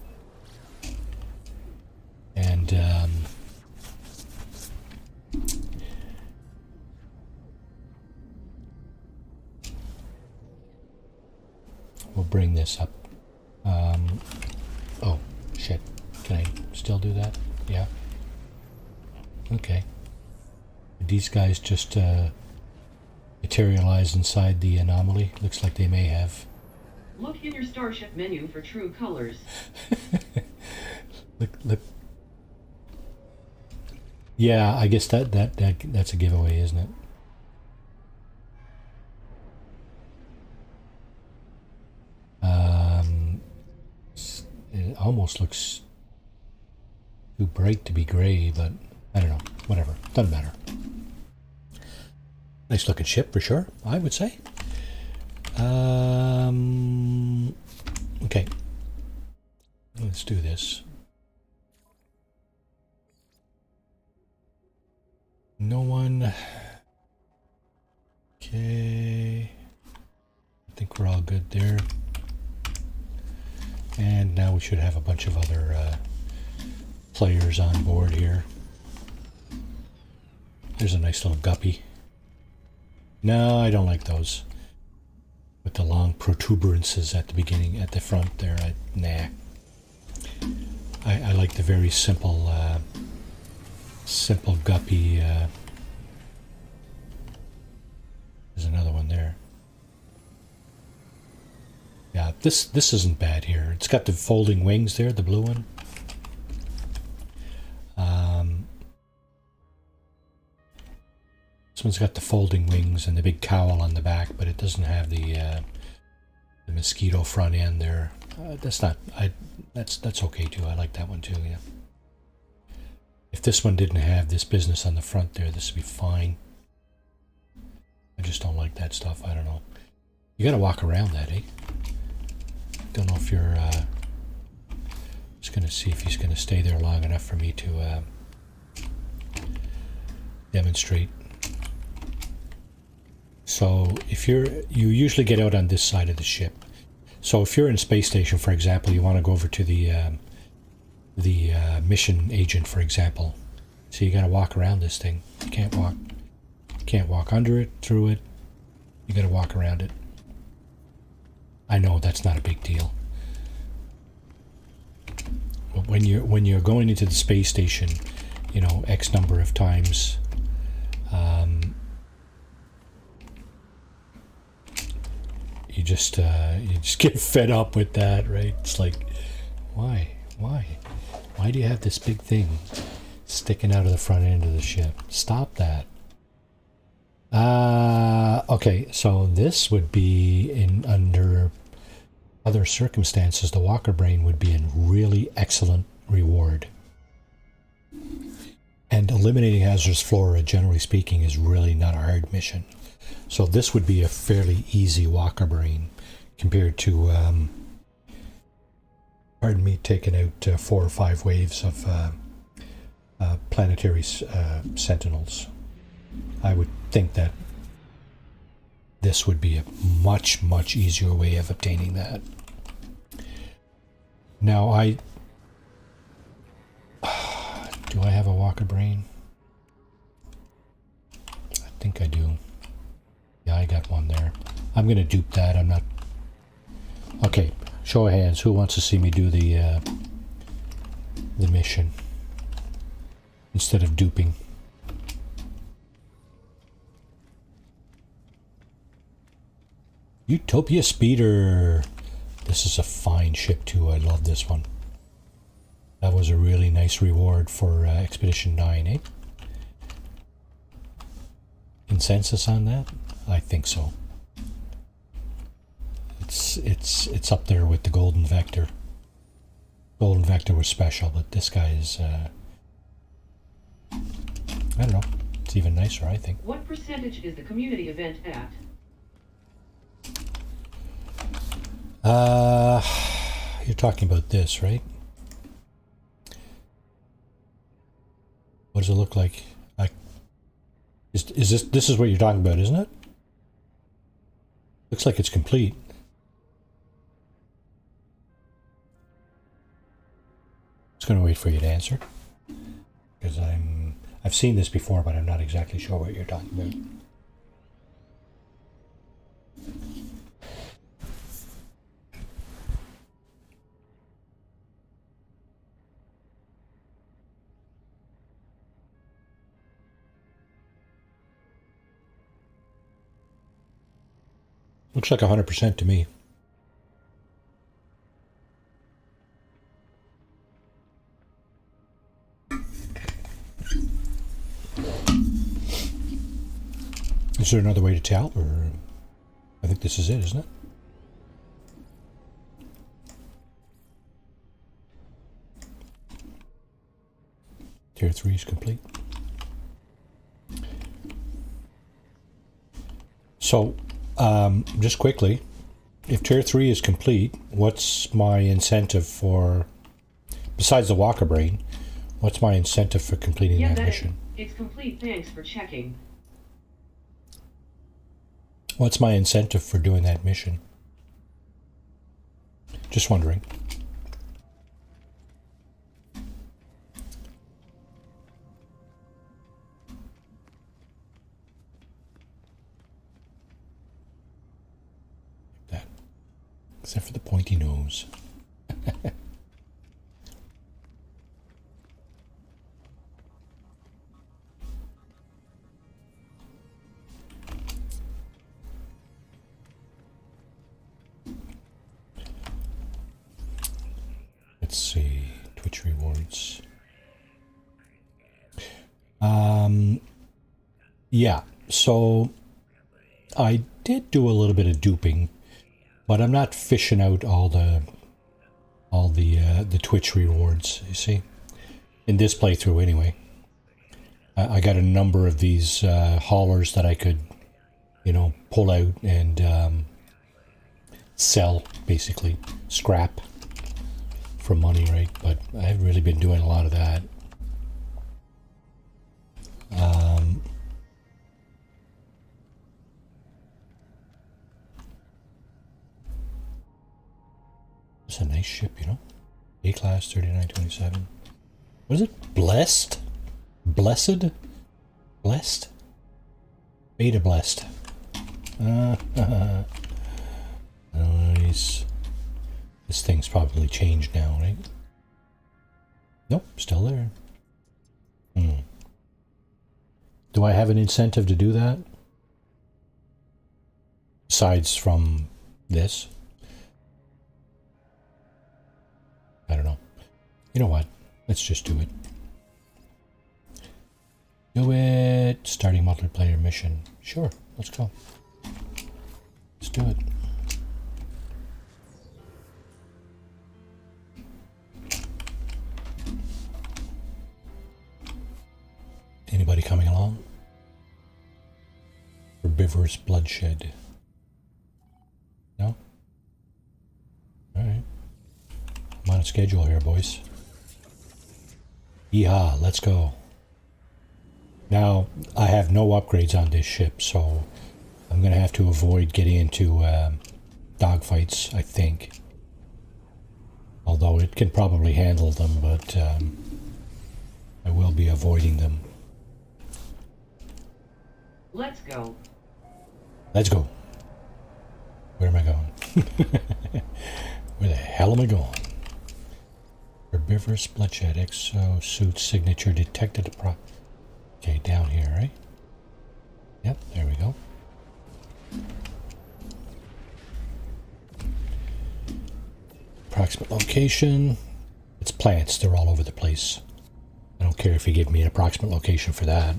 and we'll bring this up. Oh shit, can I still do that? Yeah. Okay. These guys just materialized inside the anomaly. Looks like they may have. Look in your starship menu for true colors. Look. Yeah, I guess that's a giveaway, isn't it? It almost looks too bright to be gray, but I don't know. Whatever. Doesn't matter. Nice looking ship for sure, I would say. Okay. Let's do this. No one. Okay. I think we're all good there. And now we should have a bunch of other players on board here. There's a nice little guppy. No, I don't like those. With the long protuberances at the beginning, at the front there. Nah. I like the very simple, simple guppy. There's another one there. Yeah, this isn't bad here. It's got the folding wings there, the blue one. This one's got the folding wings and the big cowl on the back, but it doesn't have the mosquito front end there. That's okay too. I like that one too. Yeah. If this one didn't have this business on the front there, this would be fine. I just don't like that stuff. I don't know. You got to walk around that, eh? Don't know if you're. Just gonna see if he's gonna stay there long enough for me to demonstrate. So if you usually get out on this side of the ship. So if you're in a space station, for example, you want to go over to the mission agent, for example. So you got to walk around this thing. You can't walk under it, through it. You got to walk around it. I know that's not a big deal. But when you're going into the space station, you know, X number of times, you just get fed up with that, right? It's like, why do you have this big thing sticking out of the front end of the ship? Stop that. Okay, so this would be under other circumstances, the Walker Brain would be a really excellent reward. And eliminating hazardous flora, generally speaking, is really not a hard mission. So this would be a fairly easy Walker Brain compared to, pardon me, taking out 4 or 5 waves of planetary Sentinels. I would think that this would be a much, much easier way of obtaining that. Now, do I have a Walker Brain? I think I do. Yeah, I got one there. I'm going to dupe that. I'm not... Okay, show of hands. Who wants to see me do the mission instead of duping? Utopia Speeder. This is a fine ship too. I love this one. That was a really nice reward for Expedition 9, eh? Consensus on that? I think so. It's up there with the Golden Vector. Golden Vector was special, but this guy is I don't know. It's even nicer, I think. What percentage is the community event at? You're talking about this, right? What does it look like? Is this is what you're talking about, isn't it? Looks like it's complete. Just gonna wait for you to answer, because I've seen this before, but I'm not exactly sure what you're talking about. Looks like 100% to me. Is there another way to tell, or I think this is it, isn't it? Tier 3 is complete. So, just quickly, if Tier 3 is complete, what's my incentive for, besides the Walker Brain, what's my incentive for completing that mission? It's complete, thanks for checking. What's my incentive for doing that mission? Just wondering. That. Except for the pointy nose. Let's see, Twitch rewards. Yeah, so I did do a little bit of duping, but I'm not fishing out all the Twitch rewards, you see, in this playthrough anyway. I got a number of these haulers that I could, you know, pull out and sell, basically, scrap for money, right? But I haven't really been doing a lot of that. It's a nice ship, you know. A-class 3927. What is it? Blessed? Blessed? Blessed? Beta blessed. Nice. This thing's probably changed now, right? Nope, still there. Do I have an incentive to do that? Besides from this? I don't know. You know what? Let's just do it. Do it! Starting multiplayer mission. Sure, let's go. Let's do it. Anybody coming along? Herbivorous bloodshed. No? Alright. I'm on a schedule here, boys. Yeehaw, let's go. Now, I have no upgrades on this ship, so I'm going to have to avoid getting into dogfights, I think. Although it can probably handle them, but I will be avoiding them. Let's go. Let's go. Where am I going? Where the hell am I going? Herbivorous bloodshed exosuit signature detected. Okay, down here, right? Yep, there we go. Approximate location. It's plants, they're all over the place. I don't care if you give me an approximate location for that.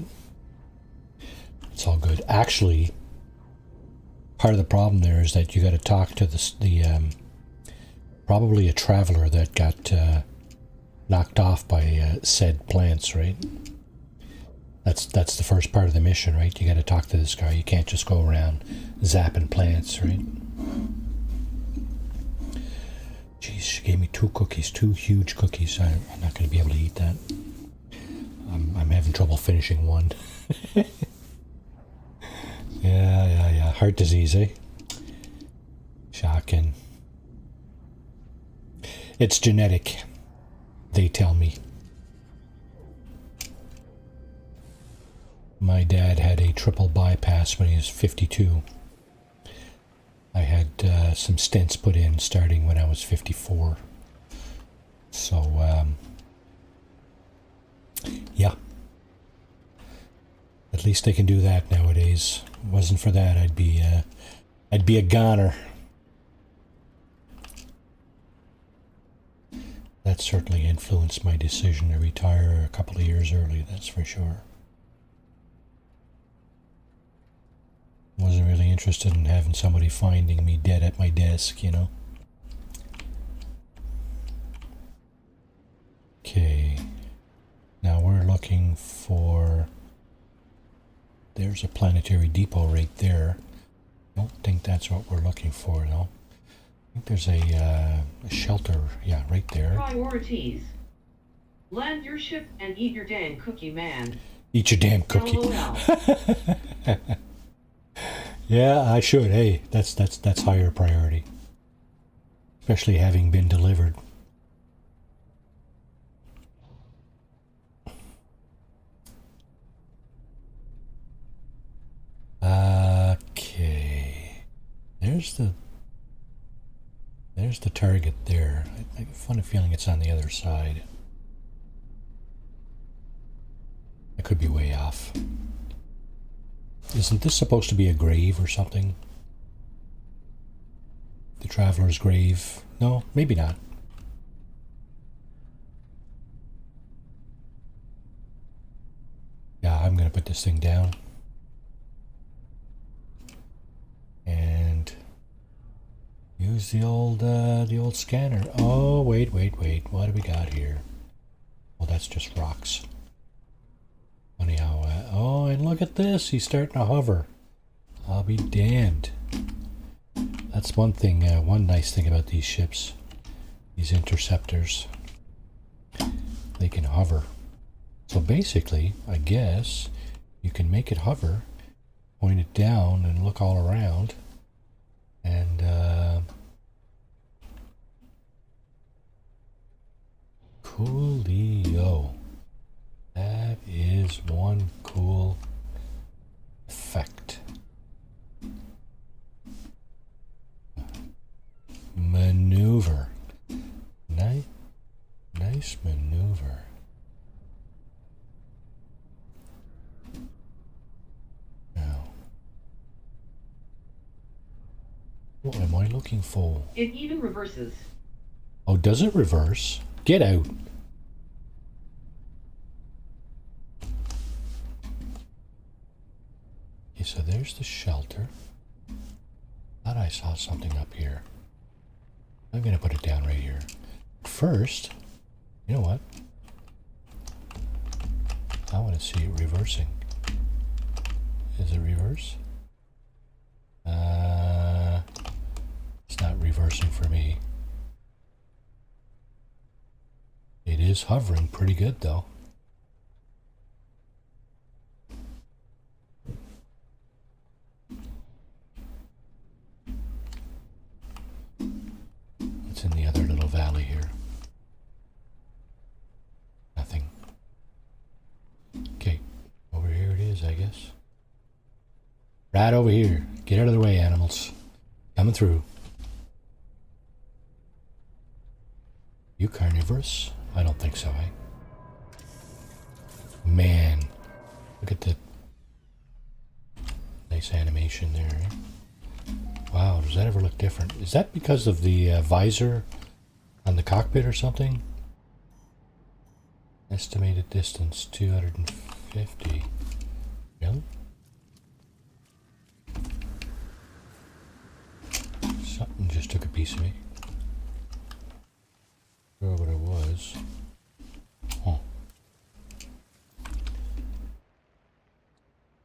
It's all good. Actually, part of the problem there is that you got to talk to the probably a traveler that got knocked off by said plants, right? That's the first part of the mission, right? You got to talk to this guy. You can't just go around zapping plants, right? Jeez, she gave me 2 cookies, 2 huge cookies. I'm not going to be able to eat that. I'm having trouble finishing one. Yeah. Heart disease, eh? Shocking. It's genetic, they tell me. My dad had a triple bypass when he was 52. I had some stents put in starting when I was 54. So, yeah. At least they can do that nowadays. If it wasn't for that, I'd be a goner. That certainly influenced my decision to retire a couple of years early, that's for sure. interested in having somebody finding me dead at my desk, you know. Okay. Now we're looking for... There's a planetary depot right there. Don't think that's what we're looking for, though. I think there's a shelter, yeah, right there. Priorities. Land your ship and eat your damn cookie, man. Eat your damn cookie. LOL. Yeah, I should. Hey, that's higher priority. Especially having been delivered. Okay. There's the target there. I have a funny feeling it's on the other side. I could be way off. Isn't this supposed to be a grave or something? The Traveler's Grave? No, maybe not. Yeah, I'm gonna put this thing down. And use the old scanner. Oh, wait. What do we got here? Well, that's just rocks. Funny how... oh, and look at this. He's starting to hover. I'll be damned. That's one thing, one nice thing about these ships. These interceptors. They can hover. So basically, I guess, you can make it hover, point it down, and look all around. And, coolio. That is one cool effect. Maneuver. Nice maneuver. Now, what am I looking for? It even reverses. Oh, does it reverse? Get out. Okay, so there's the shelter. Thought I saw something up here. I'm gonna put it down right here. First, you know what? I want to see it reversing. Is it reverse? It's not reversing for me. It is hovering pretty good though. What's in the other little valley here? Nothing. Okay, over here it is, I guess. Right over here. Get out of the way, animals. Coming through. You carnivorous? I don't think so, eh? Man, look at the nice animation there. Eh? Wow, does that ever look different? Is that because of the visor on the cockpit or something? Estimated distance 250. Really? Something just took a piece of me. I don't know what it was. Huh.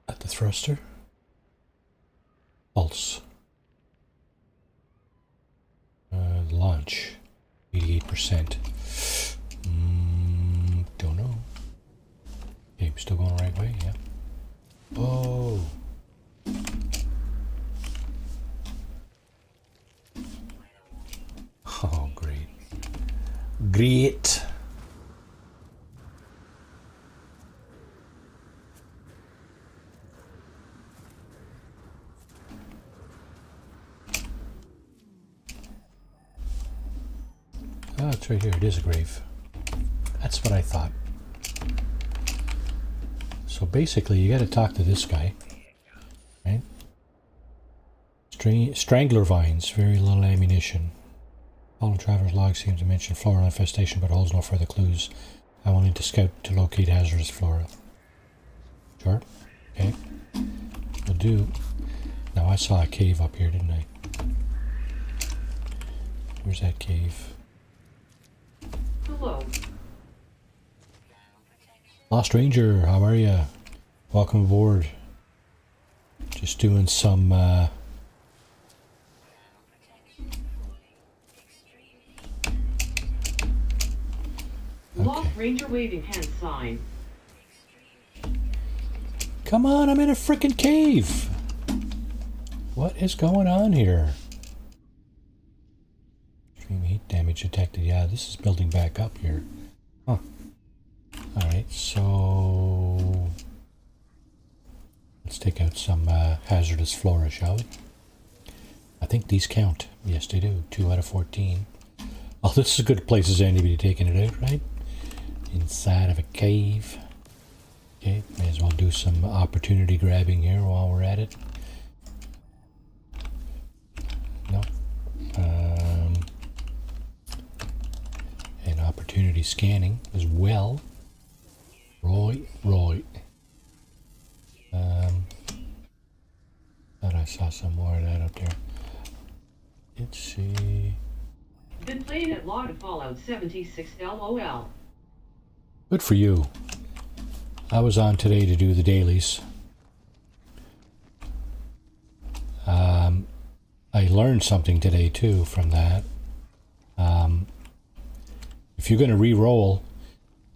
At the thruster? Pulse. Launch. 88%. Don't know. Okay, I'm still going the right way, yeah. Oh. Oh, great. Great. Oh, it's right here. It is a grave. That's what I thought. So basically, you got to talk to this guy, right? Strangler vines, very little ammunition. All the traveler's log seems to mention floral infestation, but holds no further clues. I will need to scout to locate hazardous flora. Sure. Okay. Will do. Now saw a cave up here, didn't I? Where's that cave? Hello. Lost Ranger, how are you? Welcome aboard. Just doing some Lost Ranger waving hand sign. Come on, I'm in a freaking cave. What is going on here? Extreme heat damage detected. Yeah, this is building back up here. Huh. Alright, so let's take out some hazardous flora, shall we? I think these count. Yes, they do. 2 out of 14. Oh, this is as good a place as any to be taking it out, right? Inside of a cave. Okay, may as well do some opportunity grabbing here while we're at it. No. And opportunity scanning as well. Right. Thought I saw some more of that up there. Let's see. Been playing at log of Fallout 76 LOL. Good for you. I was on today to do the dailies. I learned something today too from that. If you're going to re-roll,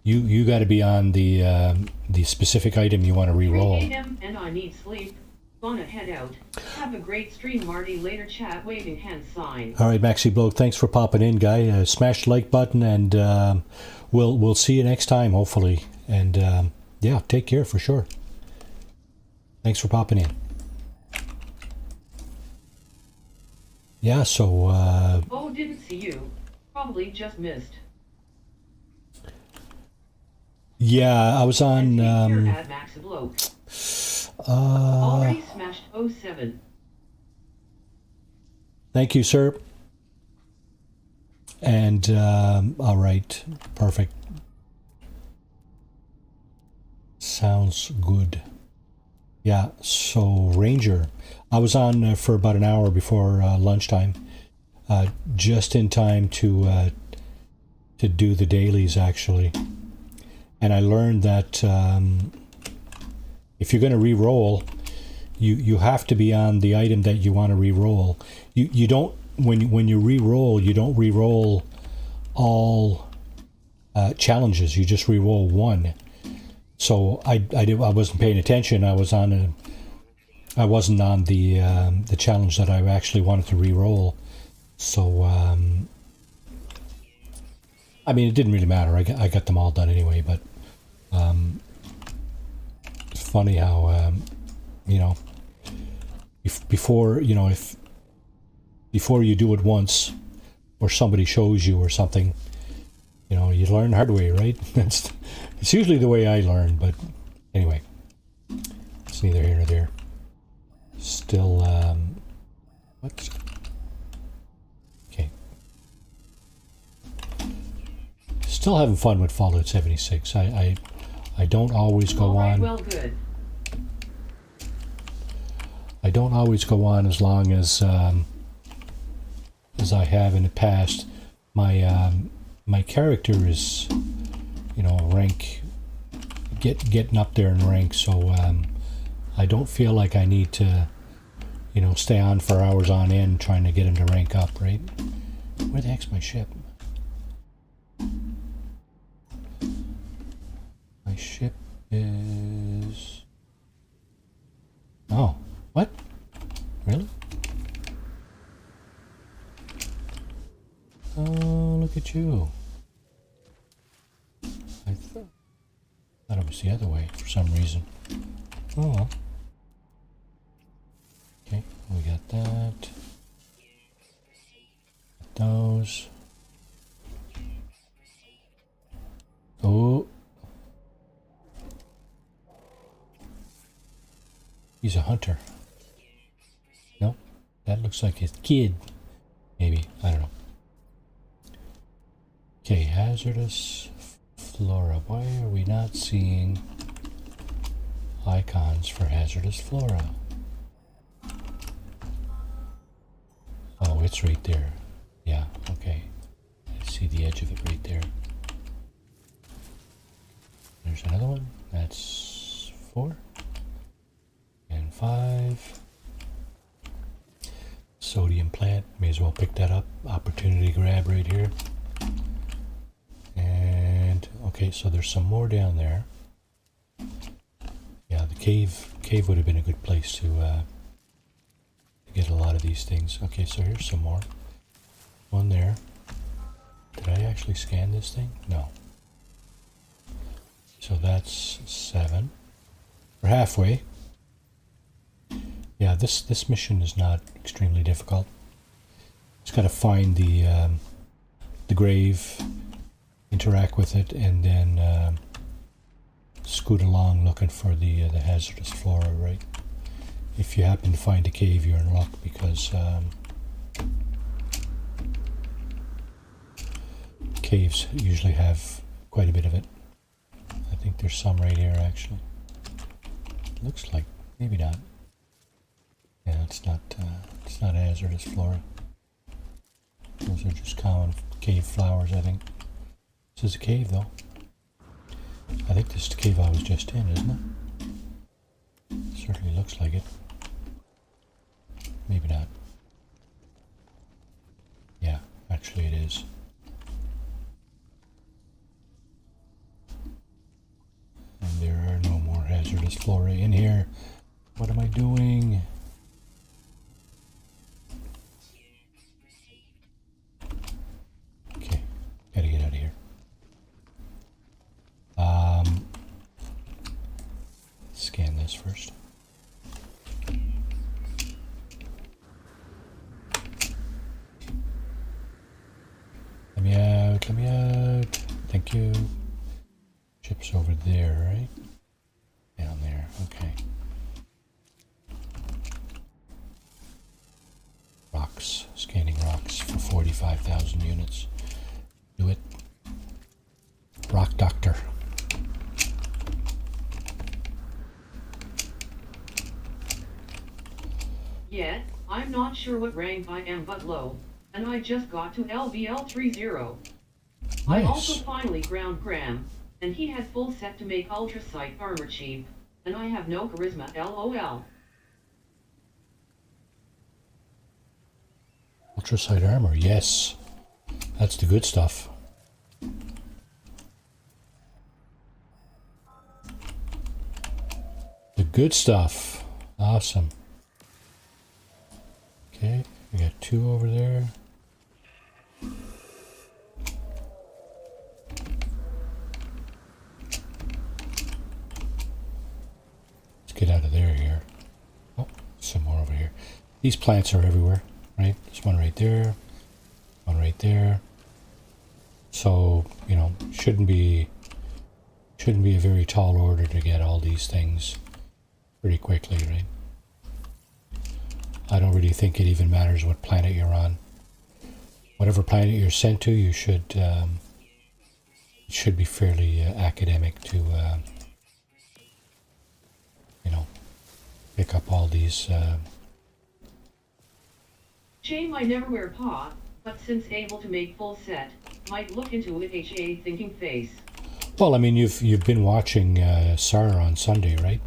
you got to be on the specific item you want to re-roll. 3 a.m. and I need sleep. Gonna head out. Have a great stream, Marty. Later chat, waving hand sign. All right, Maxi Bloke, thanks for popping in, guy. Smash the like button, and we'll see you next time, hopefully. And yeah, take care for sure. Thanks for popping in. Yeah, so Oh, didn't see you. Probably just missed. yeah, I was on At Max Bloke. Already smashed 07. thank you, sir. And all right, perfect. Sounds good. Yeah, so Ranger, I was on for about an hour before lunchtime, just in time to do the dailies actually. And I learned that if you're going to re-roll, you have to be on the item that you want to re-roll. You don't when you re-roll, you don't re-roll all challenges. You just re-roll one. So I wasn't paying attention. I wasn't on the challenge that I actually wanted to re-roll. So I mean, it didn't really matter. I got them all done anyway. But it's funny how you know, before you do it once, or somebody shows you or something, you know, you learn the hard way, right? It's usually the way I learn, but anyway, it's neither here nor there. Still, what? Okay. Still having fun with Fallout 76. I don't always go on. Well, good. I don't always go on as long as I have in the past. My character is, you know, getting up there in rank, so I don't feel like I need to, you know, stay on for hours on end trying to get him to rank up, right? Where the heck's my ship? My ship is... Oh, what? Really? Oh, look at you. I thought it was the other way for some reason. Oh well. Okay, we got that. Those. Oh. He's a hunter. Nope. That looks like his kid. Maybe. I don't know. Okay, hazardous flora. Why are we not seeing icons for hazardous flora? it's right there. Yeah, okay. I see the edge of it right there. There's another one. That's 4. And 5. Sodium plant. May as well pick that up. Opportunity grab right here. And okay, so there's some more down there. Yeah, the cave would have been a good place to get a lot of these things. Okay, so here's some more. One there. Did I actually scan this thing? No. So that's 7. We're halfway. Yeah, this mission is not extremely difficult. Just got to find the grave, interact with it, and then scoot along looking for the hazardous flora. Right. If you happen to find a cave, you're in luck because caves usually have quite a bit of it. I think there's some right here actually. Looks like maybe not. Yeah, it's not hazardous flora. Those are just common cave flowers, I think. This is a cave though. I think this is the cave I was just in, isn't it? Certainly looks like it. Maybe not. Yeah, actually it is. And there are no more hazardous flora in here. What am I doing? Okay, gotta get out of here. Scan this first. Let me out, let me out. Thank you. Chip's over there, right? Down there, okay. Rocks, scanning rocks for 45,000 units. Do it. Rock Doctor. Yet, I'm not sure what rank I am but low, and I just got to LVL 30. Nice. I also finally ground Graham, and he had full set to make ultrasight armor cheap, and I have no charisma LOL. Ultrasight armor, yes. That's the good stuff. The good stuff. Awesome. Okay, we got 2 over there. Let's get out of there here. Oh, some more over here. These plants are everywhere, right? There's one right there, one right there. So, you know, shouldn't be a very tall order to get all these things pretty quickly, right? I don't really think it even matters what planet you're on. Whatever planet you're sent to, you should it should be fairly academic to you know, pick up all these. Shame I never wear pot, but since able to make full set, might look into it. HA thinking face. Well, I mean, you've been watching Sar on Sunday, right?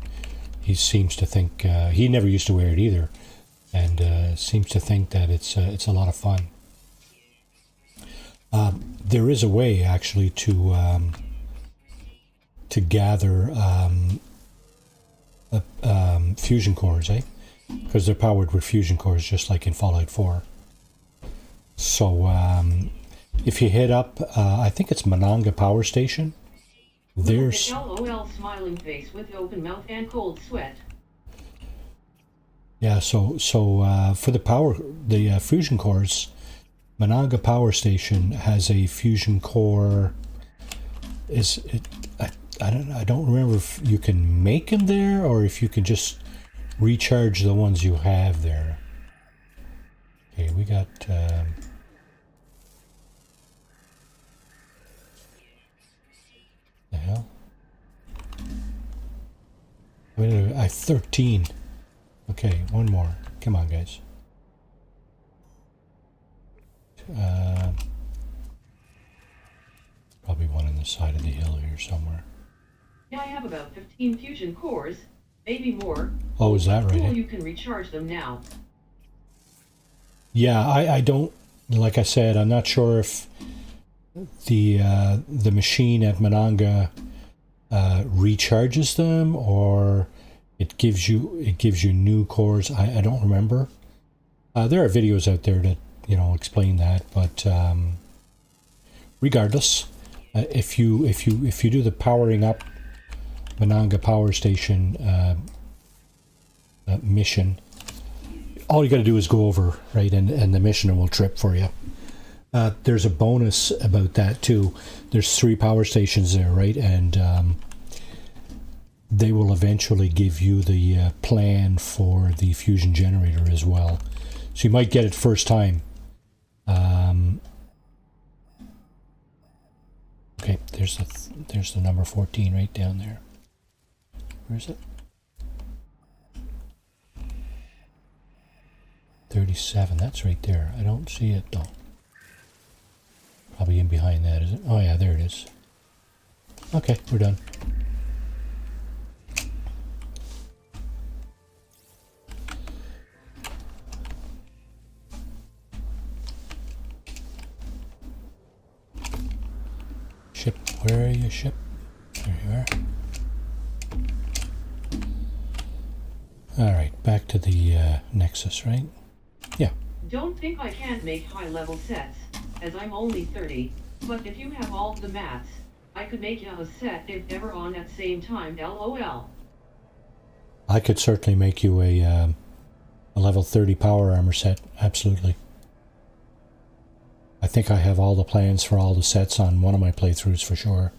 He seems to think he never used to wear it either, and seems to think that it's a lot of fun. There is a way actually to gather fusion cores, eh? Because they're powered with fusion cores, just like in Fallout 4. So if you hit up, I think it's Mananga Power Station. There's LOL smiling face with open mouth and cold sweat. Yeah, so for the fusion cores, Mananga Power Station has a fusion core. I don't remember if you can make them there or if you can just recharge the ones you have there. Okay, we got the hell. I 13. Okay, one more. Come on, guys. Probably one on the side of the hill here somewhere. Yeah, I have about 15 fusion cores, maybe more. Oh, is that right? Cool, you can recharge them now. Yeah, I don't, like I said, I'm not sure if the machine at Mananga recharges them, or it gives you new cores. I don't remember. There are videos out there that explain that, but regardless, if you do the powering up Mananga power station mission, all you got to do is go over, right, and the mission will trip for you. There's a bonus about that too. There's 3 power stations there, right, and they will eventually give you the plan for the fusion generator as well. So you might get it first time. Okay, there's the number 14 right down there. Where is it? 37, that's right there. I don't see it though. Probably in behind that, is it? Oh yeah, there it is. Okay, we're done. Ship, where are you, ship? There you are. Alright, back to the Nexus, right? Yeah. Don't think I can't make high-level sets, as I'm only 30, but if you have all the mats, I could make you a set if ever on at same time, LOL. I could certainly make you a level 30 power armor set, absolutely. I think I have all the plans for all the sets on one of my playthroughs for sure.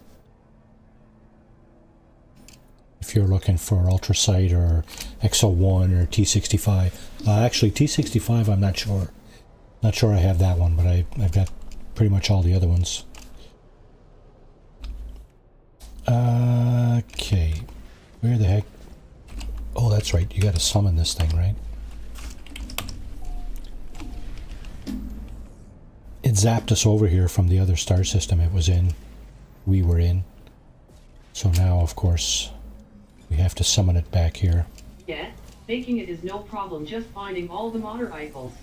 If you're looking for Ultrasight or XO1 or T65. Actually, T65 I'm not sure. Not sure I have that one, but I've got pretty much all the other ones. Okay. Where the heck? Oh, that's right. You got to summon this thing, right? It zapped us over here from the other star system it was in. We were in. So now, of course, we have to summon it back here. Yeah, making it is no problem, just finding all the modder icons.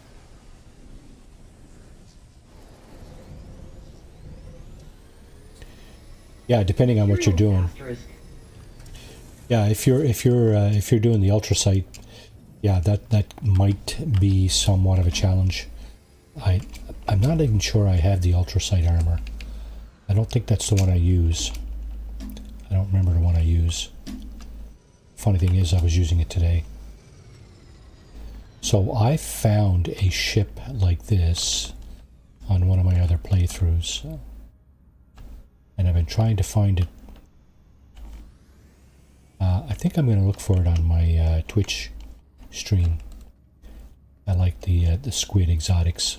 Yeah, depending on what you're doing. Yeah, if you're doing the Ultrasight, yeah, that might be somewhat of a challenge. I'm not even sure I have the Ultrasight armor. I don't think that's the one I use. I don't remember the one I use. Funny thing is, I was using it today. So I found a ship like this on one of my other playthroughs. And I've been trying to find it. I think I'm going to look for it on my Twitch stream. I like the squid exotics.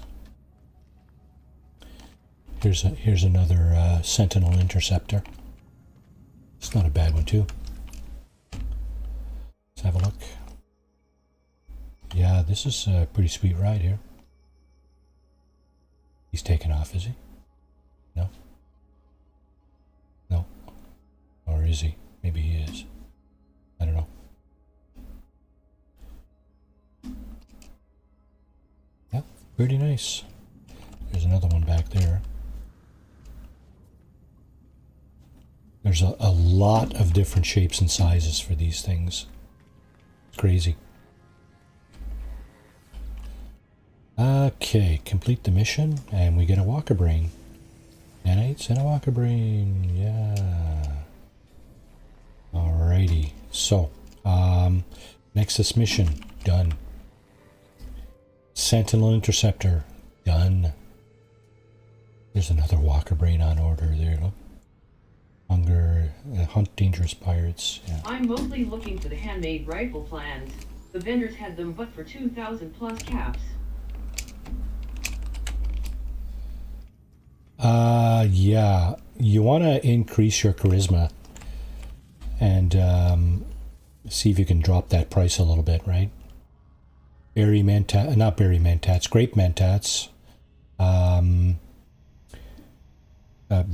Here's another Sentinel interceptor. It's not a bad one too. Let's have a look. Yeah, this is a pretty sweet ride here. He's taking off, is he? No? No. Or is he? Maybe he is. I don't know. Yeah, pretty nice. There's another one back there. There's a lot of different shapes and sizes for these things. It's crazy. Okay, complete the mission, and we get a walker brain. Nanites and a walker brain, yeah. Alrighty, so, Nexus mission, done. Sentinel interceptor, done. There's another walker brain on order there, look. Hunger, hunt dangerous pirates, yeah. I'm mostly looking for the handmade rifle plans. The vendors had them, but for 2,000 plus caps. Yeah, you want to increase your charisma and see if you can drop that price a little bit, right? Berry mentat, not berry mentats, grape mentats.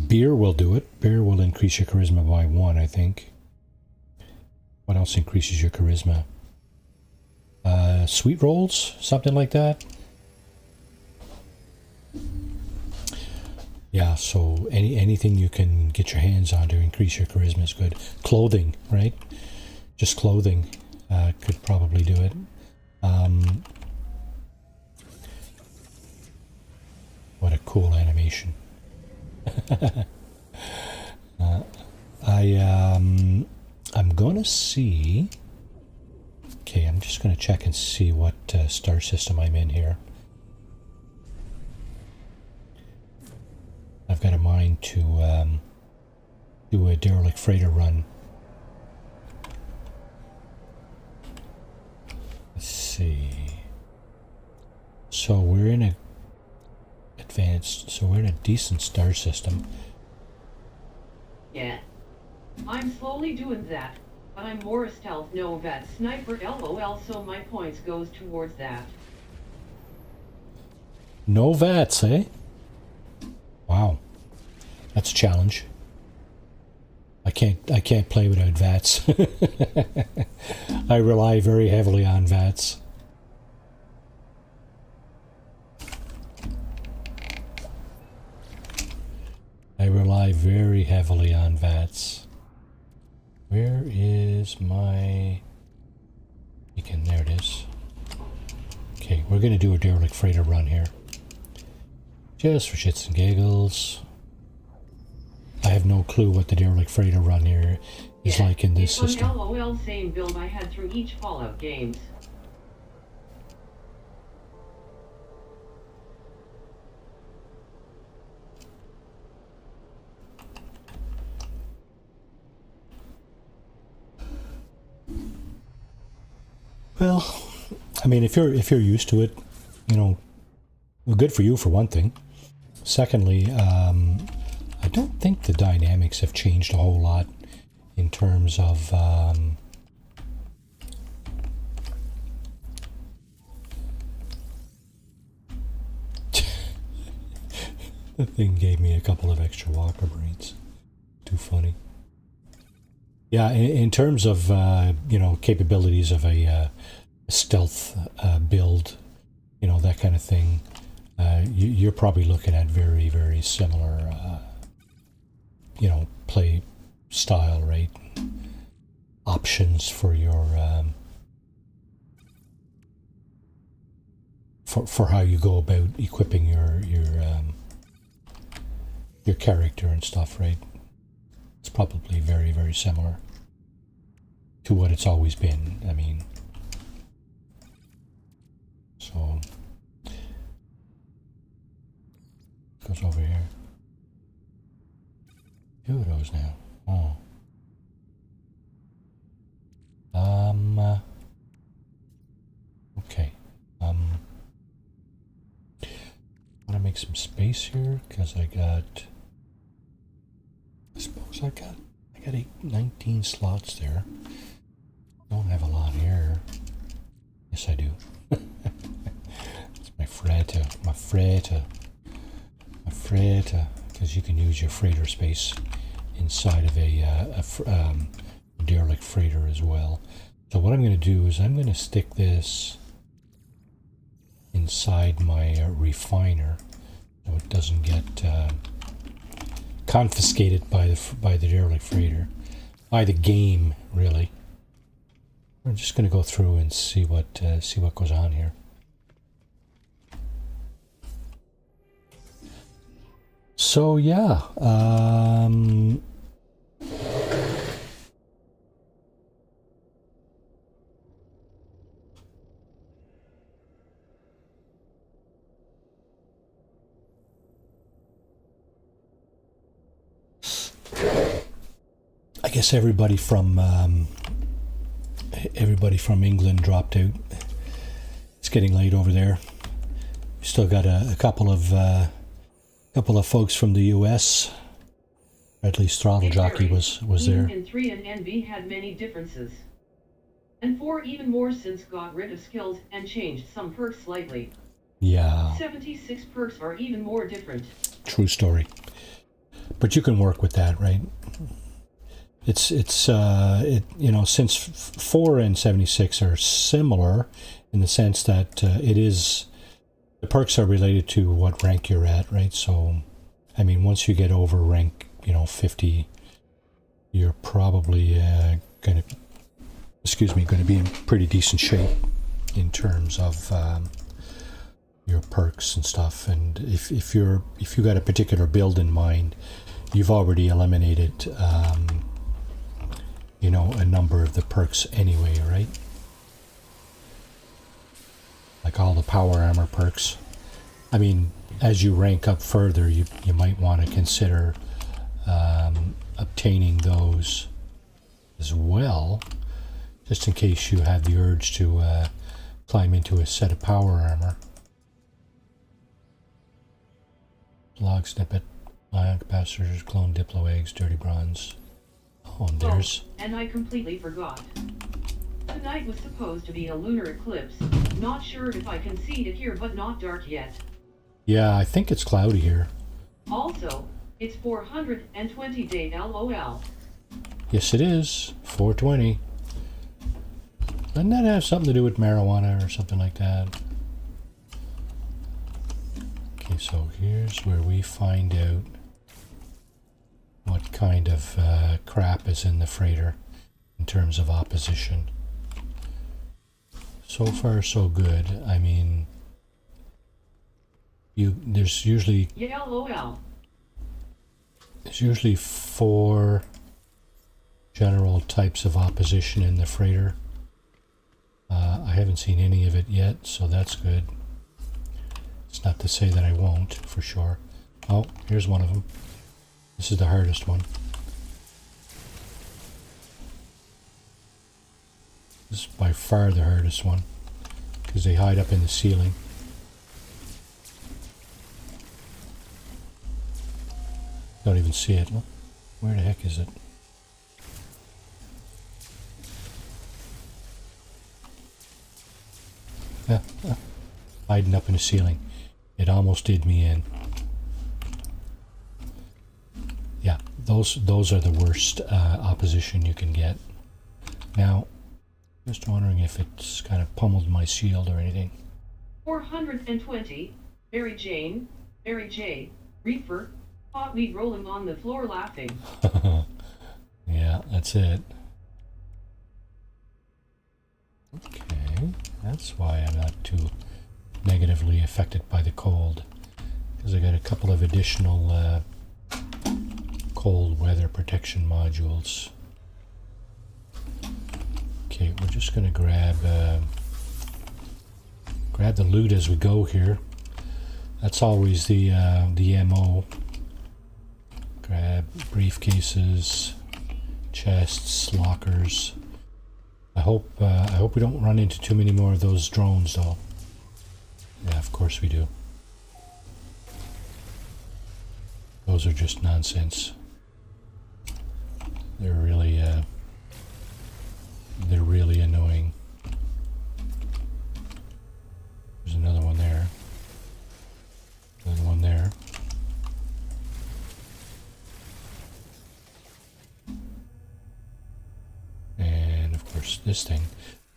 Beer will do it. Beer will increase your charisma by 1, I think. What else increases your charisma? Sweet rolls? Something like that? Yeah, so anything you can get your hands on to increase your charisma is good. Clothing, right? Just clothing could probably do it. What a cool animation. I'm gonna see. Okay, I'm just gonna check and see what star system I'm in here. I've got a mind to do a derelict freighter run. Let's see. So we're in a advanced. So we're in a decent star system. Yeah. I'm slowly doing that, but I'm more a stealth Novat sniper LOL, so my points goes towards that. No VATS, eh? Wow. That's a challenge. I can't play without VATS. I rely very heavily on VATS. I rely very heavily on VATS. Where is my beacon? There it is. Okay, we're going to do a derelict freighter run here. Just for shits and giggles. I have no clue what the derelict freighter run here is like in this system. LOL, same build I had through each Fallout games. Well, I mean, if you're used to it, you know, well, good for you for one thing. Secondly, I don't think the dynamics have changed a whole lot in terms of the thing gave me a couple of extra walker brains. Too funny. Yeah, in terms of you know, capabilities of a stealth build, you know, that kind of thing, you're probably looking at very, very similar, you know, play style, right? Options for your for how you go about equipping your character and stuff, right? It's probably very, very similar to what it's always been. I mean, so goes over here. Two of those now. Oh. Okay. I want to make some space here because I suppose I got 19 slots there. Don't have a lot here. Yes, I do. It's my freighter, because you can use your freighter space inside of a derelict freighter as well. So what I'm going to do is I'm going to stick this inside my refiner so it doesn't get confiscated by the derelict freighter, by the game, really. We're just going to go through and see what goes on here. So yeah, I guess everybody from England dropped out. It's getting late over there. We still got a couple of folks from the US. Or at least Throttle Jockey was there. And 3 and NV had many differences. And 4 even more since got rid of skills and changed some perks slightly. Yeah, 76 perks are even more different. true story. But you can work with that, right? It's you know, since 4 and 76 are similar in the sense that it is, the perks are related to what rank you're at, right? So, I mean, once you get over rank, you know, 50, you're probably going to be in pretty decent shape in terms of your perks and stuff. And if you got a particular build in mind, you've already eliminated you know, a number of the perks anyway, right? Like all the power armor perks. I mean, as you rank up further, you might want to consider obtaining those as well, just in case you have the urge to climb into a set of power armor. Log snippet, ion capacitors, clone diplo eggs, dirty bronze. Oh, and there's... Oh, and I completely forgot. Tonight was supposed to be a lunar eclipse. Not sure if I can see it here, but not dark yet. Yeah, I think it's cloudy here. Also, it's 420 day LOL. Yes, it is. 420. Doesn't that have something to do with marijuana or something like that? Okay, so here's where we find out what kind of crap is in the freighter in terms of opposition. So far, so good. I mean, there's usually... Yeah, LOL. There's usually 4 general types of opposition in the freighter. I haven't seen any of it yet, so that's good. It's not to say that I won't, for sure. Oh, here's one of them. This is the hardest one. This is by far the hardest one, because they hide up in the ceiling. Don't even see it. Look, where the heck is it? Hiding up in the ceiling. It almost did me in. Yeah, those are the worst opposition you can get. Now, just wondering if it's kind of pummeled my shield or anything. 420. Mary Jane, Mary J, Reefer, caught me rolling on the floor laughing. Yeah, that's it. Okay, that's why I'm not too negatively affected by the cold, because I got a couple of additional cold weather protection modules. Okay, we're just going to grab the loot as we go here. That's always the MO. Grab briefcases, chests, lockers. I hope we don't run into too many more of those drones, though. Yeah, of course we do. Those are just nonsense. They're really annoying. There's another one there. Another one there. And of course this thing.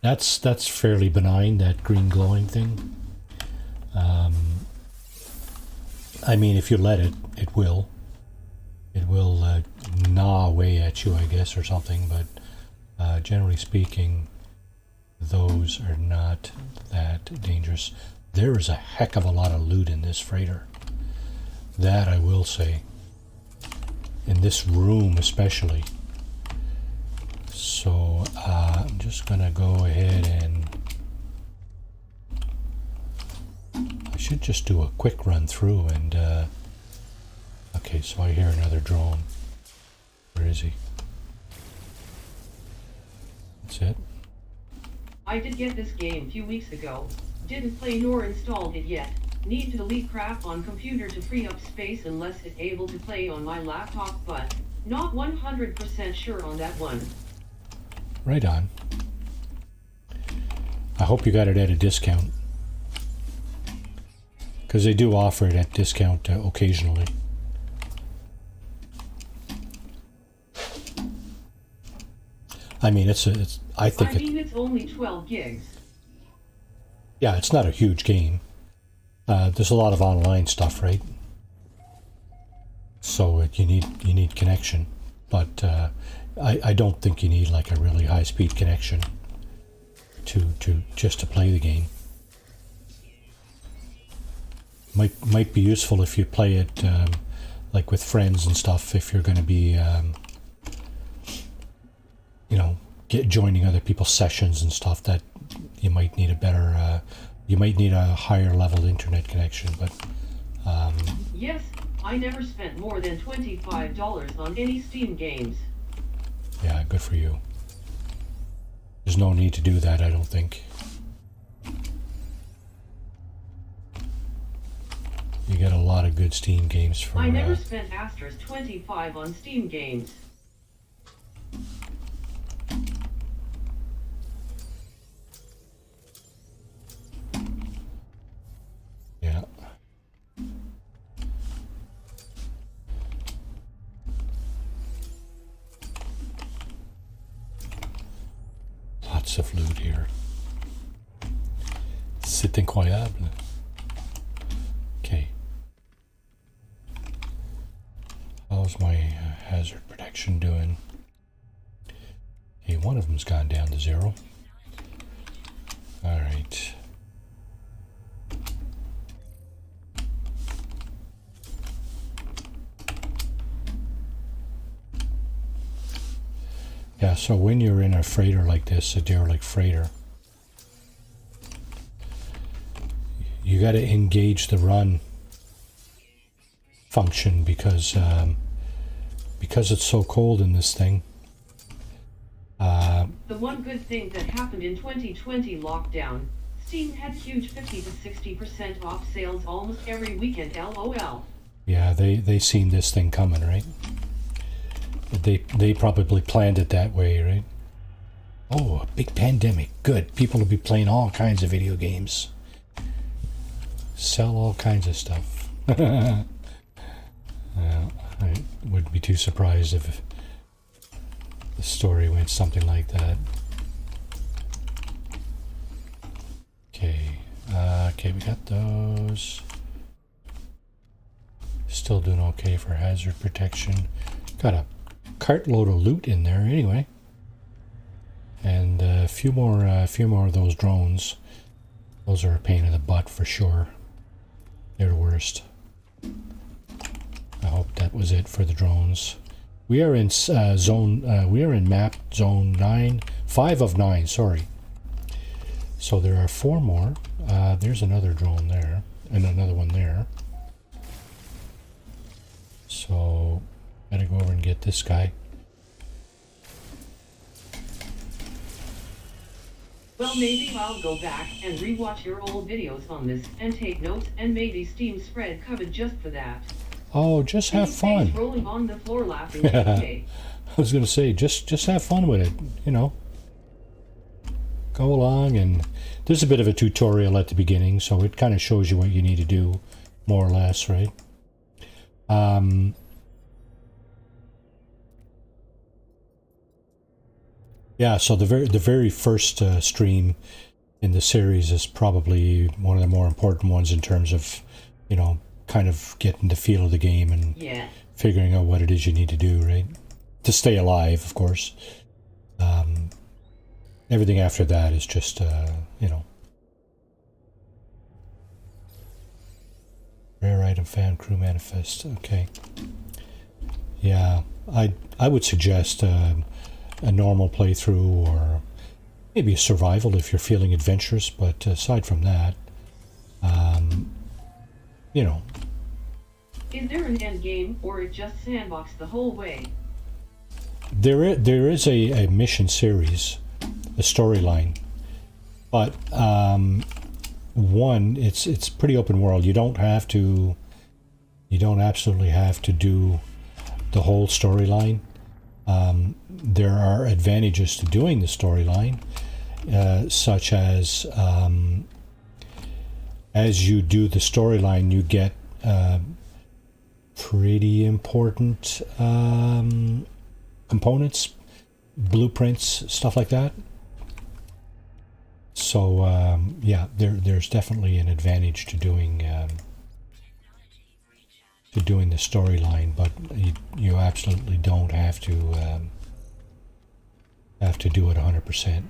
That's fairly benign, that green glowing thing. I mean, if you let it, it will gnaw away at you, I guess, or something, but generally speaking, those are not that dangerous. There is a heck of a lot of loot in this freighter. That I will say. In this room especially. So I'm just gonna go ahead and I should just do a quick run through and okay, so I hear another drone. Where is he? That's it. I did get this game a few weeks ago. Didn't play nor installed it yet. Need to delete crap on computer to free up space unless it's able to play on my laptop, but not 100% sure on that one. Right on. I hope you got it at a discount. because they do offer it at discount occasionally. I mean, it's I think it's only 12 gigs. Yeah, it's not a huge game. There's a lot of online stuff, right? So you need connection, but I don't think you need like a really high speed connection to just to play the game. Might be useful if you play it like with friends and stuff. If you're going to be you know, joining other people's sessions and stuff, that you might need a better, you might need a higher level internet connection, but... Yes, I never spent more than $25 on any Steam games. Yeah, good for you. There's no need to do that, I don't think. You get a lot of good Steam games for... I never spent asterisk 25 on Steam games. Yeah. Lots of loot here. C'est incroyable. Okay. How's my hazard protection doing? Okay, one of them's gone down to 0. All right. Yeah, so when you're in a freighter like this, a derelict freighter, you got to engage the run function because it's so cold in this thing. The one good thing that happened in 2020 lockdown, Steam had huge 50 to 60% off sales almost every weekend, LOL. Yeah, they seen this thing coming, right? They probably planned it that way, right? Oh, a big pandemic. Good. People will be playing all kinds of video games. Sell all kinds of stuff. I wouldn't be too surprised if the story went something like that. Okay. Okay, we got those. Still doing okay for hazard protection. Got a cartload of loot in there anyway, and a few more of those drones. Those are a pain in the butt for sure. They're the worst. I hope that was it for the drones. We are in we are in map zone 9, 5 of 9. Sorry. So there are 4 more. There's another drone there, and another one there. So gotta go over and get this guy. Well, maybe I'll go back and rewatch your old videos on this and take notes, and maybe Steam spread covered just for that. Oh, just have fun. Rolling on the floor laughing. Okay. I was gonna say, just have fun with it, you know. Go along, and there's a bit of a tutorial at the beginning, so it kind of shows you what you need to do, more or less, right? Yeah, so the very first stream in the series is probably one of the more important ones in terms of, you know, kind of getting the feel of the game and figuring out what it is you need to do, right? To stay alive, of course. Everything after that is just, you know. Rare item found, crew manifest. Okay. Yeah, I would suggest a normal playthrough, or maybe a survival if you're feeling adventurous, but aside from that, you know. Is there an end game, or it just sandbox the whole way? There is a mission series, a storyline, but one, it's pretty open world. You don't absolutely have to do the whole storyline. There are advantages to doing the storyline, such as as you do the storyline, you get pretty important components, blueprints, stuff like that. So yeah, there's definitely an advantage to doing the storyline, but you absolutely don't have to do it 100%.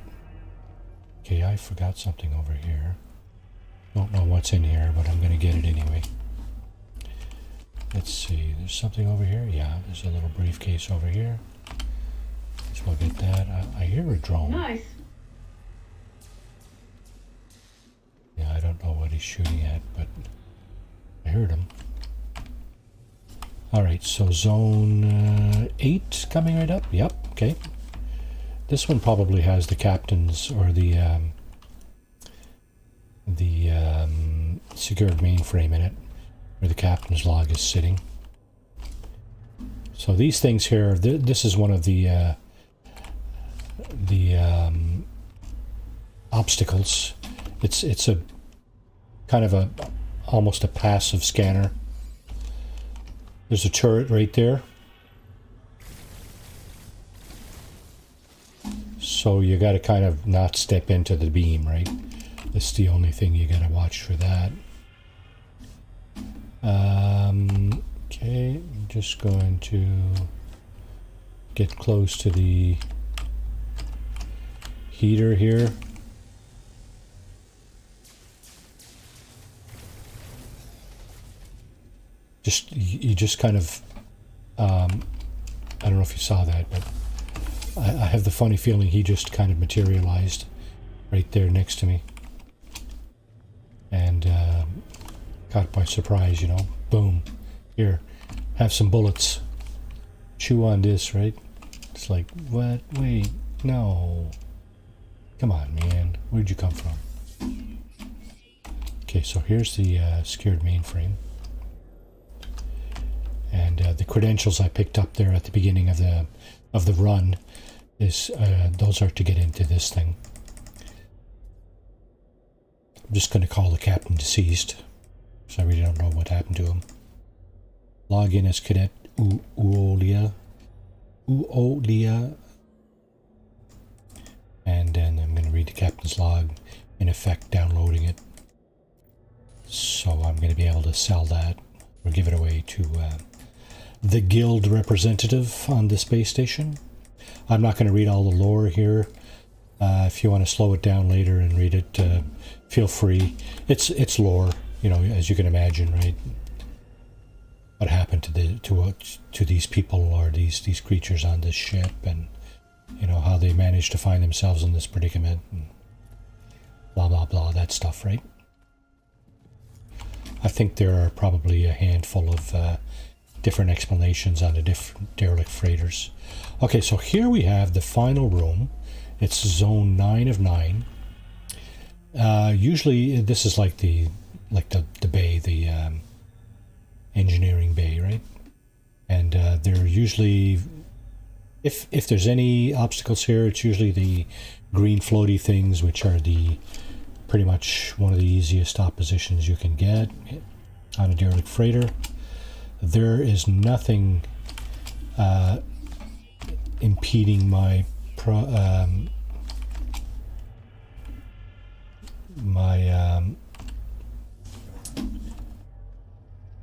Okay, I forgot something over here. Don't know what's in here, but I'm gonna get it anyway. Let's see, there's something over here. Yeah, there's a little briefcase over here. So we'll get that. I hear a drone. Nice. Yeah, I don't know what he's shooting at, but I heard him. Alright, so zone 8 coming right up. Yep, okay. This one probably has the captain's or the secured mainframe in it, where the captain's log is sitting. So these things here, this is one of the obstacles. It's a kind of almost a passive scanner. There's a turret right there. So you got to kind of not step into the beam, right? That's the only thing you got to watch for that. Okay, I'm just going to get close to the heater here. You just kind of, I don't know if you saw that, but I have the funny feeling he just kind of materialized right there next to me. And caught by surprise, you know. Boom. Here, have some bullets. Chew on this, right? It's like, what? Wait, no. Come on, man. Where'd you come from? Okay, so here's the secured mainframe. And the credentials I picked up there at the beginning of the run is those are to get into this thing. I'm just going to call the captain deceased, because I really don't know what happened to him. Log in as Cadet Uolia. And then I'm going to read the captain's log, in effect downloading it. So I'm going to be able to sell that or give it away to the guild representative on the space station. I'm not going to read all the lore here. If you want to slow it down later and read it, feel free. It's lore, you know, as you can imagine, right? What happened to these people or these creatures on this ship, and you know how they managed to find themselves in this predicament, and blah blah blah, that stuff, right? I think there are probably a handful of different explanations on the different derelict freighters. Okay, so here we have the final room. It's zone 9 of 9. Usually this is like the bay, the engineering bay, right? And they're usually, if there's any obstacles here, it's usually the green floaty things, which are pretty much one of the easiest oppositions you can get on a derelict freighter. There is nothing impeding my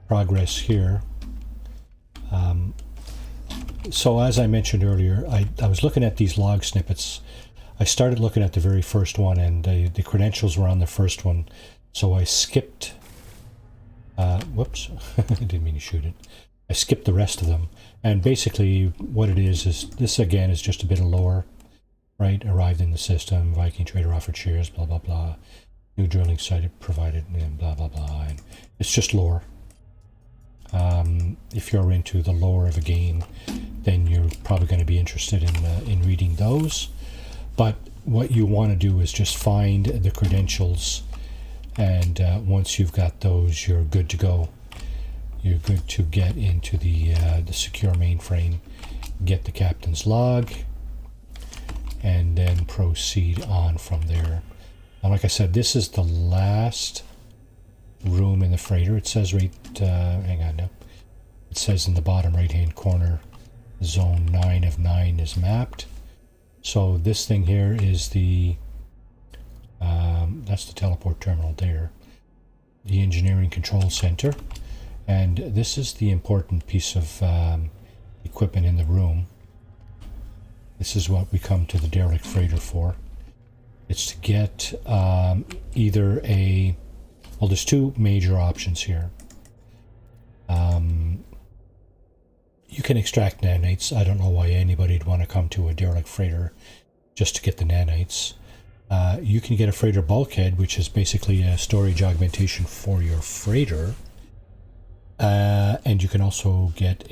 progress here. So as I mentioned earlier, I was looking at these log snippets. I started looking at the very first one, and the credentials were on the first one, so I skipped whoops, I didn't mean to shoot it. I skipped the rest of them, and basically what it is this again is just a bit of lore, right? Arrived in the system, Viking trader offered shares, blah blah blah, new drilling site provided, and blah blah blah, and it's just lore. If you're into the lore of a game, then you're probably going to be interested in reading those. But what you want to do is just find the credentials, and once you've got those, you're good to go. You're good to get into the secure mainframe, get the captain's log, and then proceed on from there. And like I said, this is the last room in the freighter. It says right, hang on now. It says in the bottom right hand corner, zone 9 of 9 is mapped. So this thing here is the, that's the teleport terminal there. The engineering control center. And this is the important piece of equipment in the room. This is what we come to the derelict freighter for. It's to get either a, well, there's two major options here. You can extract nanites. I don't know why anybody'd want to come to a derelict freighter just to get the nanites. You can get a freighter bulkhead, which is basically a storage augmentation for your freighter. And you can also get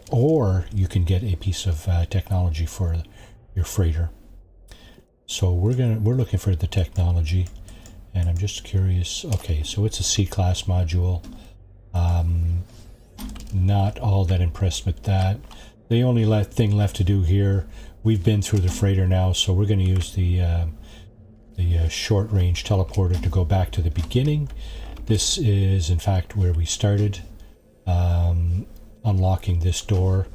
or you can get a piece of technology for your freighter. So we're looking for the technology, and I'm just curious. Okay, so it's a C-class module. Not all that impressed with that. The only thing left to do here, we've been through the freighter now, so we're going to use the short-range teleporter to go back to the beginning. This is, in fact, where we started. Unlocking this door.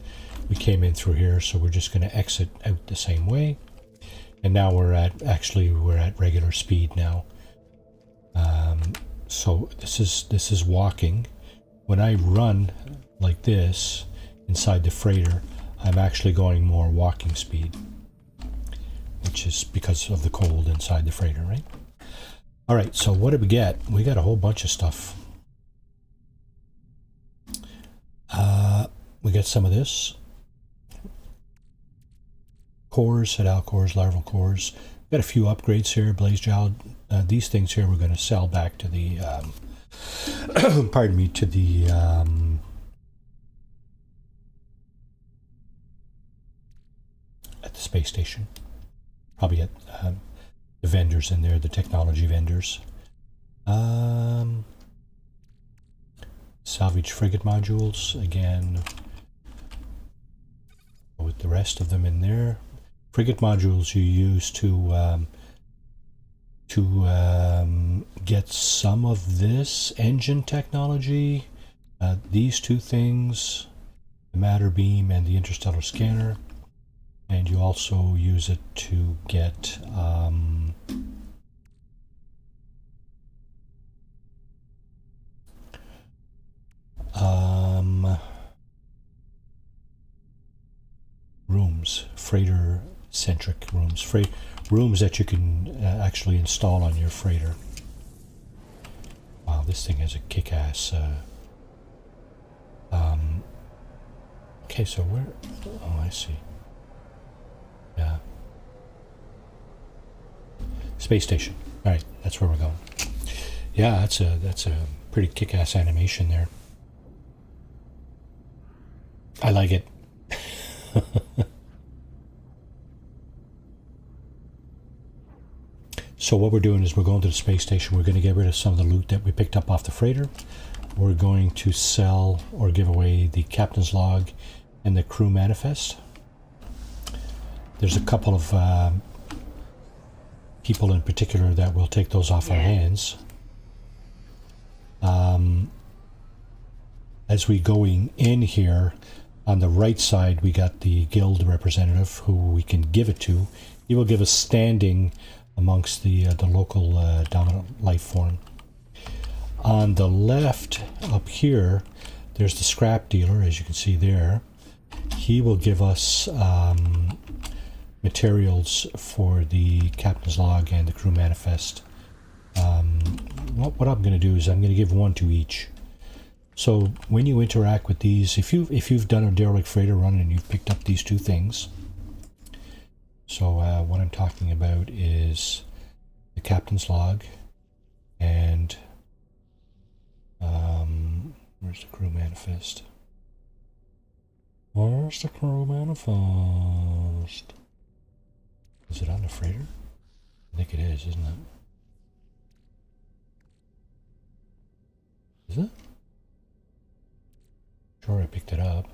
We came in through here, so we're just going to exit out the same way. And now we're at regular speed now. So this is walking. When I run like this inside the freighter, I'm actually going more walking speed, which is because of the cold inside the freighter, right? All right, so what did we get? We got a whole bunch of stuff. We got some of this. Cores, Sedal cores, larval cores. Got a few upgrades here. Blaze gel. These things here we're going to sell back to the, pardon me, to the, at the space station. Probably at the vendors in there, the technology vendors. Salvage frigate modules, again, with the rest of them in there. Frigate modules you use to get some of this engine technology, these two things, the matter beam and the interstellar scanner, and you also use it to get rooms, freighter-centric rooms, rooms that you can actually install on your freighter. Wow, this thing has a kick-ass. Okay, so where? Oh, I see. Yeah. Space station. All right, that's where we're going. Yeah, that's a pretty kick-ass animation there. I like it. So what we're doing is we're going to the space station. We're going to get rid of some of the loot that we picked up off the freighter. We're going to sell or give away the captain's log and the crew manifest. There's a couple of people in particular that will take those off our hands. As we going in here, on the right side, we got the guild representative who we can give it to. He will give us standing amongst the local dominant life form. On the left up here, there's the scrap dealer, as you can see there. He will give us materials for the captain's log and the crew manifest. What I'm going to do is I'm going to give one to each. So when you interact with these, if you've done a derelict freighter run and you've picked up these two things, so what I'm talking about is the captain's log and where's the crew manifest? Where's the crew manifest? Is it on the freighter? I think it is, isn't it? Is it? Sure, I picked it up.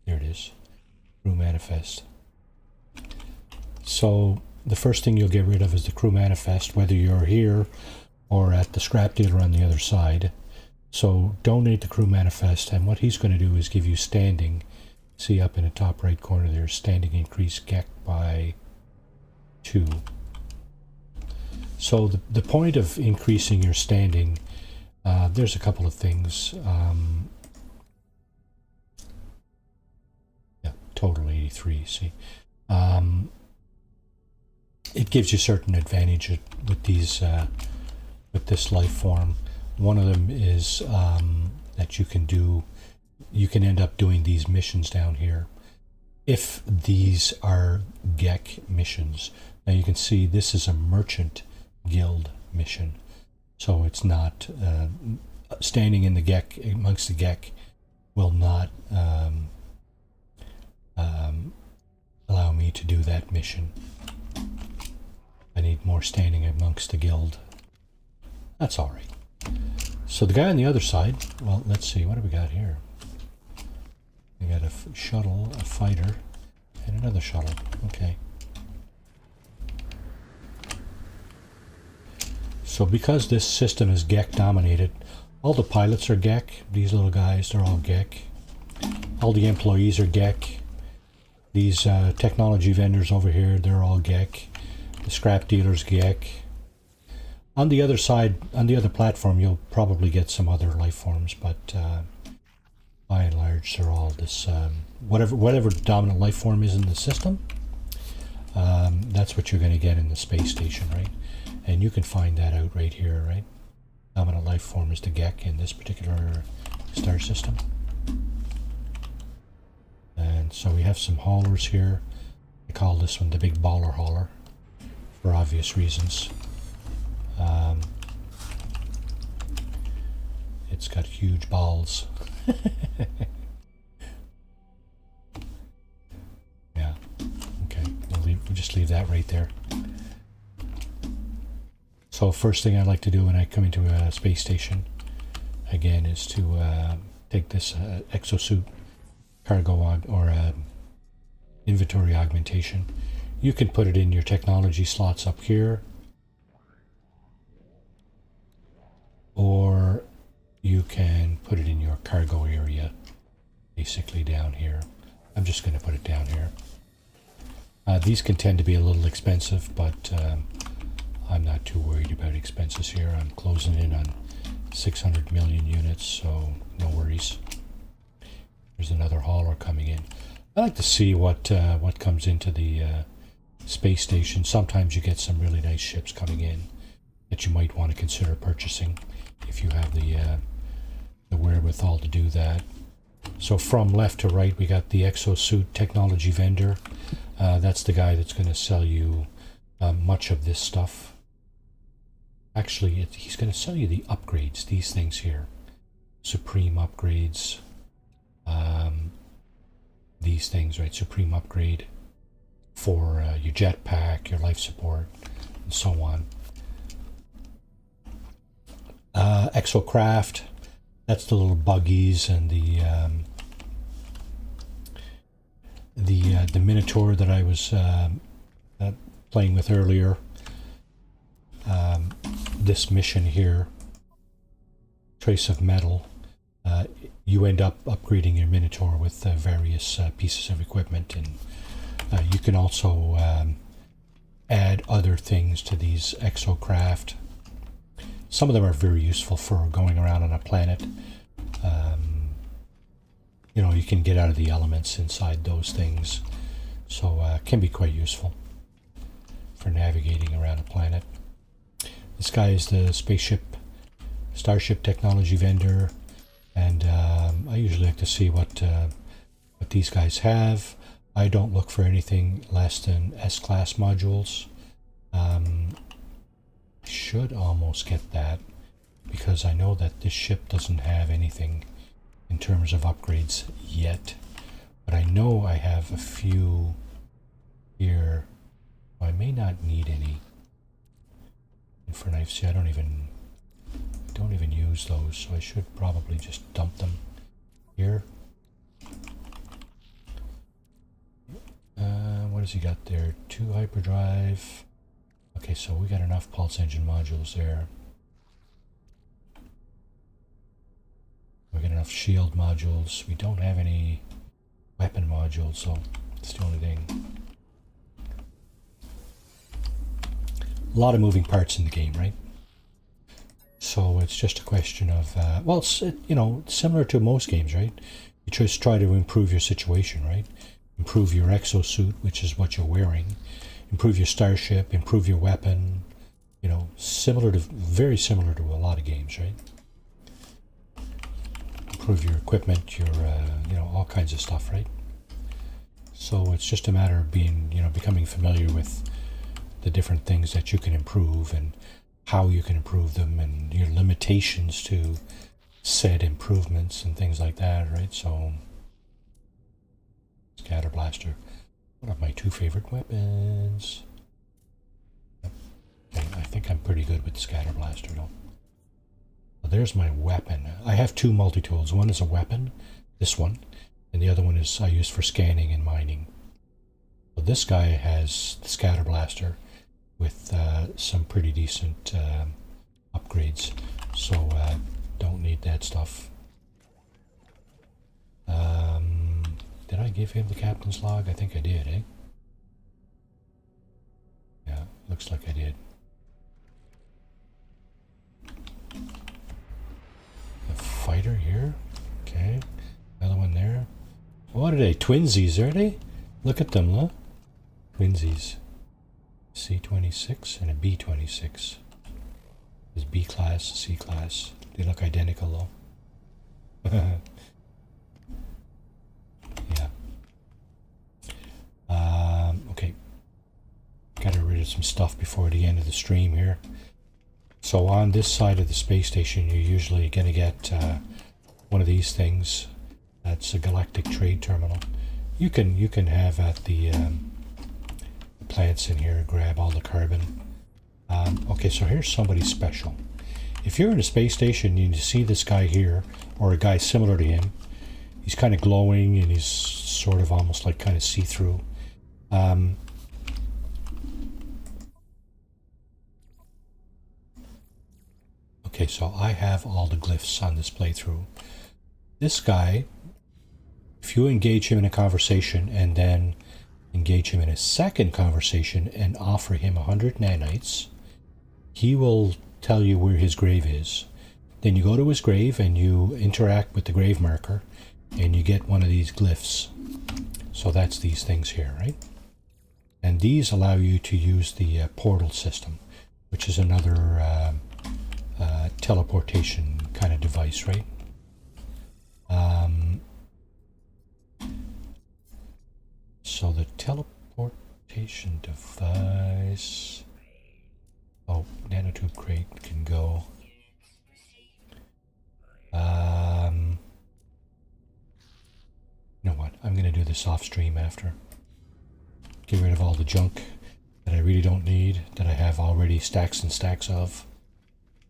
There it is. Crew manifest. So the first thing you'll get rid of is the crew manifest, whether you're here or at the scrap dealer on the other side. So donate the crew manifest, and what he's going to do is give you standing. See up in the top right corner there, standing increase GEC by 2. So the point of increasing your standing, there's a couple of things. Yeah, total 83, see. It gives you certain advantage with these, with this life form. One of them is that you can end up doing these missions down here. If these are GEC missions, now you can see this is a merchant guild mission, so it's not standing in the GEC amongst the GEC will not allow me to do that mission. I need more standing amongst the guild. That's all right. So the guy on the other side, well, let's see, what do we got here? We got a shuttle, a fighter, and another shuttle. Okay. So because this system is GEC dominated, all the pilots are GEC. These little guys, they're all GEC. All the employees are GEC. These technology vendors over here, they're all GEC. The scrap dealers GEC. On the other side, on the other platform, you'll probably get some other life forms, but by and large, they're all this whatever dominant life form is in the system. That's what you're going to get in the space station, right? And you can find that out right here, right? Dominant life form is the GEC in this particular star system. And so we have some haulers here. I call this one the big baller hauler for obvious reasons. It's got huge balls. Yeah, okay, we'll just leave that right there. So first thing I like to do when I come into a space station, again, is to take this exosuit cargo or inventory augmentation. You can put it in your technology slots up here, or you can put it in your cargo area, basically down here. I'm just going to put it down here. These can tend to be a little expensive, but I'm not too worried about expenses here. I'm closing in on 600 million units, so no worries. There's another hauler coming in. I like to see what comes into the space station. Sometimes you get some really nice ships coming in that you might want to consider purchasing if you have the wherewithal to do that. So from left to right, we got the exosuit technology vendor. That's the guy that's going to sell you much of this stuff. Actually, he's going to sell you the upgrades, these things here. Supreme upgrades. These things, right? Supreme upgrade for your jetpack, your life support, and so on. Exocraft, that's the little buggies and the Minotaur that I was playing with earlier. This mission here, Trace of Metal, you end up upgrading your Minotaur with various pieces of equipment, and you can also add other things to these exocraft. Some of them are very useful for going around on a planet. You know, you can get out of the elements inside those things, so it can be quite useful for navigating around a planet. This guy is the starship technology vendor, and I usually like to see what these guys have. I don't look for anything less than S-class modules. Should almost get that, because I know that this ship doesn't have anything in terms of upgrades yet, but I know I have a few here. I may not need any. And for knives, see, I don't even use those, so I should probably just dump them here. What What's he got there? 2 hyperdrive. Okay, so we got enough pulse engine modules there. We got enough shield modules. We don't have any weapon modules, so it's the only thing. A lot of moving parts in the game, right? So it's just a question of, well, it's, you know, similar to most games, right? You just try to improve your situation, right? Improve your exosuit, which is what you're wearing. Improve your starship, improve your weapon. You know, very similar to a lot of games, right? Improve your equipment, your, you know, all kinds of stuff, right? So it's just a matter of being, you know, becoming familiar with the different things that you can improve and how you can improve them and your limitations to said improvements and things like that, right? So, Scatter Blaster, one of my 2 favorite weapons. Okay, I think I'm pretty good with the Scatter Blaster, though. Well, there's my weapon. I have 2 multi-tools. One is a weapon, this one, and the other one is I use for scanning and mining. So this guy has the Scatter Blaster with some pretty decent upgrades, so don't need that stuff. Did I give him the captain's log? I think I did, eh? Yeah, looks like I did. A fighter here, okay. Another one there. What are they? Twinsies, are they? Look at them, huh? Twinsies. C-26 and a B-26. There's B-class, C-class. They look identical though. Yeah. Okay. Got to get rid of some stuff before the end of the stream here. So on this side of the space station, you're usually going to get one of these things. That's a galactic trade terminal. You can have at the plants in here, grab all the carbon. Okay, so here's somebody special. If you're in a space station and you see this guy here, or a guy similar to him, he's kind of glowing and he's sort of almost like kind of see-through. Okay, so I have all the glyphs on this playthrough. This guy, if you engage him in a conversation and then engage him in a second conversation and offer him 100 nanites, he will tell you where his grave is. Then you go to his grave and you interact with the grave marker and you get one of these glyphs. So that's these things here, right? And these allow you to use the portal system, which is another teleportation kind of device, right? So the teleportation device... Oh, nanotube crate can go. You know what? I'm going to do this off stream after. Get rid of all the junk that I really don't need, that I have already stacks and stacks of.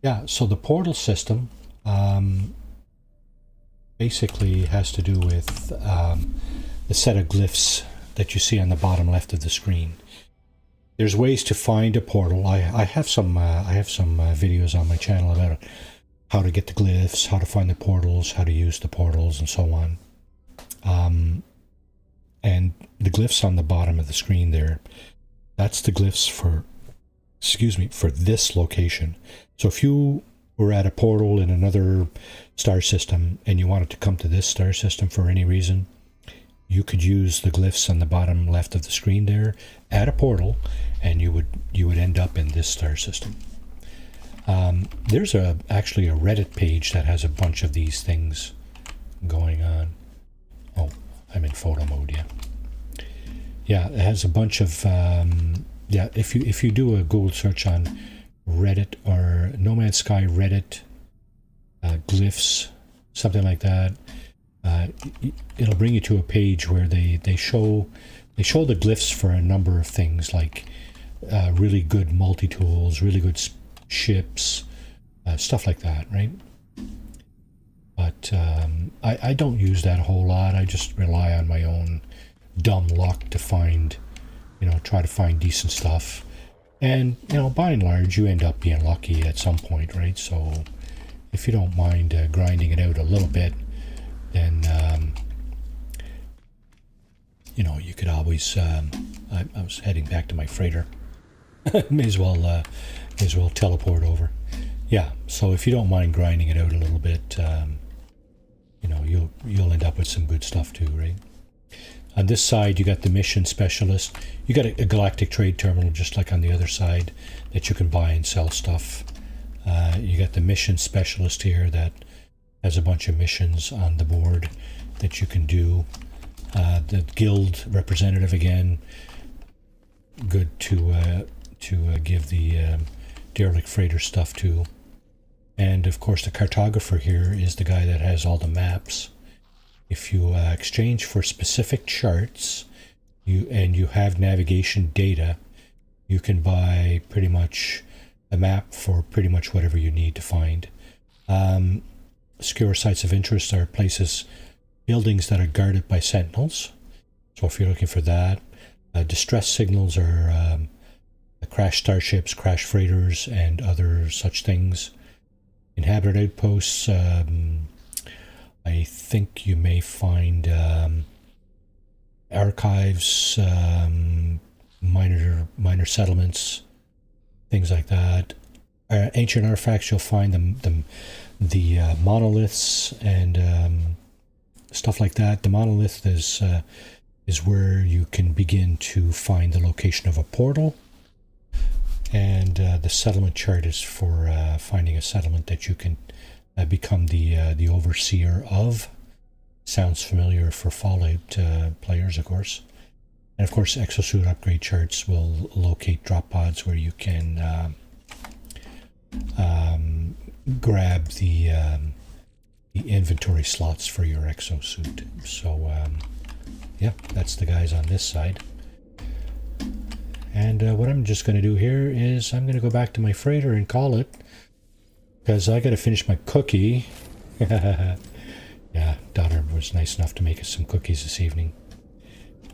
Yeah, so the portal system basically has to do with the set of glyphs that you see on the bottom left of the screen. There's ways to find a portal. I have some videos on my channel about how to get the glyphs, how to find the portals, how to use the portals, and so on. And the glyphs on the bottom of the screen there, that's the glyphs for, for this location. So if you were at a portal in another star system and you wanted to come to this star system for any reason, you could use the glyphs on the bottom left of the screen there at a portal, and you would end up in this star system. There's actually a Reddit page that has a bunch of these things going on. Oh, I'm in photo mode, yeah. Yeah, it has a bunch of yeah. If you do a Google search on Reddit or No Man's Sky Reddit glyphs, something like that, it'll bring you to a page where they show the glyphs for a number of things, like really good multi-tools, really good ships, stuff like that, right? But I don't use that a whole lot. I just rely on my own dumb luck to find you know, try to find decent stuff. And, you know, by and large, you end up being lucky at some point, right? So if you don't mind grinding it out a little bit, then, you know, you could always, I was heading back to my freighter. may as well teleport over. Yeah, so if you don't mind grinding it out a little bit, you know, you'll end up with some good stuff too, right? On this side, you got the mission specialist. You got a galactic trade terminal, just like on the other side, that you can buy and sell stuff. You got the mission specialist here that has a bunch of missions on the board that you can do. The guild representative again, good to give the derelict freighter stuff to. And of course, the cartographer here is the guy that has all the maps. If you exchange for specific charts, you have navigation data, you can buy pretty much a map for pretty much whatever you need to find. Secure sites of interest are places, buildings that are guarded by sentinels. So if you're looking for that, distress signals are crash starships, crash freighters, and other such things. Inhabited outposts. I think you may find archives, minor settlements, things like that. Ancient artifacts, you'll find the monoliths and stuff like that. The monolith is where you can begin to find the location of a portal, and the settlement chart is for finding a settlement that you can become the overseer of. Sounds familiar for Fallout players, of course. And of course, exosuit upgrade charts will locate drop pods where you can grab the inventory slots for your exosuit. So yeah, that's the guys on this side. And what I'm just going to do here is I'm going to go back to my freighter and call it, because I got to finish my cookie. Yeah, daughter was nice enough to make us some cookies this evening.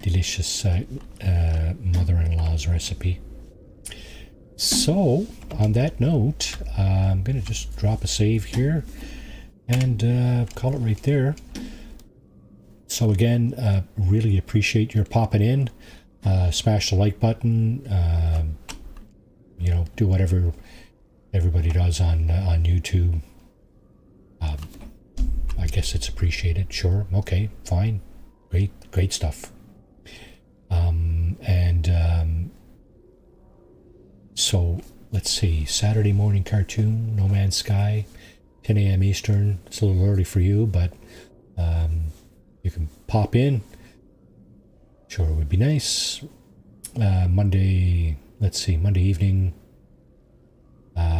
Delicious mother-in-law's recipe. So, on that note, I'm going to just drop a save here and call it right there. So again, really appreciate your popping in. Smash the like button. You know, do whatever everybody does on YouTube. I guess it's appreciated. Sure. Okay. Fine. Great stuff. So let's see. Saturday morning cartoon, No Man's Sky, 10 a.m. Eastern. It's a little early for you, but you can pop in. Sure, it would be nice. Monday, let's see, Monday evening,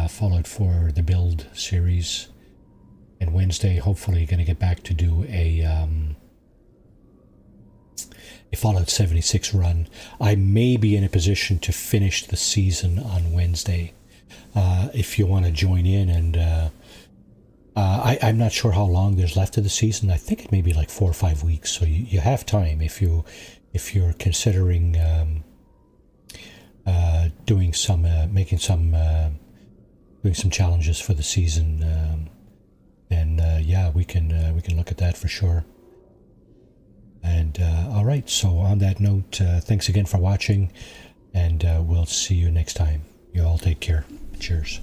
Fallout 4, the build series. And Wednesday, hopefully, going to get back to do a Fallout 76 run. I may be in a position to finish the season on Wednesday. If you want to join in, and I'm not sure how long there's left of the season. I think it may be like 4 or 5 weeks, so you have time if you're considering doing some challenges for the season. Then yeah, we can look at that for sure. And all right, so on that note, thanks again for watching, and we'll see you next time. You all take care. Cheers.